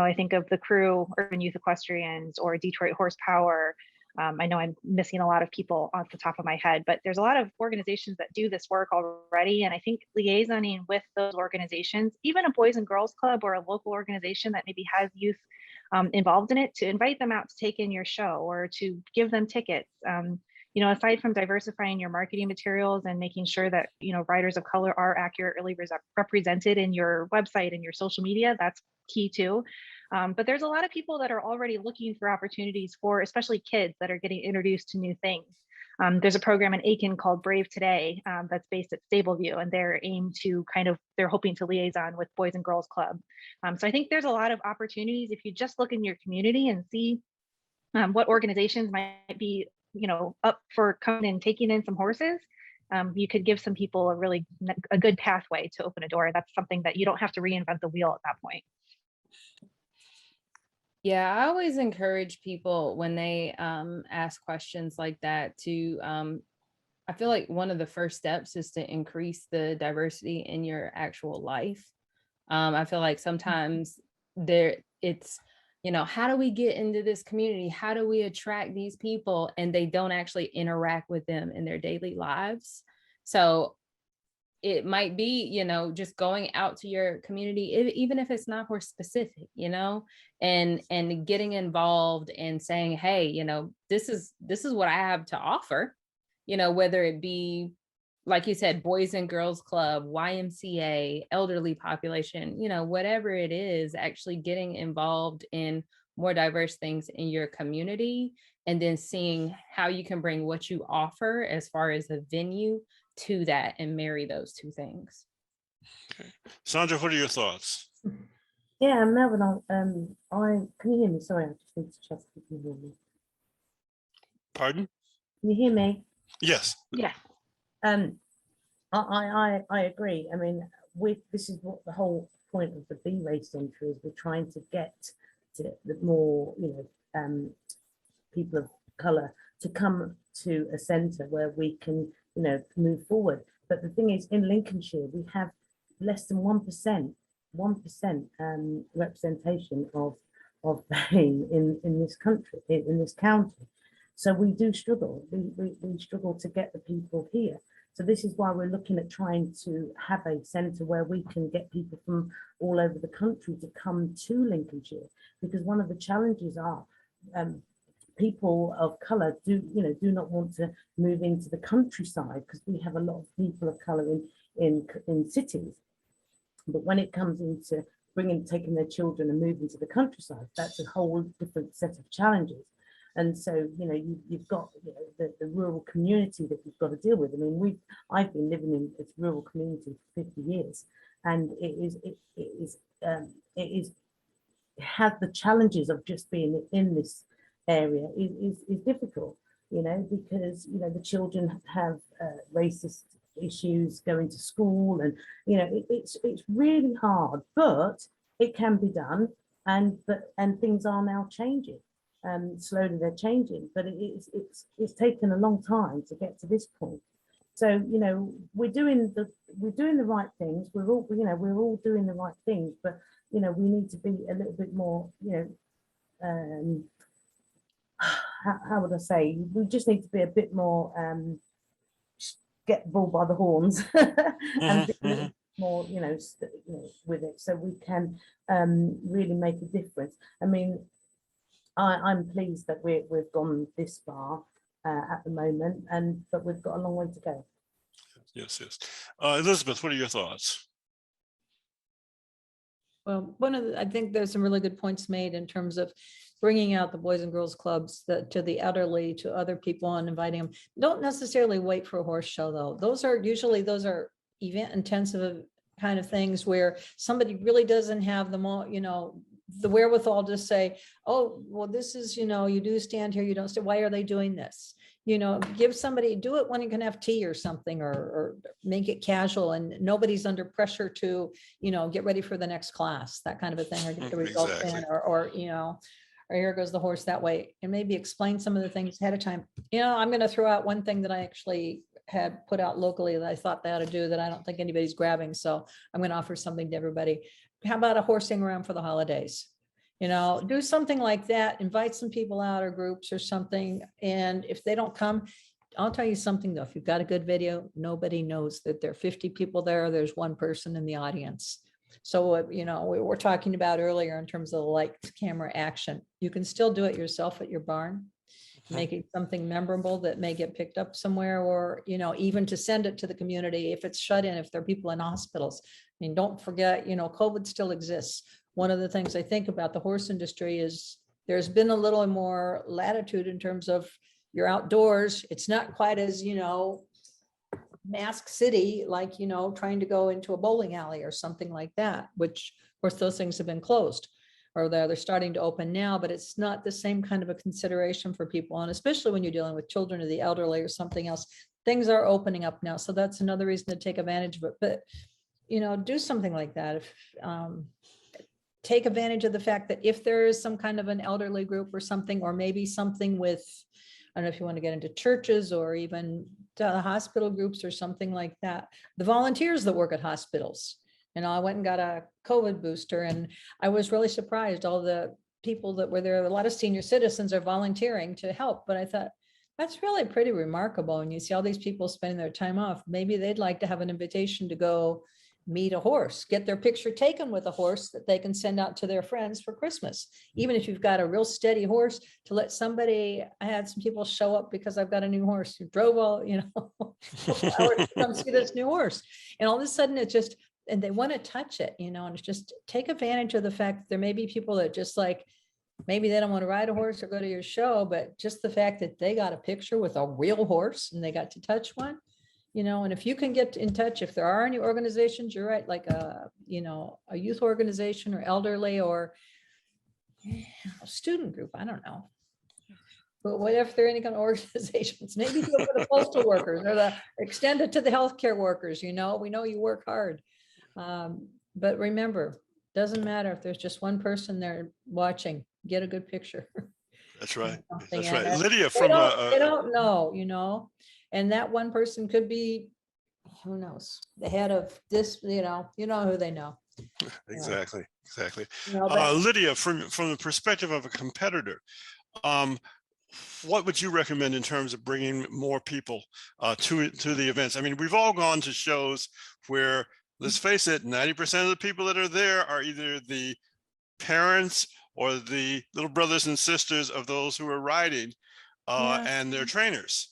I think of the Crew, Urban Youth Equestrians, or Detroit Horsepower. I know I'm missing a lot of people off the top of my head, but there's a lot of organizations that do this work already. And I think liaisoning with those organizations, even a Boys and Girls Club or a local organization that maybe has youth involved in it, to invite them out to take in your show or to give them tickets. Aside from diversifying your marketing materials and making sure that, riders of color are accurately represented in your website and your social media, that's key too. But there's a lot of people that are already looking for opportunities for, especially kids that are getting introduced to new things. There's a program in Aiken called Brave Today that's based at Stableview, and they're aimed to they're hoping to liaison with Boys and Girls Club. So I think there's a lot of opportunities if you just look in your community and see what organizations might be, up for coming and taking in some horses. You could give some people a good pathway to open a door. That's something that you don't have to reinvent the wheel at that point. Yeah, I always encourage people when they ask questions like that to, I feel like one of the first steps is to increase the diversity in your actual life. I feel like sometimes it's, how do we get into this community? How do we attract these people? And they don't actually interact with them in their daily lives. So it might be, just going out to your community, even if it's not horse specific, and getting involved and saying, hey, this is what I have to offer, whether it be, like you said, Boys and Girls Club, YMCA, elderly population, whatever it is, actually getting involved in more diverse things in your community, and then seeing how you can bring what you offer as far as a venue to that and marry those two things. Okay. Sandra, what are your thoughts? Yeah, Melvin, can you hear me? Sorry, I just need to check if you hear me. Pardon? Can you hear me? Yes. Yeah. I agree. I mean, this is what the whole point of the B race centre is. We're trying to get to the more, people of colour to come to a centre where we can, move forward. But the thing is, in Lincolnshire, we have less than 1% representation of BAME in this country, in this county. So we do struggle. We struggle to get the people here. So this is why we're looking at trying to have a centre where we can get people from all over the country to come to Lincolnshire, because one of the challenges are people of colour do not want to move into the countryside, because we have a lot of people of colour in cities. But when it comes into taking their children and moving to the countryside, that's a whole different set of challenges. And so, you've got the rural community that you've got to deal with. I mean, I've been living in this rural community for 50 years, and it has the challenges of just being in this area is difficult, because the children have racist issues going to school, and it's really hard, but it can be done, and things are now changing. Slowly they're changing, but it's taken a long time to get to this point. So we're doing the right things. We're all doing the right things, but we need to be a little bit more, how would I say? We just need to be a bit more get the bull by the horns and be a little more, with it, so we can really make a difference. I mean, I'm pleased that we've gone this far at the moment, but we've got a long way to go. Yes. Elizabeth, what are your thoughts? Well, I think there's some really good points made in terms of bringing out the Boys and Girls Clubs to the elderly, to other people, and inviting them. Don't necessarily wait for a horse show, though. Those are event intensive kind of things where somebody really doesn't have the wherewithal to say, oh, well, this is, you do stand here, you don't stand. Why are they doing this? Give somebody, do it when you can have tea or something, or make it casual and nobody's under pressure to, get ready for the next class, that kind of a thing, or get the results in, or here goes the horse that way, and maybe explain some of the things ahead of time. I'm going to throw out one thing that I actually had put out locally that I thought they ought to do that I don't think anybody's grabbing. So I'm going to offer something to everybody. How about a horsing around for the holidays? Do something like that, invite some people out or groups or something. And if they don't come, I'll tell you something though, if you've got a good video, nobody knows that there are 50 people there. There's one person in the audience. So, we were talking about earlier in terms of the lights, camera, action. You can still do it yourself at your barn, make it something memorable that may get picked up somewhere, or, even to send it to the community if it's shut in, if there are people in hospitals. I mean, don't forget, COVID still exists. One of the things I think about the horse industry is there's been a little more latitude in terms of, you're outdoors. It's not quite as, mask city, like, trying to go into a bowling alley or something like that, which of course those things have been closed or they're starting to open now, but it's not the same kind of a consideration for people. And especially when you're dealing with children or the elderly or something else, things are opening up now. So that's another reason to take advantage of it. But, do something like that. If, take advantage of the fact that if there is some kind of an elderly group or something, or maybe something with, I don't know if you want to get into churches or even to hospital groups or something like that. The volunteers that work at hospitals. I went and got a COVID booster and I was really surprised. All the people that were there, a lot of senior citizens are volunteering to help. But I thought, that's really pretty remarkable. And you see all these people spending their time off. Maybe they'd like to have an invitation to go meet a horse, get their picture taken with a horse that they can send out to their friends for Christmas. Even if you've got a real steady horse, to let somebody, I had some people show up because I've got a new horse who drove all, hours to come see this new horse. And all of a sudden it just, and they want to touch it, and it's just take advantage of the fact that there may be people that just like, maybe they don't want to ride a horse or go to your show, but just the fact that they got a picture with a real horse and they got to touch one. And if you can get in touch, if there are any organizations, you're right, like a youth organization or elderly or a student group, I don't know. But what if there are any kind of organizations, maybe do it for the postal workers or the extended to the healthcare workers, we know you work hard. But remember, doesn't matter if there's just one person there watching, get a good picture. That's right. Something That's and right. Lydia, they from don't know, and that one person could be, who knows, the head of this, who they know. exactly. But Lydia, from the perspective of a competitor, what would you recommend in terms of bringing more people to the events? I mean, we've all gone to shows where, let's face it, 90% of the people that are there are either the parents or the little brothers and sisters of those who are riding and their trainers.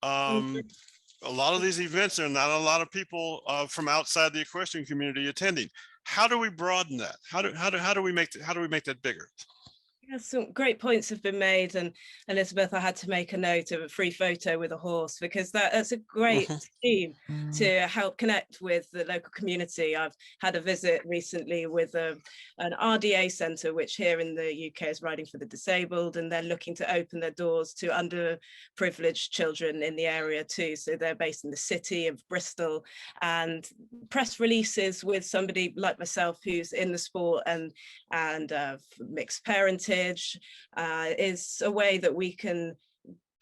A lot of these events are not a lot of people from outside the equestrian community attending. How do we broaden that? How do we make that bigger? Yeah, some great points have been made, and Elizabeth, I had to make a note of a free photo with a horse because that's a great scheme to help connect with the local community. I've had a visit recently with an RDA centre, which here in the UK is Riding for the Disabled, and they're looking to open their doors to underprivileged children in the area too. So they're based in the city of Bristol, and press releases with somebody like myself who's in the sport and mixed parenting is a way that we can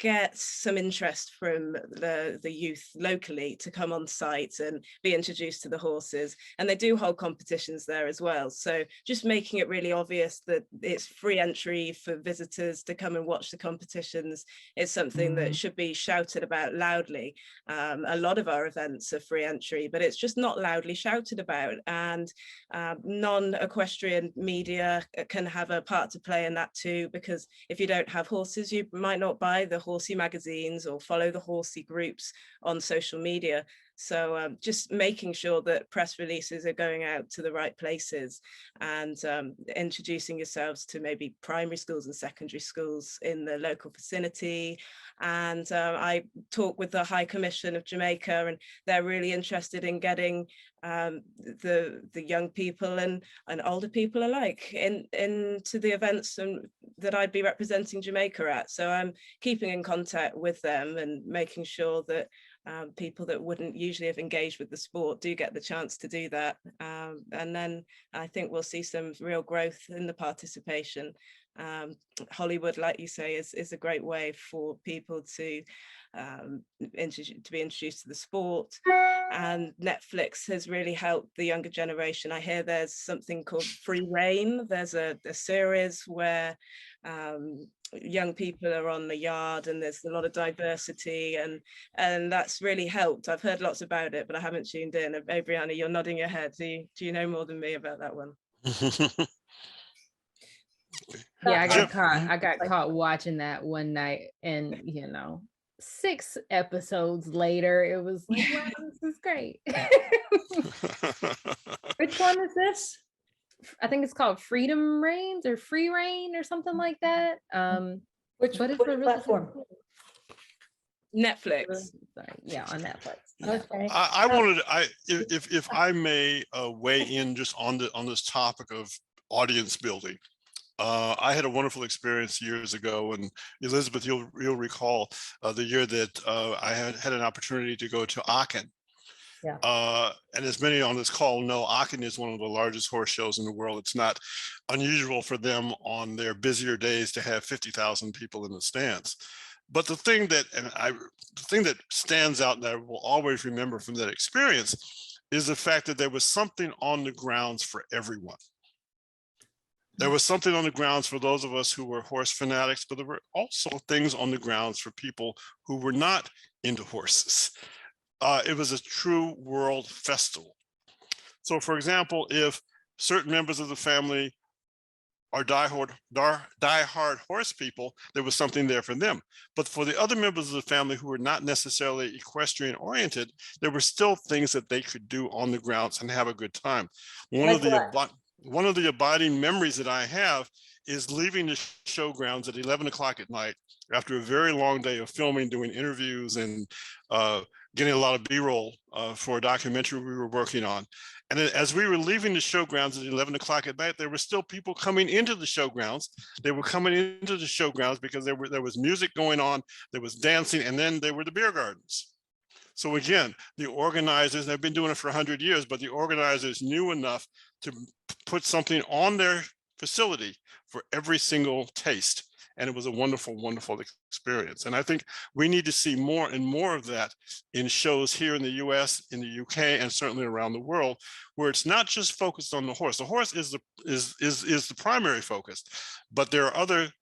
get some interest from the youth locally to come on site and be introduced to the horses. And they do hold competitions there as well. So just making it really obvious that it's free entry for visitors to come and watch the competitions is something that should be shouted about loudly. A lot of our events are free entry, but it's just not loudly shouted about. And non-equestrian media can have a part to play in that too, because if you don't have horses, you might not buy the horsey magazines or follow the horsey groups on social media. So just making sure that press releases are going out to the right places and introducing yourselves to maybe primary schools and secondary schools in the local vicinity. And I talk with the High Commission of Jamaica, and they're really interested in getting the young people and older people alike into the events that I'd be representing Jamaica at. So I'm keeping in contact with them and making sure that people that wouldn't usually have engaged with the sport do get the chance to do that. And then I think we'll see some real growth in the participation. Hollywood, like you say, is a great way for people to be introduced to the sport. And Netflix has really helped the younger generation. I hear there's something called Free Rein. There's a series where young people are on the yard and there's a lot of diversity, and that's really helped. I've heard lots about it, but I haven't tuned in. Adriana, you're nodding your head. Do you know more than me about that one? Yeah, I got caught watching that one night, and 6 episodes later, it was like, wow, this is great. which one is this? I think it's called Freedom Reigns or Free Reign or something like that. Which but it's which a really platform? Netflix. Sorry, yeah, on Netflix. Okay. I wanted, if I may weigh in just on this topic of audience building. I had a wonderful experience years ago, and Elizabeth, you'll recall the year that I had an opportunity to go to Aachen. Yeah. And as many on this call know, Aachen is one of the largest horse shows in the world. It's not unusual for them on their busier days to have 50,000 people in the stands. But the thing that stands out that I will always remember from that experience is the fact that there was something on the grounds for everyone. There was something on the grounds for those of us who were horse fanatics, but there were also things on the grounds for people who were not into horses. It was a true world festival. So for example, if certain members of the family are diehard horse people, there was something there for them. But for the other members of the family who were not necessarily equestrian oriented, there were still things that they could do on the grounds and have a good time. One of the abiding memories that I have is leaving the showgrounds at 11 o'clock at night after a very long day of filming, doing interviews, and getting a lot of B-roll for a documentary we were working on. And then as we were leaving the showgrounds at 11 o'clock at night, there were still people coming into the showgrounds. They were coming into the showgrounds because there was music going on, there was dancing, and then there were the beer gardens. So again, the organizers, they've been doing it for 100 years, but the organizers knew enough to put something on their facility for every single taste. And it was a wonderful, wonderful experience. And I think we need to see more and more of that in shows here in the US, in the UK, and certainly around the world, where it's not just focused on the horse. The horse is the primary focus, but there are other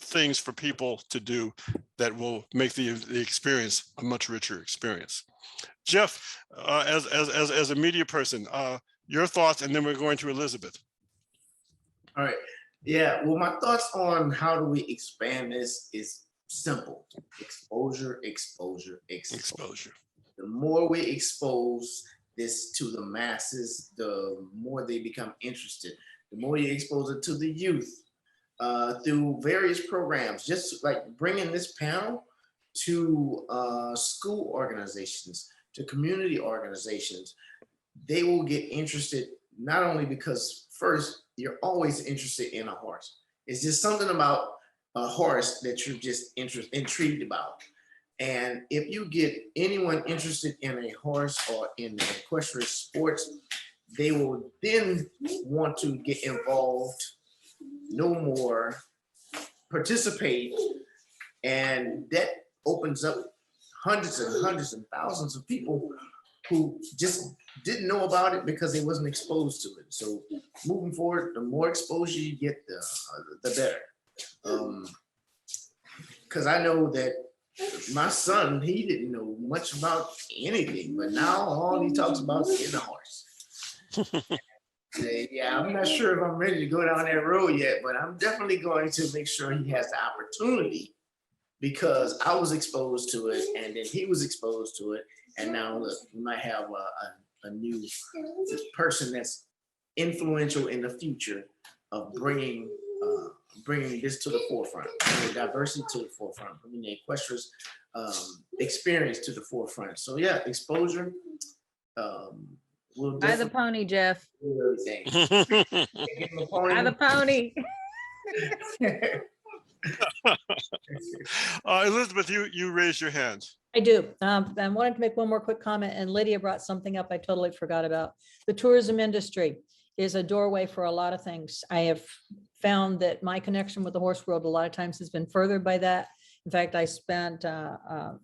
things for people to do that will make the experience a much richer experience. Jeff, as a media person, your thoughts, and then we're going to Elizabeth. All right. Yeah, well, my thoughts on how do we expand this is simple. Exposure, exposure, exposure. The more we expose this to the masses, the more they become interested. The more you expose it to the youth through various programs, just like bringing this panel to school organizations, to community organizations, they will get interested, not only because first, you're always interested in a horse. It's just something about a horse that you're just intrigued about. And if you get anyone interested in a horse or in equestrian sports, they will then want to get involved, know more, participate, and that opens up hundreds and thousands of people who just didn't know about it because they wasn't exposed to it. So moving forward, the more exposure you get, the better. Because I know that my son, he didn't know much about anything, but now all he talks about is getting a horse. Yeah, I'm not sure if I'm ready to go down that road yet, but I'm definitely going to make sure he has the opportunity, because I was exposed to it and then he was exposed to it. And now look, we might have a new person that's influential in the future of bringing this to the forefront, bringing diversity to the forefront, bringing the equestrian experience to the forefront. So yeah, exposure. Buy the pony, Jeff. Buy the pony. Elizabeth, you raised your hand. I do. I wanted to make one more quick comment, and Lydia brought something up I totally forgot about. The tourism industry is a doorway for a lot of things. I have found that my connection with the horse world a lot of times has been furthered by that. In fact, I spent an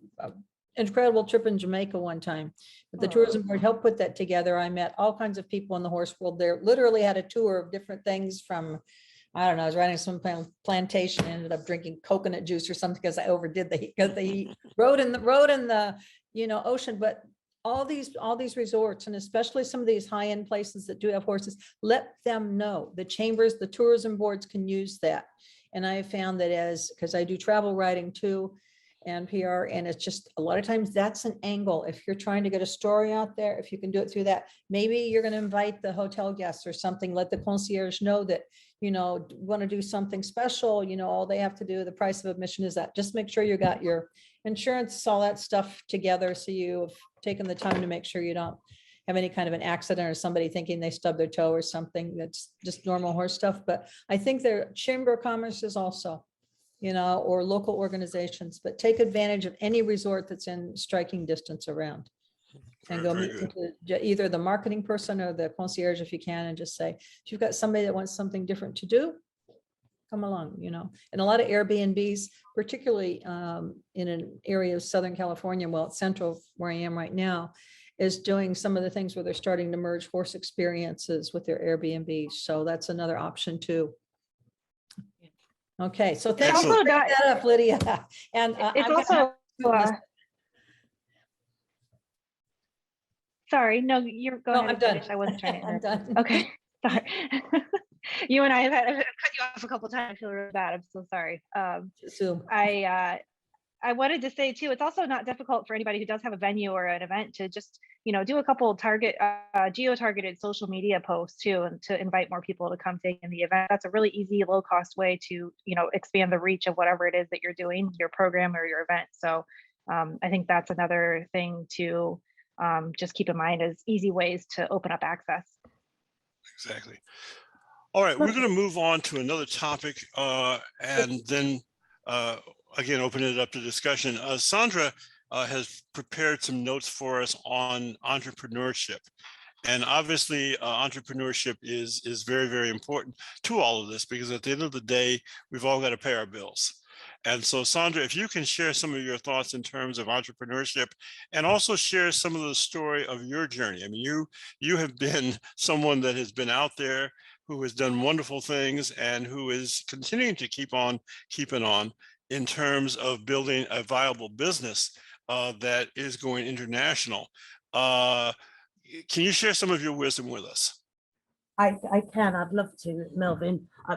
incredible trip in Jamaica one time, but the tourism board helped put that together. I met all kinds of people in the horse world there, literally had a tour of different things from, I don't know, I was riding some plantation, ended up drinking coconut juice or something because I overdid the heat, because the heat. Rode in the ocean. But all these resorts, and especially some of these high-end places that do have horses, let them know. The chambers, the tourism boards can use that. And I found that because I do travel writing too, and PR, and it's just a lot of times that's an angle. If you're trying to get a story out there, if you can do it through that, maybe you're going to invite the hotel guests or something, let the concierge know that want to do something special, all they have to do, the price of admission is that. Just make sure you got your insurance, all that stuff together. So you've taken the time to make sure you don't have any kind of an accident or somebody thinking they stubbed their toe or something. That's just normal horse stuff. But I think their Chamber of Commerce is also, or local organizations, but take advantage of any resort that's in striking distance around. And go Very meet good. with either the marketing person or the concierge if you can, and just say, if you've got somebody that wants something different to do, come along, And a lot of Airbnbs, particularly in an area of Southern California, well, it's central where I am right now, is doing some of the things where they're starting to merge horse experiences with their Airbnbs. So that's another option too. Okay, so thanks for Excellent. bringing that up, Lydia. And It's I'm gonna also, sorry, no, you're go No, ahead. I'm and done. finish. I wasn't trying to I'm interrupt. done. Okay, sorry. You and I have had I've cut you off a couple times. I feel really bad. I'm so sorry. Zoom. I wanted to say too, it's also not difficult for anybody who does have a venue or an event to just, do a couple geo-targeted social media posts too, and to invite more people to come take in the event. That's a really easy, low-cost way to, expand the reach of whatever it is that you're doing, your program or your event. So I think that's another thing to just keep in mind as easy ways to open up access. Exactly. All right, we're going to move on to another topic and then again, open it up to discussion. Sandra has prepared some notes for us on entrepreneurship. And obviously, entrepreneurship is very, very important to all of this, because at the end of the day, we've all got to pay our bills. And so, Sandra, if you can share some of your thoughts in terms of entrepreneurship, and also share some of the story of your journey. I mean, you have been someone that has been out there, who has done wonderful things, and who is continuing to keep on keeping on in terms of building a viable business that is going international. Can you share some of your wisdom with us? I can. I'd love to, Melvin. I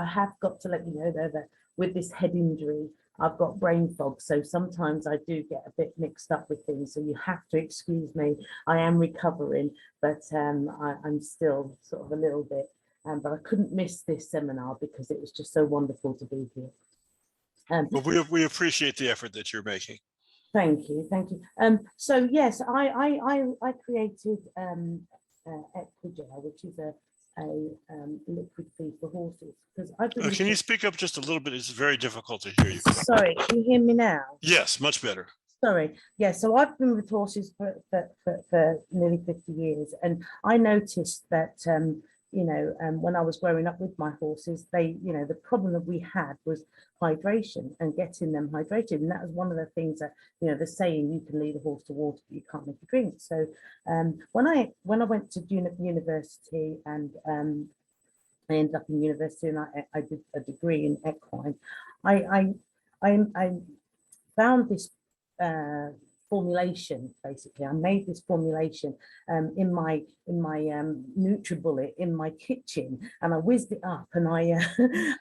have got to let you know though that with this head injury, I've got brain fog, so sometimes I do get a bit mixed up with things. So you have to excuse me. I am recovering, but I'm still sort of a little bit. But I couldn't miss this seminar because it was just so wonderful to be here. Well, we appreciate the effort that you're making. Thank you, thank you. So yes, I created Equigel, which is a liquid feed for horses. Because can you speak up just a little bit? It's very difficult to hear you. Sorry, can you hear me now? Yes, much better. Sorry. Yeah, so I've been with horses for nearly 50 years, and I noticed that when I was growing up with my horses, the problem that we had was hydration and getting them hydrated, and that was one of the things that the saying, you can lead a horse to water but you can't make a drink. So when I went to university, and I ended up in university, and I did a degree in equine, I found this formulation. Basically, I made this formulation in my NutriBullet in my kitchen, and I whizzed it up, and I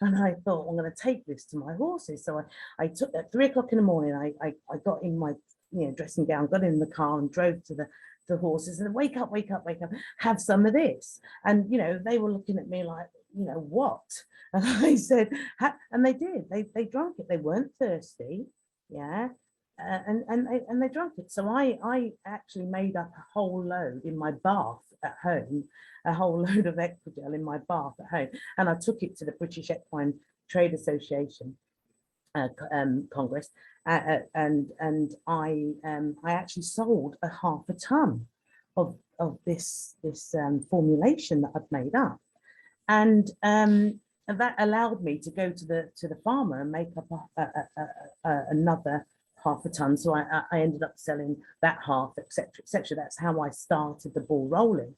and I thought, I'm going to take this to my horses. So I took at 3 o'clock in the morning. I got in my dressing gown, got in the car, and drove to the horses, and wake up, have some of this. And they were looking at me like, what? And I said, and they did. They drank it. They weren't thirsty. Yeah. And they drank it. So I actually made up a whole load in my bath at home, a whole load of Equigel in my bath at home, and I took it to the British Equine Trade Association Congress, and I actually sold a half a ton of this formulation that I've made up, and that allowed me to go to the farmer and make up another half a ton. So I ended up selling that half, etc., etc. That's how I started the ball rolling.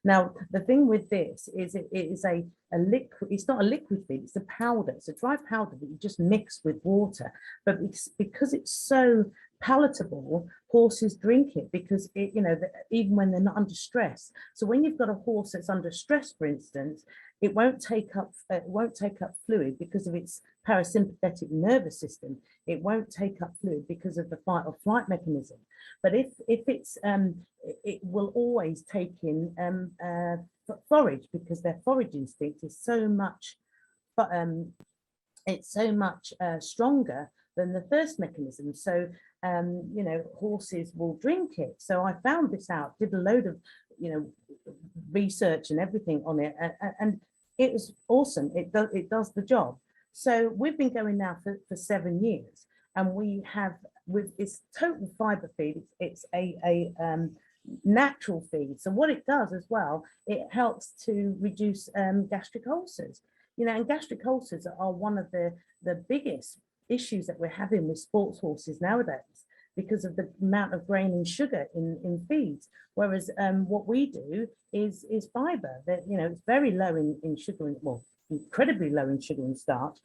Now, the thing with this is it is a liquid. It's not a liquid feed, it's a powder. It's a dry powder that you just mix with water. But because it's so palatable, horses drink it because it, even when they're not under stress. So when you've got a horse that's under stress, for instance, it won't take up fluid because of its parasympathetic nervous system. It won't take up fluid because of the fight or flight mechanism. But if it's it will always take in forage, because their forage instinct is so much, but it's so much stronger than the thirst mechanism. So, you know, horses will drink it. So I found this out, did a load of, you know, research and everything on it, and it was awesome. It does the job. So we've been going now for 7 years, and we have, with its total fiber feed, it's a natural feed. So what it does as well, it helps to reduce gastric ulcers. You know, and gastric ulcers are one of the biggest issues that we're having with sports horses nowadays, because of the amount of grain and sugar in feeds. Whereas what we do is fiber that, you know, it's very low in sugar, well, incredibly low in sugar and starch.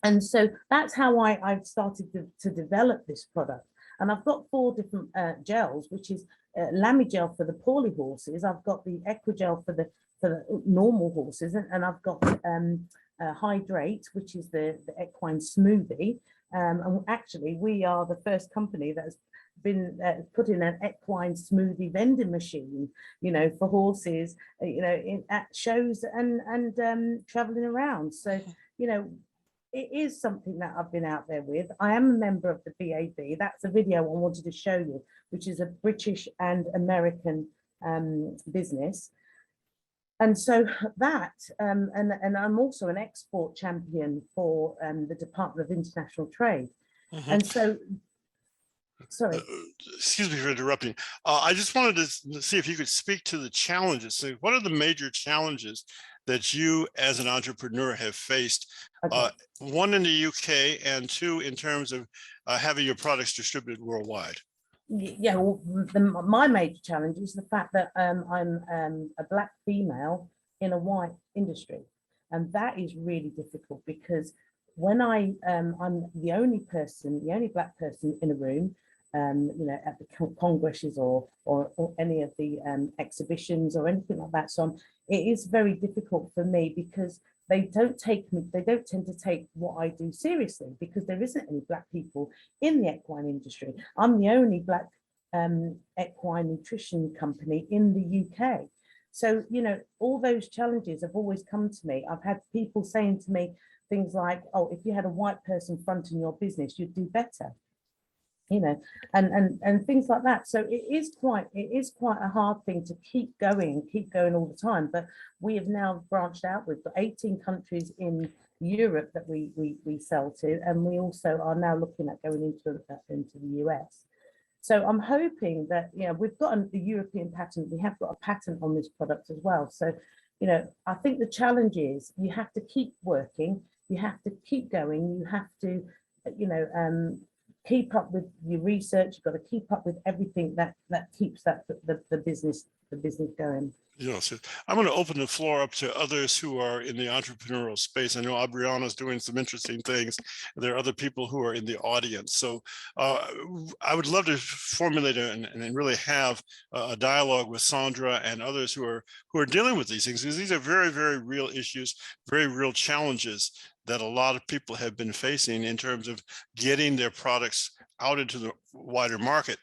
And so that's how I've started to develop this product. And I've got 4 different gels, which is Lamy gel for the poorly horses. I've got the Equigel for the normal horses, and I've got Hydrate, which is the equine smoothie. And actually, we are the first company that has been put in an equine smoothie vending machine, you know, for horses, you know, at shows and traveling around. So, you know, it is something that I've been out there with. I am a member of the BAB. That's a video I wanted to show you, which is a British and American business. And so that, and I'm also an export champion for the Department of International Trade. And so, sorry. Excuse me for interrupting. I just wanted to see if you could speak to the challenges. So what are the major challenges that you as an entrepreneur have faced? Okay. 1 in the UK, and 2 in terms of having your products distributed worldwide. Yeah, well, my major challenge is the fact that I'm a Black female in a white industry, and that is really difficult, because when I'm the only Black person in a room, you know, at the congresses or any of the exhibitions or anything like that. So it is very difficult for me, because they don't tend to take what I do seriously, because there isn't any Black people in the equine industry. I'm the only Black equine nutrition company in the UK. So, you know, all those challenges have always come to me. I've had people saying to me things like, oh, if you had a white person fronting your business, you'd do better. You know, and things like that. So it is quite a hard thing to keep going all the time. But we have now branched out with 18 countries in Europe that we sell to, and we also are now looking at going into the US. So I'm hoping that, you know, we've got the European patent. We have got a patent on this product as well. So, you know, I think the challenge is you have to keep working, you have to keep going, you have to, you know, keep up with your research. You've got to keep up with everything that keeps the business going. Yes, I'm going to open the floor up to others who are in the entrepreneurial space. I know Adriana is doing some interesting things. There are other people who are in the audience. So I would love to formulate and really have a dialogue with Sandra and others who are dealing with these things, because these are very, very real issues, very real challenges that a lot of people have been facing in terms of getting their products out into the wider market.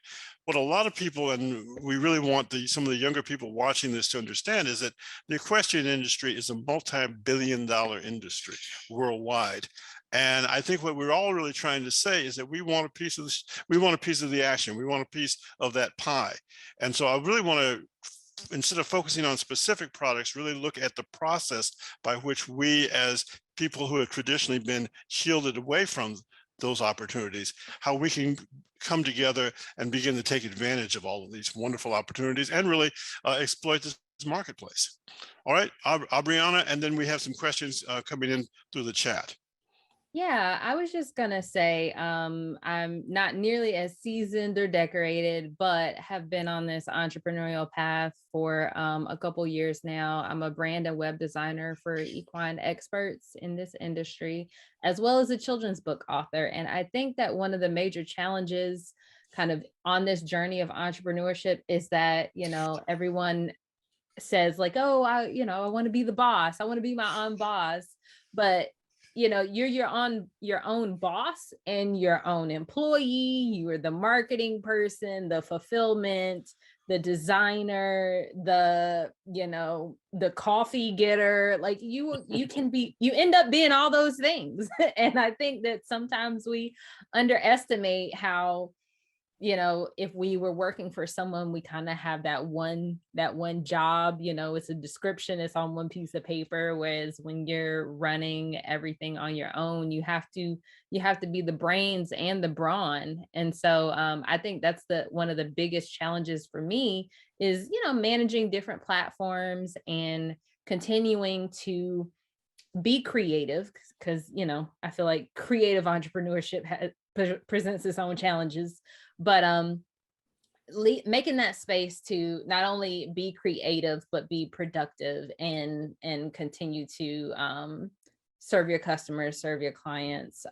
What a lot of people, and we really want some of the younger people watching this to understand, is that the equestrian industry is a multi-billion-dollar industry worldwide. And I think what we're all really trying to say is that we want a piece of this, we want a piece of the action, we want a piece of that pie. And so I really want to, instead of focusing on specific products, really look at the process by which we, as people who have traditionally been shielded away from those opportunities, how we can come together and begin to take advantage of all of these wonderful opportunities and really exploit this marketplace. All right, Abriana, and then we have some questions coming in through the chat. Yeah, I was just gonna say, I'm not nearly as seasoned or decorated, but have been on this entrepreneurial path for a couple years now. I'm a brand and web designer for equine experts in this industry, as well as a children's book author. And I think that one of the major challenges kind of on this journey of entrepreneurship is that, you know, everyone says like, oh, I want to be the boss. I want to be my own boss. But you know, you're your own boss and your own employee. You are the marketing person, the fulfillment, the designer, the, you know, the coffee getter, like you end up being all those things. And I think that sometimes we underestimate how, you know, if we were working for someone, we kind of have that one job, you know, it's a description, it's on one piece of paper. Whereas when you're running everything on your own, you have to be the brains and the brawn. And so I think that's one of the biggest challenges for me is, you know, managing different platforms and continuing to be creative, because, you know, I feel like creative entrepreneurship presents its own challenges, but making that space to not only be creative but be productive and continue to serve your customers, serve your clients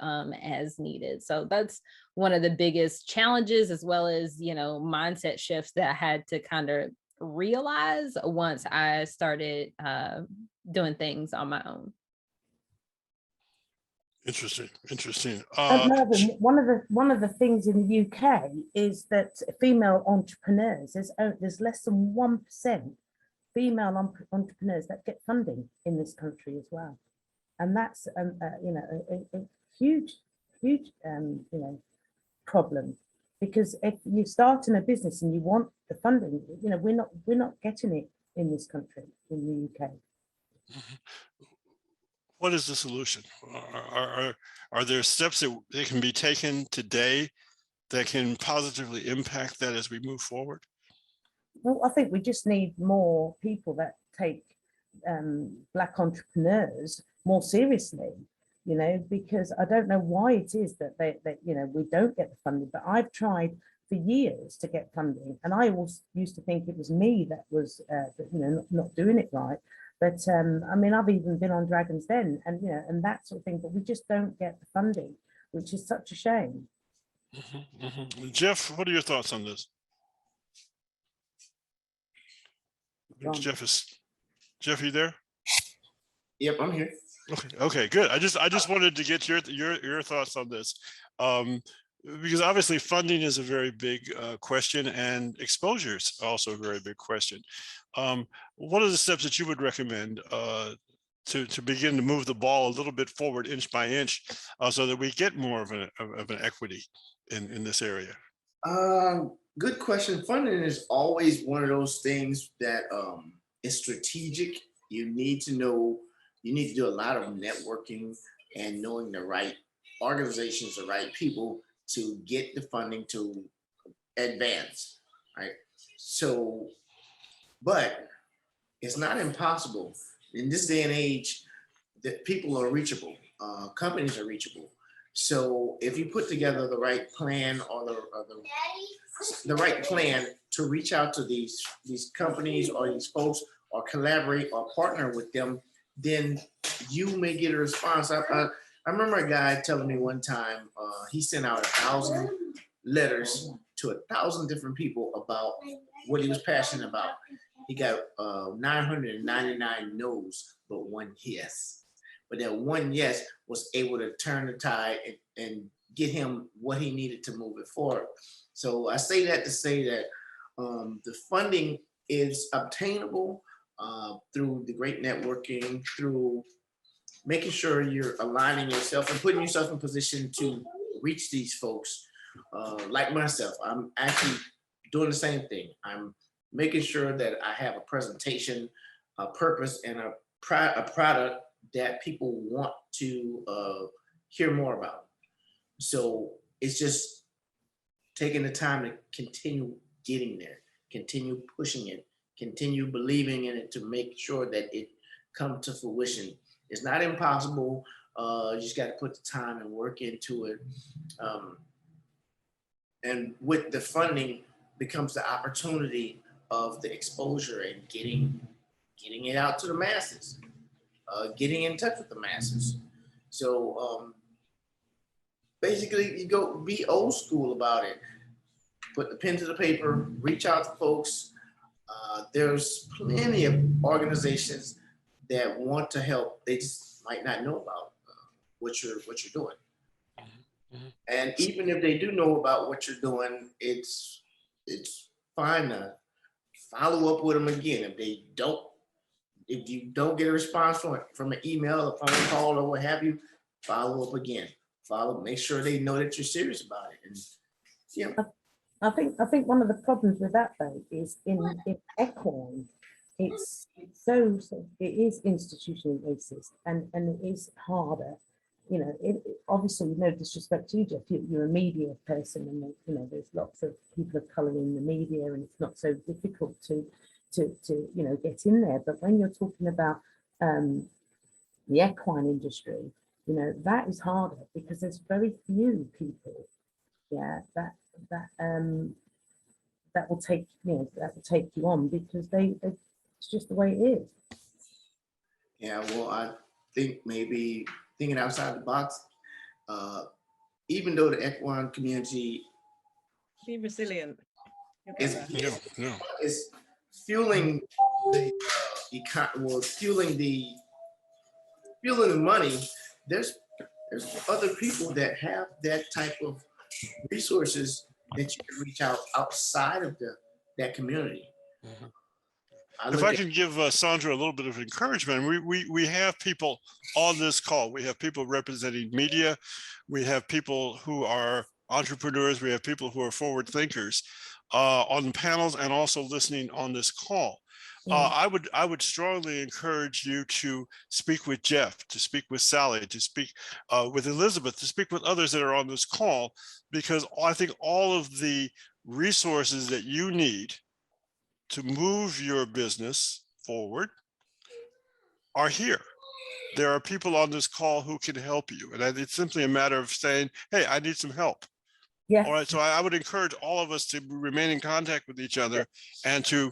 as needed. So that's one of the biggest challenges, as well as, you know, mindset shifts that I had to kind of realize once I started doing things on my own. Interesting. Mervyn, one of the things in the UK is that female entrepreneurs, there's less than 1% female entrepreneurs that get funding in this country as well, and that's you know, a huge you know, problem, because if you're starting a business and you want the funding, you know, we're not getting it in this country, in the UK. What is the solution? Are there steps that can be taken today that can positively impact that as we move forward? Well, I think we just need more people that take Black entrepreneurs more seriously, you know, because I don't know why it is that you know, we don't get the funding. But I've tried for years to get funding, and I always used to think it was me that was, you know, not doing it right. But I mean, I've even been on Dragon's Den and, you know, and that sort of thing, but we just don't get the funding, which is such a shame. Jeff, what are your thoughts on this? Jeff, you there? Yep, I'm here. Okay, good. I just wanted to get your thoughts on this. Because obviously funding is a very big question, and exposure is also a very big question. What are the steps that you would recommend to begin to move the ball a little bit forward, inch by inch, so that we get more of an equity in this area? Good question. Funding is always one of those things that is strategic. You need to do a lot of networking and knowing the right organizations, the right people to get the funding to advance, right? So, but it's not impossible. In this day and age, that people are reachable, companies are reachable. So if you put together the right plan or the right plan to reach out to these companies or these folks, or collaborate or partner with them, then you may get a response. I remember a guy telling me one time, he sent out 1,000 letters to 1,000 different people about what he was passionate about. He got 999 no's, but one yes. But that one yes was able to turn the tide and get him what he needed to move it forward. So I say that to say that the funding is obtainable through the great networking, through making sure you're aligning yourself and putting yourself in position to reach these folks. Like myself, I'm actually doing the same thing. I'm making sure that I have a presentation, a purpose, and a product that people want to hear more about. So it's just taking the time to continue getting there, continue pushing it, continue believing in it to make sure that it comes to fruition. It's not impossible. You just got to put the time and work into it. And with the funding becomes the opportunity of the exposure and getting it out to the masses, getting in touch with the masses. So basically, you be old school about it. Put the pen to the paper, reach out to folks. There's plenty of organizations that want to help. They just might not know about what you're doing. And even if they do know about what you're doing, it's fine to follow up with them again. If you don't get a response from an email, a phone call, or what have you, follow up again. Make sure they know that you're serious about it. And yeah, I think one of the problems with that though is in equine, it is institutionally racist and it is harder. You know, obviously no disrespect to you, Jeff, you're a media person, and you know there's lots of people of colour in the media, and it's not so difficult to you know get in there. But when you're talking about the equine industry, you know that is harder because there's very few people, yeah, that will take you on because it's just the way it is. Yeah, well, I think maybe thinking outside the box, even though the equine community Be resilient. is fueling fueling the money, there's other people that have that type of resources that you can reach out outside of that community. If I can give Sandra a little bit of encouragement, we have people on this call. We have people representing media. We have people who are entrepreneurs. We have people who are forward thinkers on the panels and also listening on this call. I would strongly encourage you to speak with Jeff, to speak with Sally, to speak with Elizabeth, to speak with others that are on this call, because I think all of the resources that you need to move your business forward are here. There are people on this call who can help you. And it's simply a matter of saying, hey, I need some help. Yeah. All right. So I would encourage all of us to remain in contact with each other and to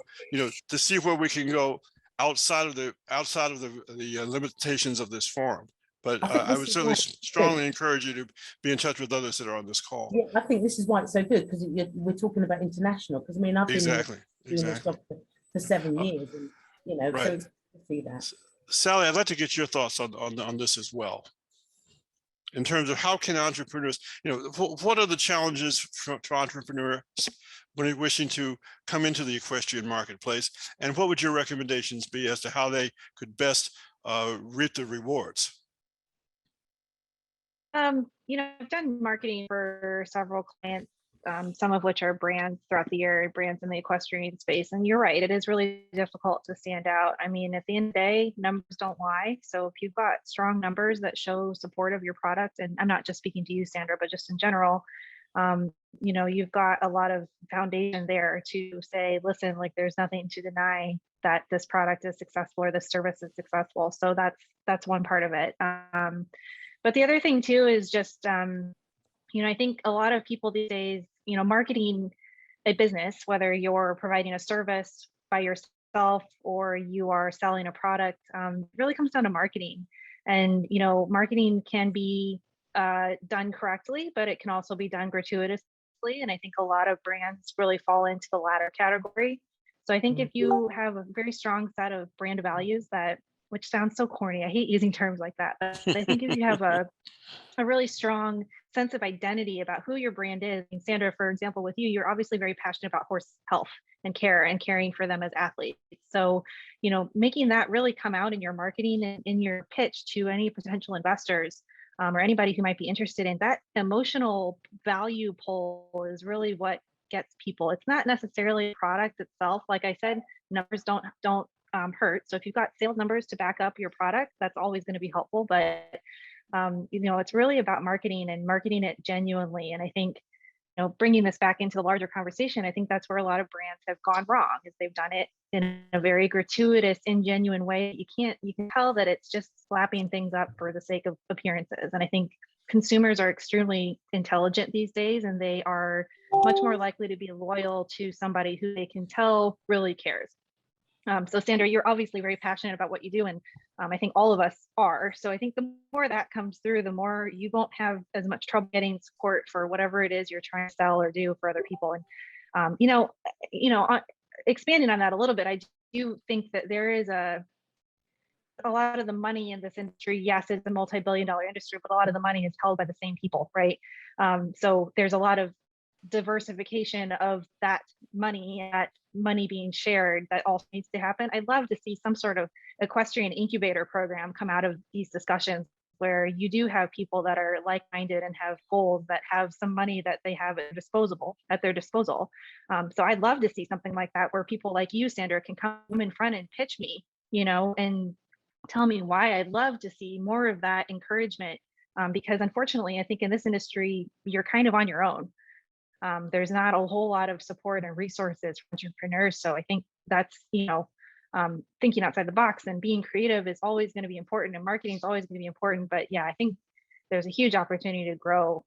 see where we can go outside of the limitations of this forum. But I would certainly strongly encourage you to be in touch with others that are on this call. Yeah, I think this is why it's so good, because we're talking about international. Because I mean, I've been doing this job for 7 years, and you know, so it's good to see that. Sally, I'd like to get your thoughts on this as well. In terms of how can entrepreneurs, what are the challenges for entrepreneurs when you're wishing to come into the equestrian marketplace, and what would your recommendations be as to how they could best reap the rewards? I've done marketing for several clients, some of which are brands throughout the year, brands in the equestrian space. And you're right, it is really difficult to stand out. I mean, at the end of the day, numbers don't lie. So if you've got strong numbers that show support of your product, and I'm not just speaking to you, Sandra, but just in general, you've got a lot of foundation there to say, listen, like there's nothing to deny that this product is successful or this service is successful. So that's one part of it. But the other thing too is just, I think a lot of people these days, marketing a business, whether you're providing a service by yourself or you are selling a product, really comes down to marketing. And, marketing can be done correctly, but it can also be done gratuitously. And I think a lot of brands really fall into the latter category. So I think if you have a very strong set of brand values which sounds so corny, I hate using terms like that, but I think if you have a really strong sense of identity about who your brand is, and Sandra, for example, with you, you're obviously very passionate about horse health and care and caring for them as athletes. So, making that really come out in your marketing and in your pitch to any potential investors or anybody who might be interested in that emotional value pull is really what gets people. It's not necessarily a product itself. Like I said, numbers don't hurt. So if you've got sales numbers to back up your product, that's always going to be helpful. But it's really about marketing and marketing it genuinely. And I think, bringing this back into the larger conversation, I think that's where a lot of brands have gone wrong, is they've done it in a very gratuitous, ingenuine way. You can tell that it's just slapping things up for the sake of appearances. And I think consumers are extremely intelligent these days, and they are much more likely to be loyal to somebody who they can tell really cares. So Sandra, you're obviously very passionate about what you do, and I think all of us are. So I think the more that comes through, the more you won't have as much trouble getting support for whatever it is you're trying to sell or do for other people. And expanding on that a little bit, I do think that there is a lot of the money in this industry. Yes, it's a multi-billion-dollar industry, but a lot of the money is held by the same people, right? So there's a lot of diversification of that money at money being shared that also needs to happen. I'd love to see some sort of equestrian incubator program come out of these discussions, where you do have people that are like-minded and have goals that have some money that they have at their disposal. So I'd love to see something like that, where people like you, Sandra, can come in front and pitch me, and tell me why. I'd love to see more of that encouragement, because unfortunately, I think in this industry, you're kind of on your own. There's not a whole lot of support and resources for entrepreneurs. So I think that's, thinking outside the box and being creative is always going to be important, and marketing is always going to be important. But yeah, I think there's a huge opportunity to grow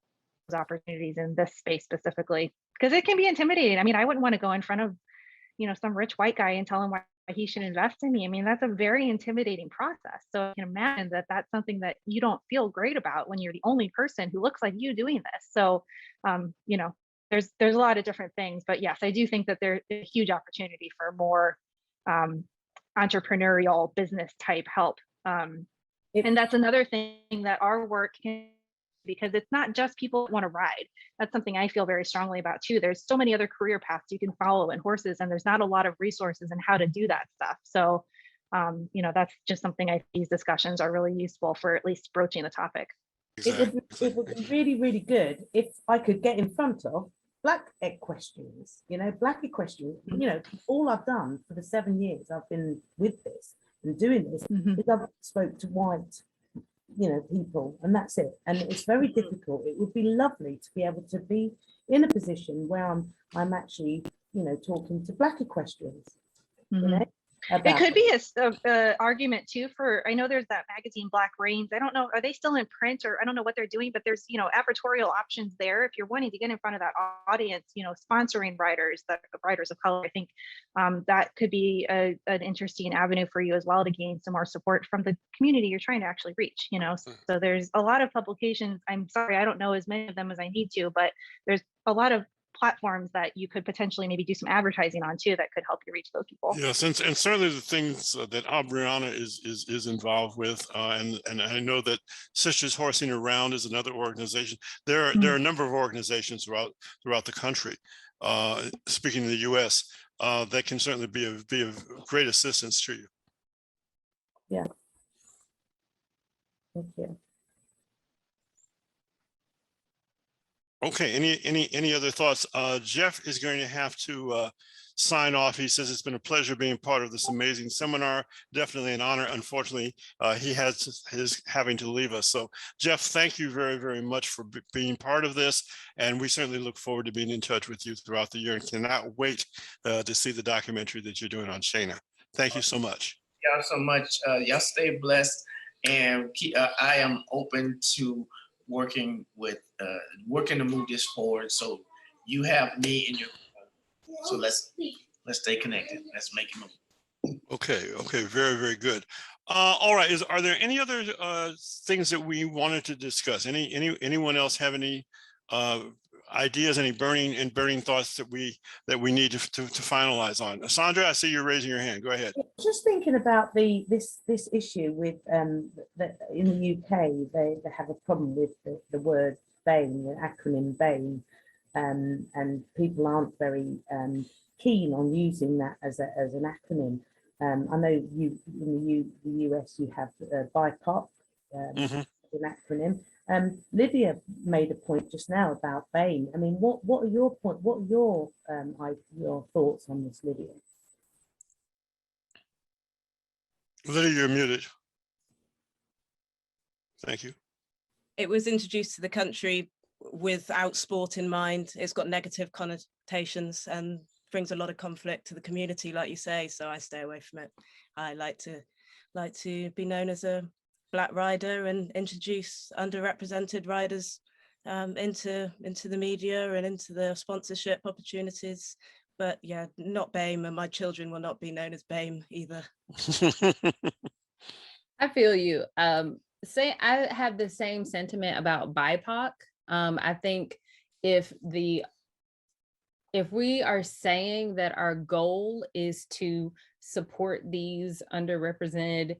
those opportunities in this space specifically, because it can be intimidating. I mean, I wouldn't want to go in front of, some rich white guy and tell him why he should invest in me. I mean, that's a very intimidating process. So I can imagine that that's something that you don't feel great about when you're the only person who looks like you doing this. So, there's a lot of different things, but yes, I do think that there's a huge opportunity for more entrepreneurial business type help. And that's another thing that our work can, because it's not just people that want to ride. That's something I feel very strongly about too. There's so many other career paths you can follow in horses, and there's not a lot of resources in how to do that stuff. So, that's just something these discussions are really useful for at least broaching the topic. Exactly. It would be really, really good if I could get in front of Black equestrians, Black equestrians, all I've done for the 7 years I've been with this and doing this is I've spoke to white, people, and that's it. And it's very difficult. It would be lovely to be able to be in a position where I'm actually, talking to Black equestrians, It could be a argument too for, I know there's that magazine Black Reins. I don't know, are they still in print, or I don't know what they're doing, but there's, advertorial options there if you're wanting to get in front of that audience, sponsoring riders of color. I think that could be an interesting avenue for you as well, to gain some more support from the community you're trying to actually reach, So there's a lot of publications. I'm sorry, I don't know as many of them as I need to, but there's a lot of platforms that you could potentially maybe do some advertising on too, that could help you reach those people. Yes, and certainly the things that Aubriana is involved with, and I know that Sisters Horsing Around is another organization. There are a number of organizations throughout the country, speaking in the U.S., that can certainly be of great assistance to you. Yeah. Thank you. Okay, any other thoughts? Jeff is going to have to sign off. He says it's been a pleasure being part of this amazing seminar. Definitely an honor. Unfortunately, he has his having to leave us. So Jeff, thank you very, very much for being part of this. And we certainly look forward to being in touch with you throughout the year, and cannot wait to see the documentary that you're doing on Shayna. Thank you so much. Y'all so much. Y'all stay blessed, and I am open to working to move this forward. So you have me in your, so let's stay connected. Let's make it move. Okay, very, very good. All right, are there any other things that we wanted to discuss? Anyone else have any ideas, any burning thoughts that we need to finalize on? Sandra, I see you're raising your hand. Go ahead. Just thinking about this issue with in the UK, they have a problem with the word BAME, the acronym BAME, and people aren't very keen on using that as an acronym. I know in the US you have BIPOC, an acronym. Lydia made a point just now about BAME. I mean, what are your your thoughts on this, Lydia? Lydia, you're muted. Thank you. It was introduced to the country without sport in mind. It's got negative connotations and brings a lot of conflict to the community, like you say. So I stay away from it. I like to be known as a Black rider and introduce underrepresented riders into the media and into the sponsorship opportunities. But yeah, not BAME, and my children will not be known as BAME either. I feel you. I have the same sentiment about BIPOC. I think if we are saying that our goal is to support these underrepresented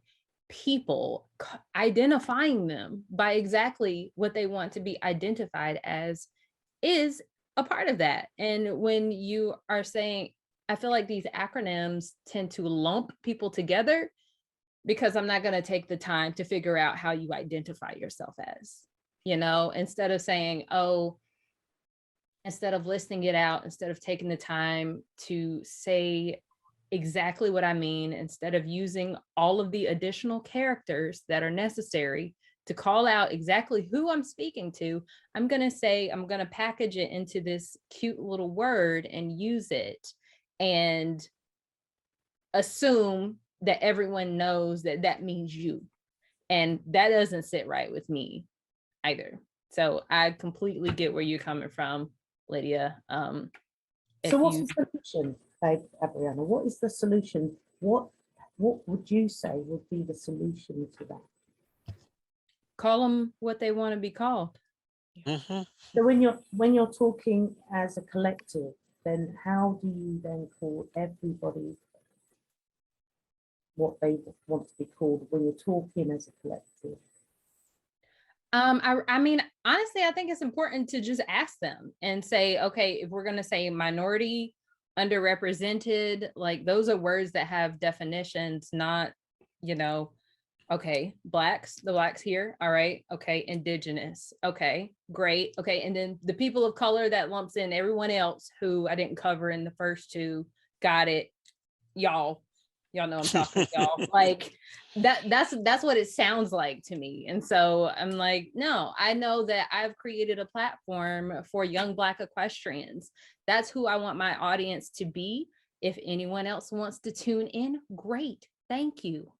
people, identifying them by exactly what they want to be identified as is a part of that. And when you are saying, I feel like these acronyms tend to lump people together because I'm not going to take the time to figure out how you identify yourself as, you know, instead of saying, oh, instead of listing it out, instead of taking the time to say exactly what I mean, instead of using all of the additional characters that are necessary to call out exactly who I'm speaking to, I'm going to package it into this cute little word and use it and assume that everyone knows that that means you. And that doesn't sit right with me either. So I completely get where you're coming from, Lydia. So what's the solution, Abriana? What is the solution? What would you say would be the solution to that? Call them what they want to be called. Mhm. So when you're talking as a collective, then how do you then call everybody what they want to be called when you're talking as a collective? I mean, honestly, I think it's important to just ask them and say, okay, if we're going to say minority, underrepresented, like those are words that have definitions, not, you know, okay, blacks, the blacks here. All right. Okay. Indigenous. Okay, great. Okay. And then the people of color, that lumps in everyone else who I didn't cover in the first two. Got it. Y'all know I'm talking to y'all. Like that's what it sounds like to me. And so I'm like, no, I know that I've created a platform for young Black equestrians. That's who I want my audience to be. If anyone else wants to tune in, great. Thank you.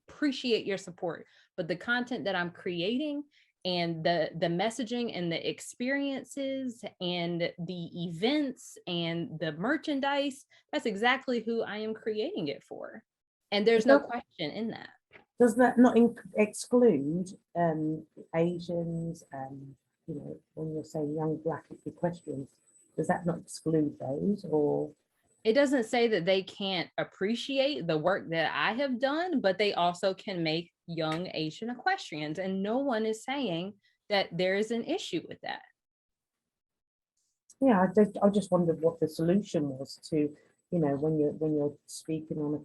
Appreciate your support. But the content that I'm creating and the messaging and the experiences and the events and the merchandise, that's exactly who I am creating it for. And there's no question in that. Does that not exclude Asians, you know, when you're saying young Black equestrians, does that not exclude those? Or it doesn't say that they can't appreciate the work that I have done, but they also can make young Asian equestrians. And no one is saying that there is an issue with that. Yeah, I just wondered what the solution was to, you know, when you're speaking on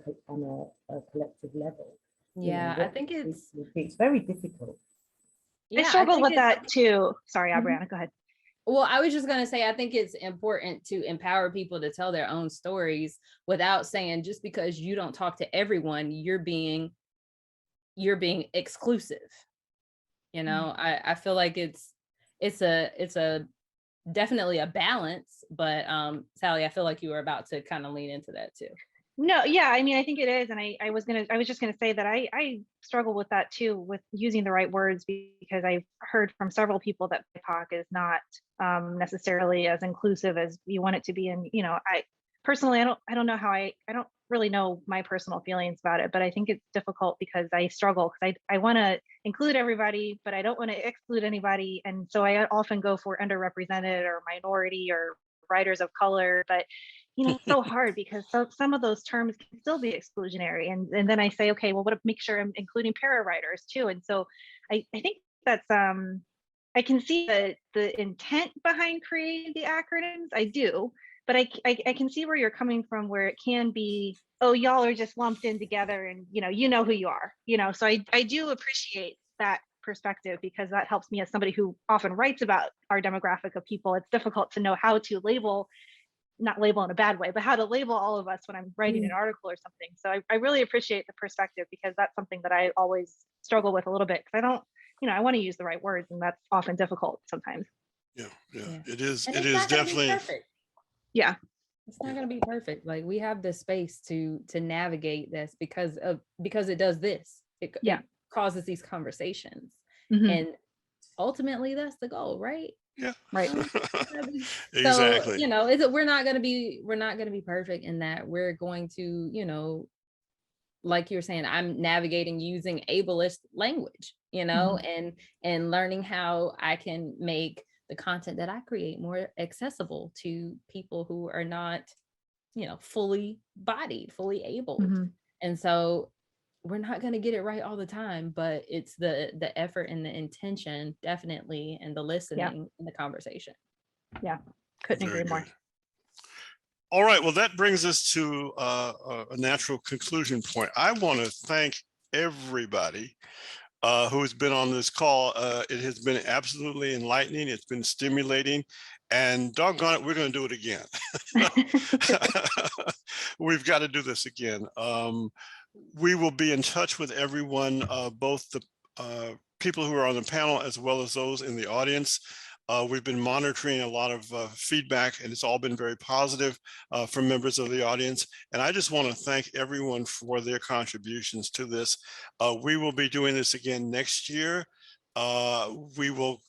a collective level. Yeah, you know, I think it's very difficult. I struggle with that too. Sorry, Abriana, go ahead. Well, I was just going to say, I think it's important to empower people to tell their own stories without saying just because you don't talk to everyone, you're being exclusive. You know, I feel like it's a definitely a balance, but Sally, I feel like you were about to kind of lean into that too. No, yeah, I mean, I think it is. And I was just gonna say that I struggle with that too, with using the right words, because I've heard from several people that BIPOC is not necessarily as inclusive as you want it to be. And, you know, I personally, I don't know how I don't really know my personal feelings about it, but I think it's difficult because I struggle because I want to include everybody, but I don't want to exclude anybody. And so I often go for underrepresented or minority or riders of color, but you know, it's so hard because some of those terms can still be exclusionary. And then I say, okay, well, what make sure I'm including para riders too. And so I think that's I can see the intent behind creating the acronyms. I do, but I can see where you're coming from, where it can be, oh, y'all are just lumped in together and you know who you are, you know. So I do appreciate that perspective, because that helps me as somebody who often writes about our demographic of people. It's difficult to know how to label, not label in a bad way, but how to label all of us when I'm writing an article or something. So I really appreciate the perspective, because that's something that I always struggle with a little bit, because I don't, you know, I want to use the right words, and that's often difficult sometimes. Yeah. It is. And It it's is not gonna be definitely. perfect. Yeah. It's not going to be perfect. Like, we have the space to navigate this because it does this. It causes these conversations. And ultimately that's the goal, right? Yeah. Right. Exactly. So, you know, we're not going to be perfect in that. We're going to, you know, like you're saying, I'm navigating using ableist language, you know, and learning how I can make the content that I create more accessible to people who are not, you know, fully bodied, fully able. And so we're not going to get it right all the time, but it's the effort and the intention, definitely, and the listening and the conversation. Yeah, couldn't agree more. All right, well, that brings us to a natural conclusion point. I want to thank everybody who has been on this call. It has been absolutely enlightening. It's been stimulating, and doggone it, we're going to do it again. We've got to do this again. We will be in touch with everyone, both the people who are on the panel as well as those in the audience. We've been monitoring a lot of feedback, and it's all been very positive from members of the audience. And I just want to thank everyone for their contributions to this. We will be doing this again next year. We will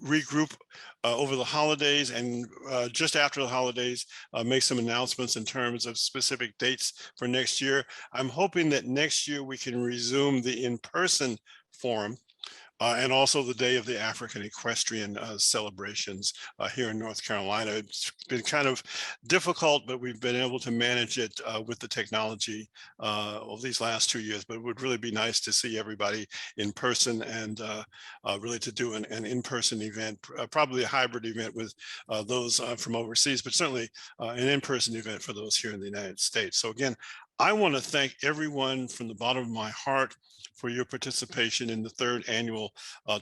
regroup over the holidays, and just after the holidays, make some announcements in terms of specific dates for next year. I'm hoping that next year we can resume the in-person forum. And also the day of the African Equestrian celebrations here in North Carolina. It's been kind of difficult, but we've been able to manage it with the technology of these last 2 years. But it would really be nice to see everybody in person, and really to do an in-person event, probably a hybrid event with those from overseas, but certainly an in-person event for those here in the United States. So again, I want to thank everyone from the bottom of my heart for your participation in the 3rd annual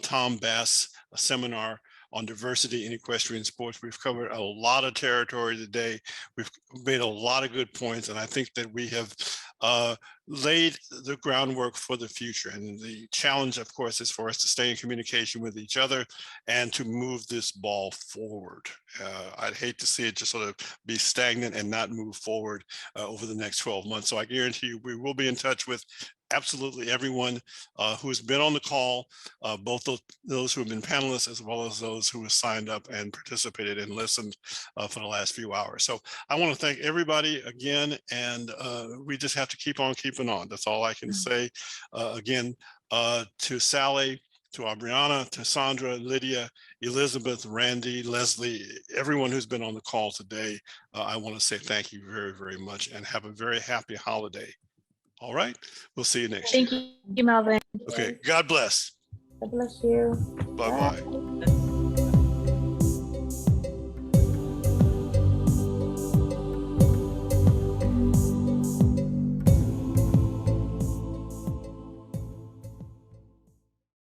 Tom Bass seminar on diversity in equestrian sports. We've covered a lot of territory today. We've made a lot of good points, and I think that we have laid the groundwork for the future. And the challenge, of course, is for us to stay in communication with each other and to move this ball forward. I'd hate to see it just sort of be stagnant and not move forward over the next 12 months. So I guarantee you, we will be in touch with absolutely everyone who has been on the call, both those who have been panelists as well as those who have signed up and participated and listened for the last few hours. So I want to thank everybody again, and we just have to keep on keeping on. That's all I can say. Again, to Sally, to Aubriana, to Sandra, Lydia, Elizabeth, Randy, Leslie, everyone who's been on the call today, I want to say thank you very, very much, and have a very happy holiday. All right, we'll see you next year. Thank you, Melvin. Okay, God bless. God bless you. Bye-bye.